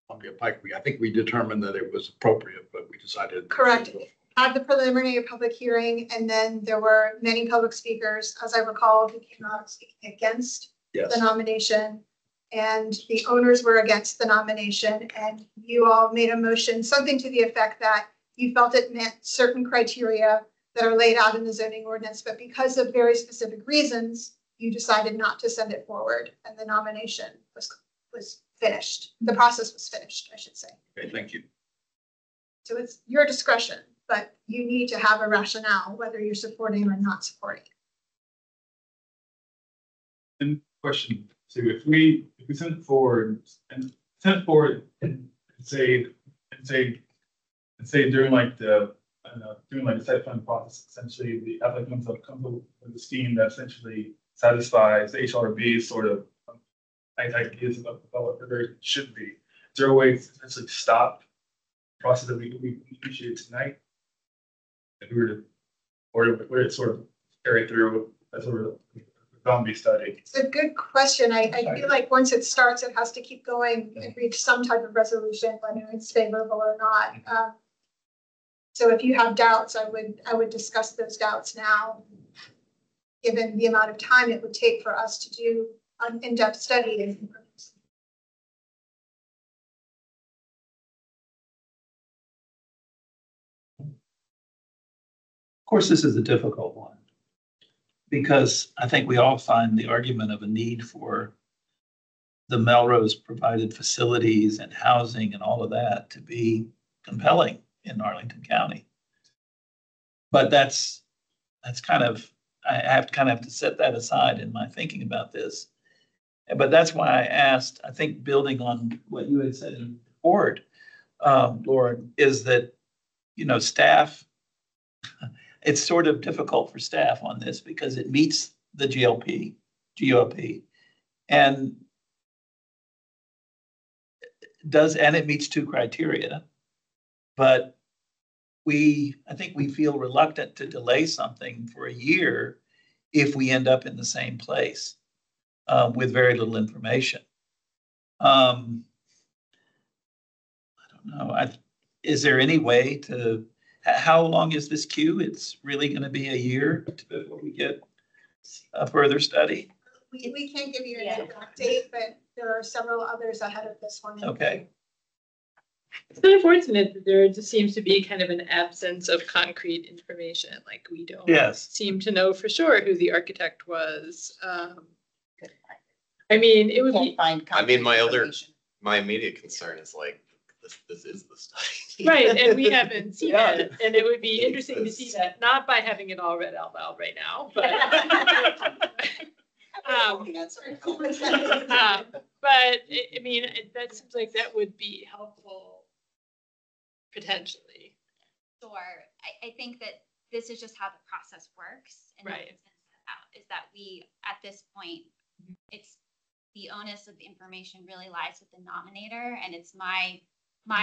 Columbia Pike, I think we determined that it was appropriate, but we decided. Correct. Had the preliminary public hearing, and then there were many public speakers, as I recall, who came out speaking against the nomination. And the owners were against the nomination, and you all made a motion, something to the effect that you felt it met certain criteria that are laid out in the zoning ordinance, but because of very specific reasons, you decided not to send it forward, and the nomination was finished. The process was finished, I should say. Okay, thank you. So it's your discretion, but you need to have a rationale, whether you're supporting or not supporting. And question two, if we send forward and say during like the site plan process, essentially the applicant comes up with a scheme that essentially satisfies the HLRB sort of ideas about what there should be. Is there a way to essentially stop the process that we initiated tonight? If we were to, or would it sort of carry through a sort of zombie study? It's a good question. I feel like once it starts, it has to keep going and reach some type of resolution, whether it's favorable or not. So if you have doubts, I would discuss those doubts now, given the amount of time it would take for us to do an in-depth study. Of course, this is a difficult one because I think we all find the argument of a need for the Melrose provided facilities and housing and all of that to be compelling in Arlington County. But that's kind of, I have to set that aside in my thinking about this. But that's why I asked, I think building on what you had said in the board, Lauren, is that, staff, it's sort of difficult for staff on this because it meets the GOP, and it meets two criteria, but I think we feel reluctant to delay something for a year if we end up in the same place with very little information. I don't know. Is there any way to, how long is this queue? It's really going to be a year before we get a further study? We can't give you an exact date, but there are several others ahead of this one. Okay. It's unfortunate that there just seems to be kind of an absence of concrete information. Like we don't seem to know for sure who the architect was. I mean, it would be. I mean, my immediate concern is like, this is the study. Right, and we haven't seen it, and it would be interesting to see that, not by having it all read out loud right now, but. But I mean, that seems like that would be helpful potentially. Sure. I think that this is just how the process works. And right. Is that we, at this point, it's the onus of the information really lies with the nominator, and it's my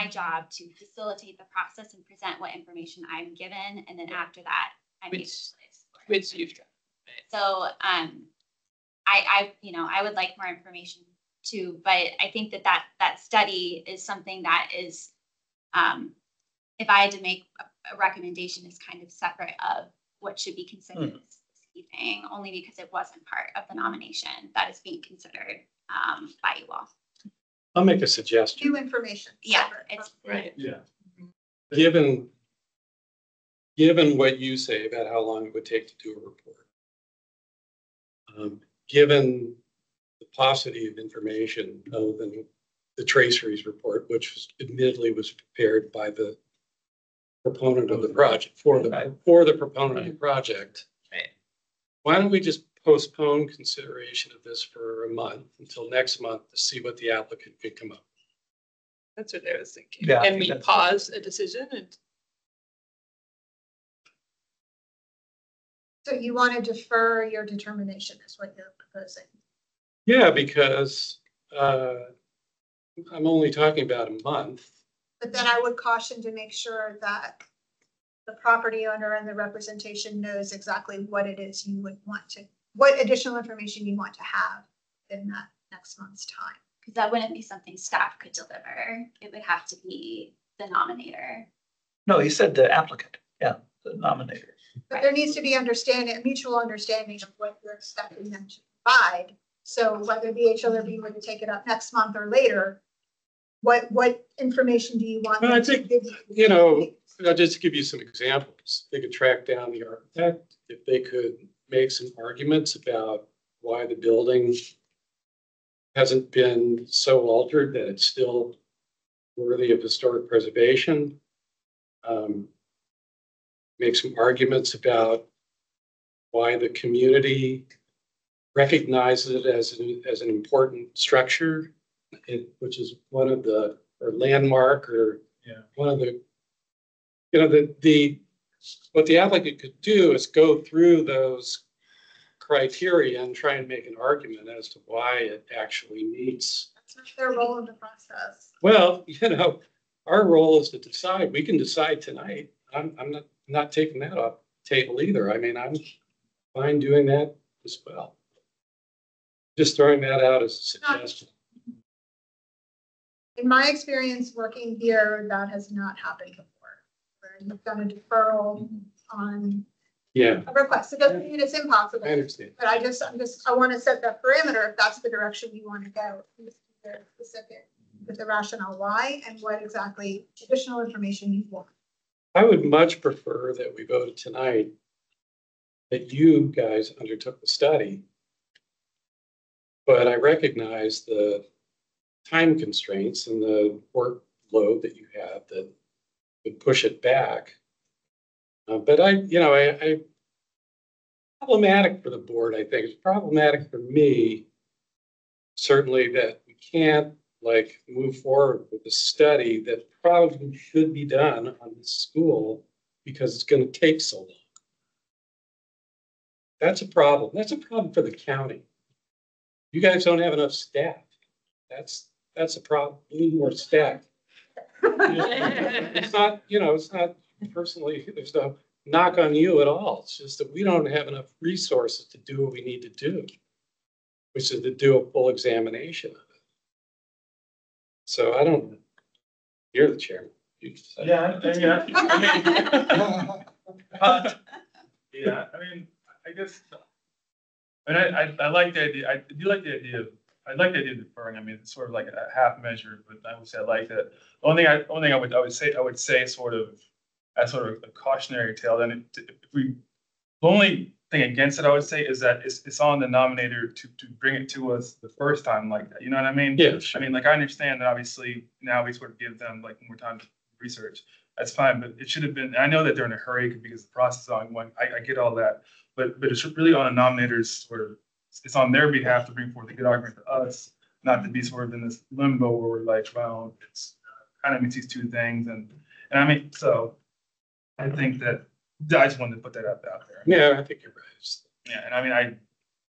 job to facilitate the process and present what information I'm given, and then after that, I make which you've done. Right. So I would like more information too, but I think that study is something that is, if I had to make a recommendation, is kind of separate of what should be considered this evening, only because it wasn't part of the nomination that is being considered by you all. I'll make a suggestion. New information. Yeah, it's right. Yeah. Given what you say about how long it would take to do a report, given the paucity of information other than the traceries report, which was admittedly was prepared by the proponent of the project for the proponent of the project. Right. Why don't we just postpone consideration of this for a month until next month to see what the applicant can come up with? That's what I was thinking. Yeah, and we pause a decision and. So you want to defer your determination is what you're proposing? Yeah, because I'm only talking about a month. But then I would caution to make sure that the property owner and the representation knows exactly what it is you would want to, what additional information you want to have in that next month's time. Because that wouldn't be something staff could deliver. It would have to be the nominator. No, you said the applicant. Yeah, the nominator. But there needs to be mutual understanding of what you're expecting them to provide. So whether the HLRB were to take it up next month or later, what information do you want them to give you? I'll just give you some examples. They could track down the architect, if they could make some arguments about why the building hasn't been so altered that it's still worthy of historic preservation. make some arguments about why the community recognizes it as an important structure, which is one of the, or landmark, or one of the, what the applicant could do is go through those criteria and try and make an argument as to why it actually meets. That's not their role in the process. Well, our role is to decide. We can decide tonight. I'm not taking that off the table either. I mean, I'm fine doing that as well. Just throwing that out as a suggestion. In my experience working here, that has not happened before. Where you've done a deferral on a request. It doesn't mean it's impossible. I understand. But I want to set that parameter if that's the direction you want to go. Be very specific with the rationale why and what exactly additional information you want. I would much prefer that we voted tonight that you guys undertook the study. But I recognize the time constraints and the workload that you have that would push it back. But I problematic for the board, I think. It's problematic for me, certainly, that we can't move forward with a study that probably should be done on the school because it's going to take so long. That's a problem. That's a problem for the county. You guys don't have enough staff. That's a problem. We need more staff. It's not, it's not personally, there's no knock on you at all. It's just that we don't have enough resources to do what we need to do, which is to do a full examination of it. So you're the chairman. You decide. I guess, and I like the idea. I do like the idea of. I like the idea of deferring. I mean, it's sort of like a half measure, but I would say I like that. The only thing I would say sort of as sort of a cautionary tale. Then the only thing against it, I would say, is that it's on the nominator to bring it to us the first time like that. You know what I mean? Yeah. Sure. I mean, I understand that obviously now we sort of give them more time to research. That's fine, but it should have been. I know that they're in a hurry because the process is ongoing. I get all that, but it's really on a nominator's sort of. It's on their behalf to bring forth a good argument to us, not to be sort of in this limbo where we're like, well, it's kind of meets these two things, and I mean, so I think that I just wanted to put that out there. Yeah, I think you're right. Yeah, and I mean,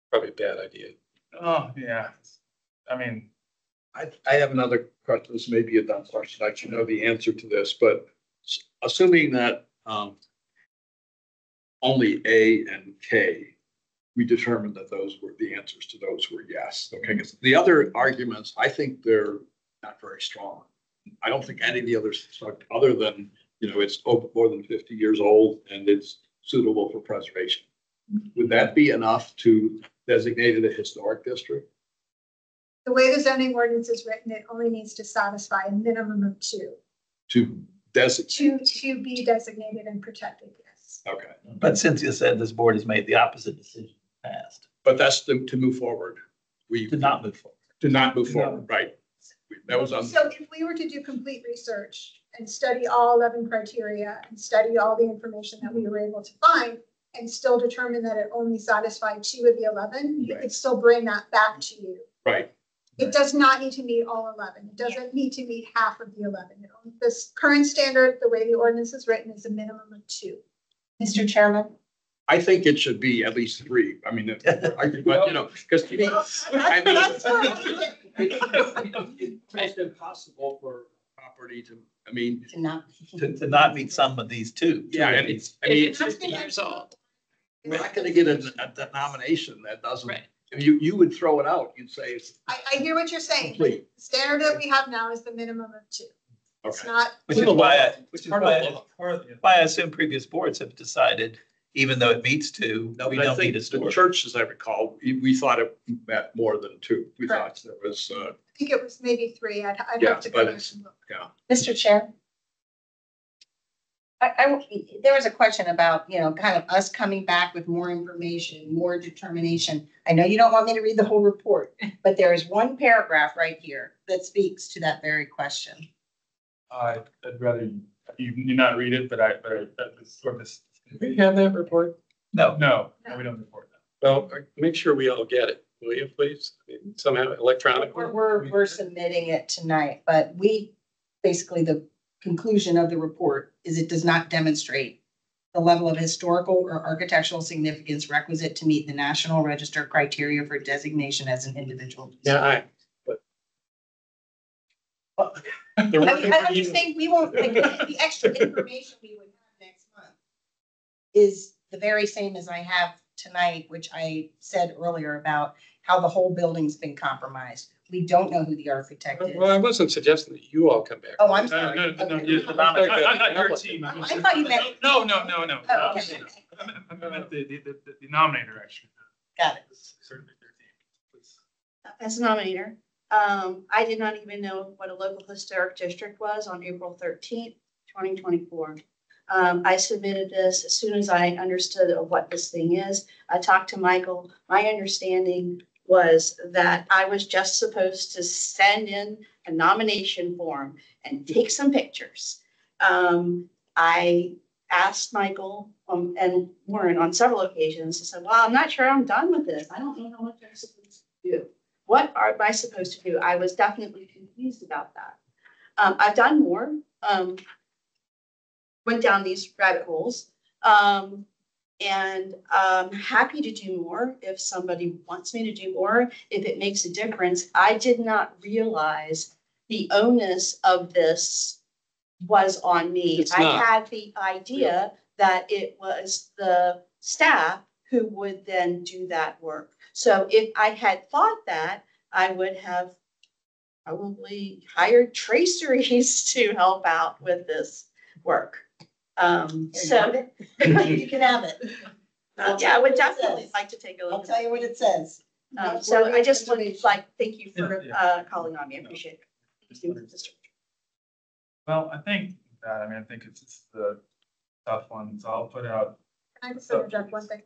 probably a bad idea. Oh yeah, I mean, I have another question. This may be a dumb question. I should know the answer to this, but assuming that only A and K. We determined that those were the answers to those were yes. Okay, because the other arguments, I think they're not very strong. I don't think any of the others, other than it's more than 50 years old and it's suitable for preservation. Would that be enough to designate it a historic district? The way the zoning ordinance is written, it only needs to satisfy a minimum of two. To designate. To be designated and protected, yes. Okay. But Cynthia said this board has made the opposite decision. Past. But that's to move forward. We did not move forward. To not move forward, right? That was on. So if we were to do complete research and study all 11 criteria and study all the information that we were able to find and still determine that it only satisfied 2 of the 11, you could still bring that back to you. Right. It does not need to meet all 11. It doesn't need to meet half of the 11. This current standard, the way the ordinance is written, is a minimum of 2. Mr. Chairman? I think it should be at least 3. I mean, because it's impossible for property to. I mean, to not meet some of these too. Yeah, and it's 50 years old. We're not going to get a nomination that doesn't. Right. You would throw it out. You'd say. I hear what you're saying. Complete. The standard that we have now is the minimum of 2. It's Okay. not. Which is why I assume previous boards have decided, even though it meets 2, we don't need a store. The church, as I recall, we thought it met more than 2. We Correct. thought there was. I think it was maybe 3. I'd Yeah, have to but go back it's and look. yeah. Mr. Chair? There was a question about, kind of us coming back with more information, more determination. I know you don't want me to read the whole report, but there is one paragraph right here that speaks to that very question. I'd rather you not read it, but that was sort of. Do we have that report? No. No, we don't report that. Well, make sure we all get it, will you, please? I mean, somehow electronically. We're submitting it tonight, but basically the conclusion of the report is it does not demonstrate the level of historical or architectural significance requisite to meet the National Register criteria for designation as an individual. Yeah, I'm just saying we won't, like, the extra information we would have next month is the very same as I have tonight, which I said earlier about how the whole building's been compromised. We don't know who the architect is. well, I wasn't suggesting that you all come back. Oh, I'm sorry. No, Okay. not your team. I thought you meant. No. Oh, okay. I meant the nominator, actually. Got it. Certainly their team, please. As a nominator, I did not even know what a local historic district was on April 13th, 2024. I submitted this as soon as I understood what this thing is. I talked to Michael. My understanding was that I was just supposed to send in a nomination form and take some pictures. I asked Michael and Warren on several occasions. I said, well, I'm not sure I'm done with this. I don't know how much I'm supposed to do. What am I supposed to do? I was definitely confused about that. I've done more, went down these rabbit holes, and I'm happy to do more if somebody wants me to do more, if it makes a difference. I did not realize the onus of this was on me. I had the idea that it was the staff who would then do that work. So if I had thought that, I would have probably hired traceries to help out with this work. So you can have it. Yeah, I would definitely like to take a look. I'll tell you what it says. So I just would like, thank you for calling on me. I appreciate it. Well, I think it's the tough one, so I'll put out. Can I just interject one thing?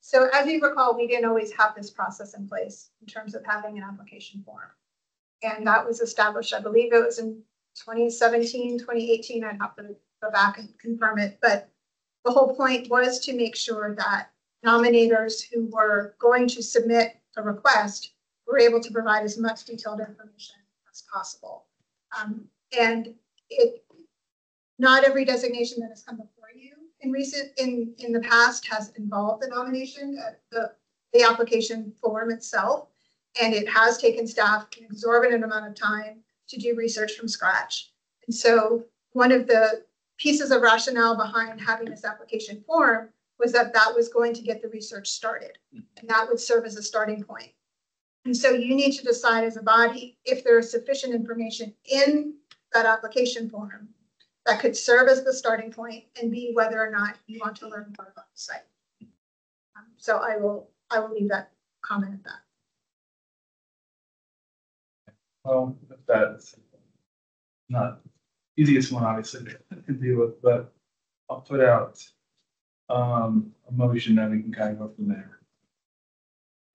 So as you recall, we didn't always have this process in place in terms of having an application form. And that was established, I believe it was in 2017, 2018. I'd have to go back and confirm it. But the whole point was to make sure that nominators who were going to submit a request were able to provide as much detailed information as possible. And not every designation that has come before you in the past has involved the nomination, the application form itself, and it has taken staff an exorbitant amount of time to do research from scratch. And so one of the pieces of rationale behind having this application form was that was going to get the research started, and that would serve as a starting point. And so you need to decide as a body if there is sufficient information in that application form that could serve as the starting point, and B, whether or not you want to learn more about the site. So I will leave that comment at that. Well, that's not easiest one, obviously, to deal with, but I'll put out a motion that we can kind of go from there.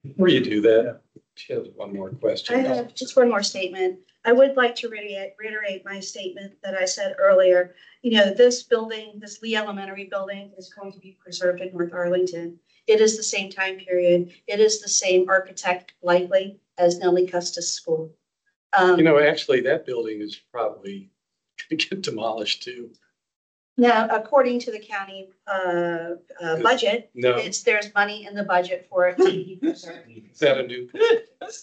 Before you do that, she has one more question. I have just one more statement. I would like to reiterate my statement that I said earlier. You know, this building, this Lee Elementary building, is going to be preserved in North Arlington. It is the same time period. It is the same architect likely as Nellie Custis School. Actually, that building is probably going to get demolished too. Now, according to the county budget, there's money in the budget for it to be preserved. Is that a new?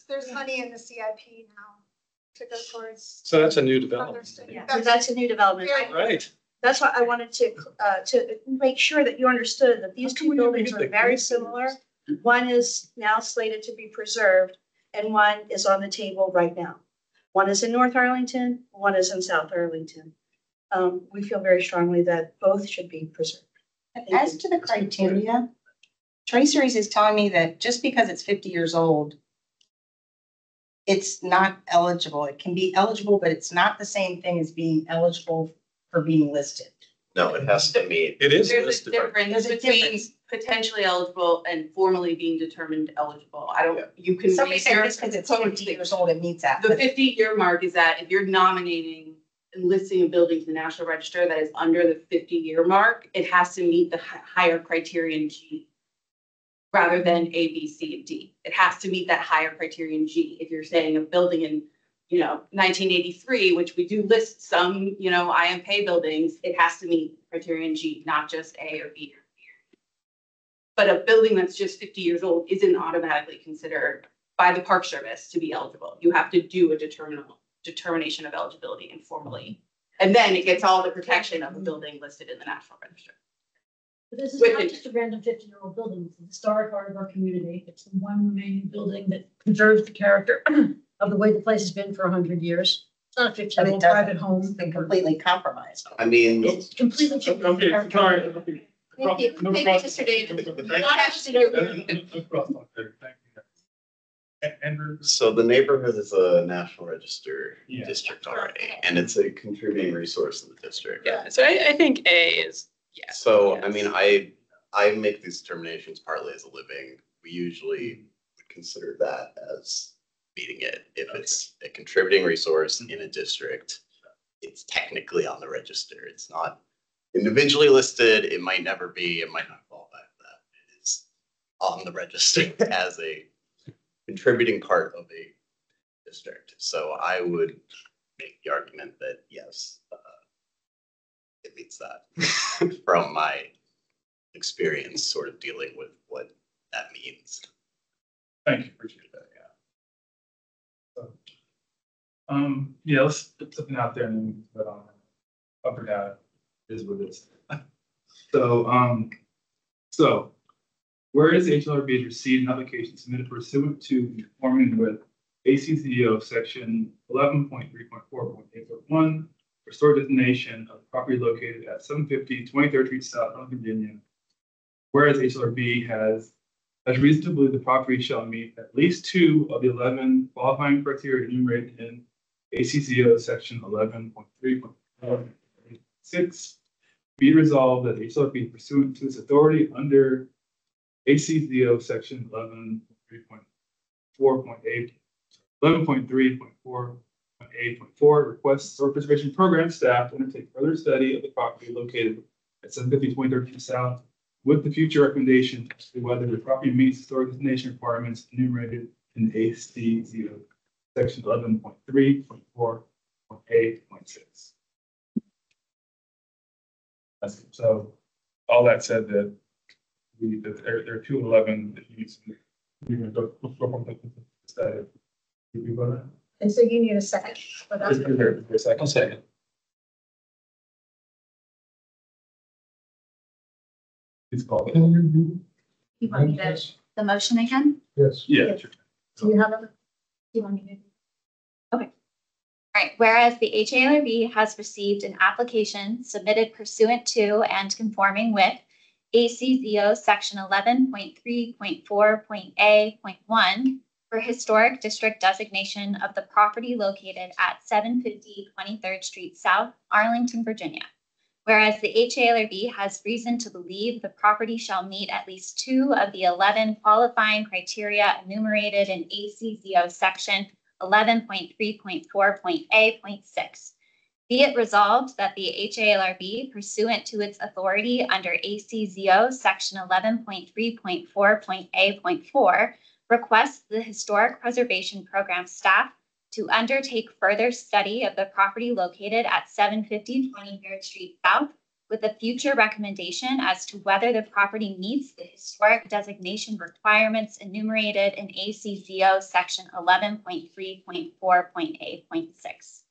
There's money in the CIP now to go towards. So that's a new development. Yeah, that's a new development. Right. That's why I wanted to make sure that you understood that these two buildings are very similar. One is now slated to be preserved, and one is on the table right now. One is in North Arlington, one is in South Arlington. We feel very strongly that both should be preserved. As to the criteria, Traceries is telling me that just because it's 50 years old, it's not eligible. It can be eligible, but it's not the same thing as being eligible for being listed. No, it has to meet. It is There's listed. a difference There's a between difference. potentially eligible and formally being determined eligible. You can. Somebody said just because it's 50 years old, it meets that. The 50-year mark is that if you're nominating, and listing a building to the National Register that is under the 50-year mark, it has to meet the higher criterion G rather than A, B, C, and D. It has to meet that higher criterion G. If you're saying a building in, 1983, which we do list some, IMK buildings, it has to meet criterion G, not just A or B. But a building that's just 50 years old isn't automatically considered by the Park Service to be eligible. You have to do a determination of eligibility informally. And then it gets all the protection of a building listed in the National Register. But this is not just a random 50-year-old building. It's a historic part of our community. It's the one remaining building that preserves the character of the way the place has been for 100 years. It's not a 50-year-old private home. It's been completely compromised. I mean. It's completely changed. Okay, sorry. Thank you, Mr. Davis. Andrew. So the neighborhood is a National Register Yeah. district already, and it's a contributing resource in the district. Yeah, so I think A is, yeah. So, yes. I mean, I make these determinations partly as a living. We usually would consider that as meeting it. If it's a contributing resource in a district, it's technically on the register. It's not individually listed. It might never be, it might not qualify for that. It is on the register as a contributing part of a district. So I would make the argument that yes, it meets that from my experience sort of dealing with what that means. Thank you, appreciate that, yeah. So, yeah, let's put something out there and then we can put on up or down is what it is. So, whereas the HLRB has received an application submitted pursuant to conforming with ACCO section 11.3.4.8.1 for storage designation of property located at 750 23rd Street South, Arlington, Virginia. Whereas HLRB has reason to believe the property shall meet at least 2 of the 11 qualifying criteria enumerated in ACCO section 11.3.4.6. Be resolved that the HLRB pursuant to its authority under ACCO section 11.3.4.8.4 requests Historic Preservation Program staff to undertake further study of the property located at 750 23rd Street South with the future recommendation as to whether the property meets historic destination requirements enumerated in ACCO section 11.3.4.8.6. So all that said, that there are 2 of 11 that you need to. You're going to go from the you vote on? And so you need a second for that. A second. Please call it. You want me to, the motion again? Yes. Yeah. Do you have a, do you want me to? Okay. All right, whereas the HALRB has received an application submitted pursuant to and conforming with ACCO section 11.3.4.A.1 for historic district designation of the property located at 750 23rd Street South, Arlington, Virginia. Whereas the HALRB has reason to believe the property shall meet at least 2 of the 11 qualifying criteria enumerated in ACCO section 11.3.4.A.6. Be it resolved that the HALRB, pursuant to its authority under ACCO section 11.3.4.A.4, requests the Historic Preservation Program staff to undertake further study of the property located at 750 23rd Street South with a future recommendation as to whether the property meets the historic designation requirements enumerated in ACCO section 11.3.4.A.6.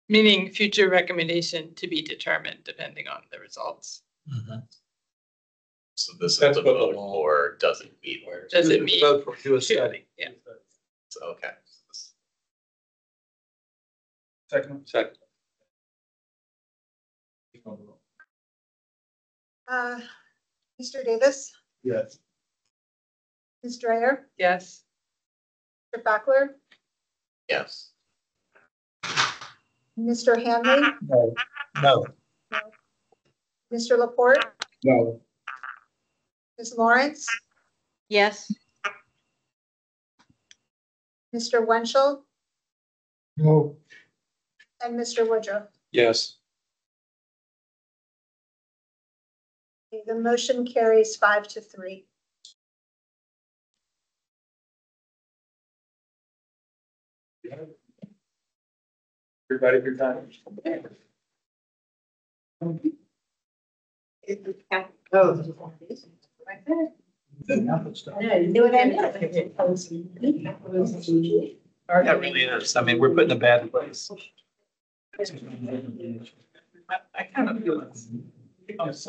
Meaning future recommendation to be determined depending on the results. Mm-hmm. So this is the vote for doesn't meet where. Does it meet? Vote for do a study. Yeah. So, okay. Second. Mr. Davis, Yes. Ms. Dreyer, Yes. Mr. Backler, Yes. Mr. Hanley, No. Mr. Laporte, No. Ms. Lawrence, Yes. Mr. Wenschel, No. and Mr. Woodruff. Yes. The motion carries 5-3. Everybody, your time. That really is. I mean, we're put in a bad place. I kind of feel it's. It's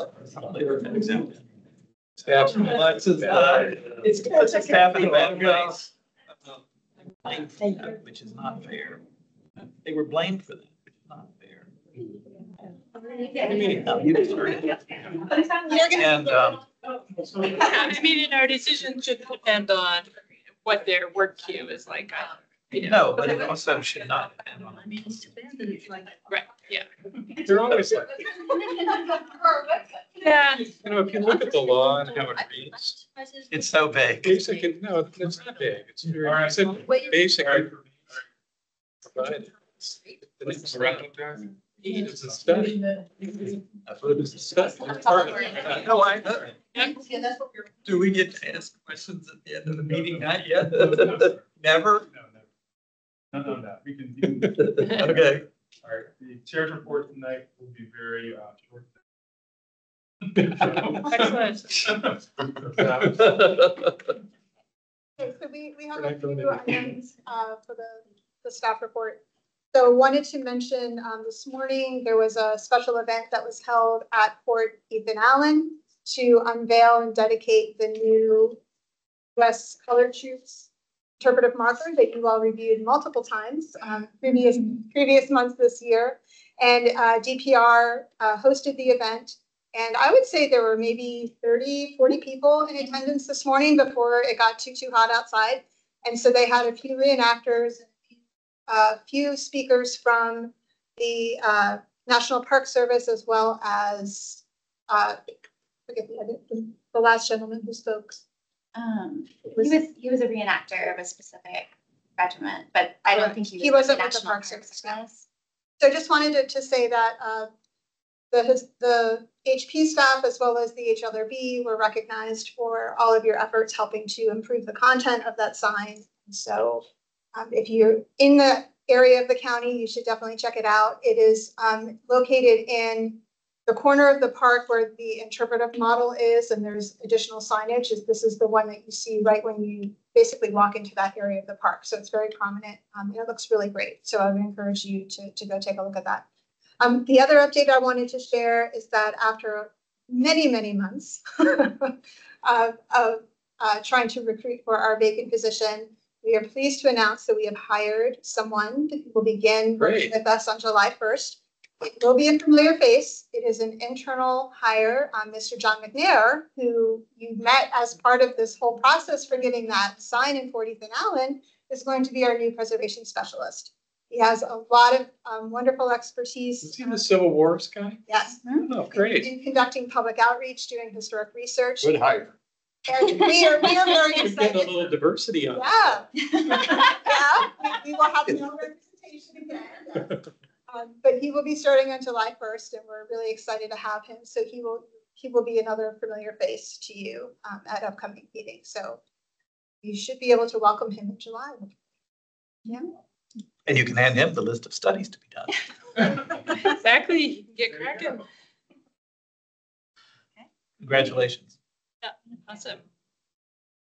puts a staff in a bad place. Which is not fair. They were blamed for that, which is not fair. And, I mean, and our decision should depend on what their work queue is like. no, but it also should not depend on. Right, yeah. They're always like, Yeah. you know, if you look at the law and how it reads, It's so vague. basic, and no, it's not big. It's very simple. Basic. Provided. The next round is a study. Food is a study. It's part of it. No, I know. Do we get to ask questions at the end of the meeting? Not yet. Never? No. We can do. Okay. All right, the chair's report tonight will be very short. Excellent. Okay, so we have a few items for the staff report. So wanted to mention this morning, there was a special event that was held at Fort Ethan Allen to unveil and dedicate the new U.S. Colored Troops interpretive marker that you all reviewed multiple times previous months this year. And DPR hosted the event. And I would say there were maybe 30, 40 people in attendance this morning before it got too hot outside. And so they had a few reenactors, a few speakers from the National Park Service, as well as, forget the last gentleman who spoke. He was a reenactor of a specific regiment, but I don't think he wasn't with the Park Service. So I just wanted to say that the HP staff as well as the HLRB were recognized for all of your efforts helping to improve the content of that sign. So if you're in the area of the county, you should definitely check it out. It is located in the corner of the park where the interpretive model is, and there's additional signage. This is the one that you see right when you basically walk into that area of the park. So it's very prominent. And it looks really great. So I would encourage you to go take a look at that. The other update I wanted to share is that after many months of trying to recruit for our vacant position, we are pleased to announce that we have hired someone who will begin working with us on July 1st. It will be a familiar face. It is an internal hire, Mr. John McNair, who you met as part of this whole process for getting that sign in Fort Ethan Allen, is going to be our new preservation specialist. He has a lot of wonderful expertise. Is he the Civil War guy? Yes. Oh, great. In conducting public outreach, doing historic research. Good hire. And we are very We're getting a excited. little diversity on. Yeah. Yeah, we will have no representation again. But he will be starting on July 1st, and we're really excited to have him. So he will be another familiar face to you at upcoming meetings. So you should be able to welcome him in July. Yeah. And you can hand him the list of studies to be done. Exactly, you can get cracking. Congratulations. Yeah, awesome.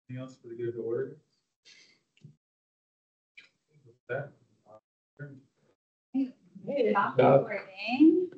Anything else for the good of the order? With that, Recording.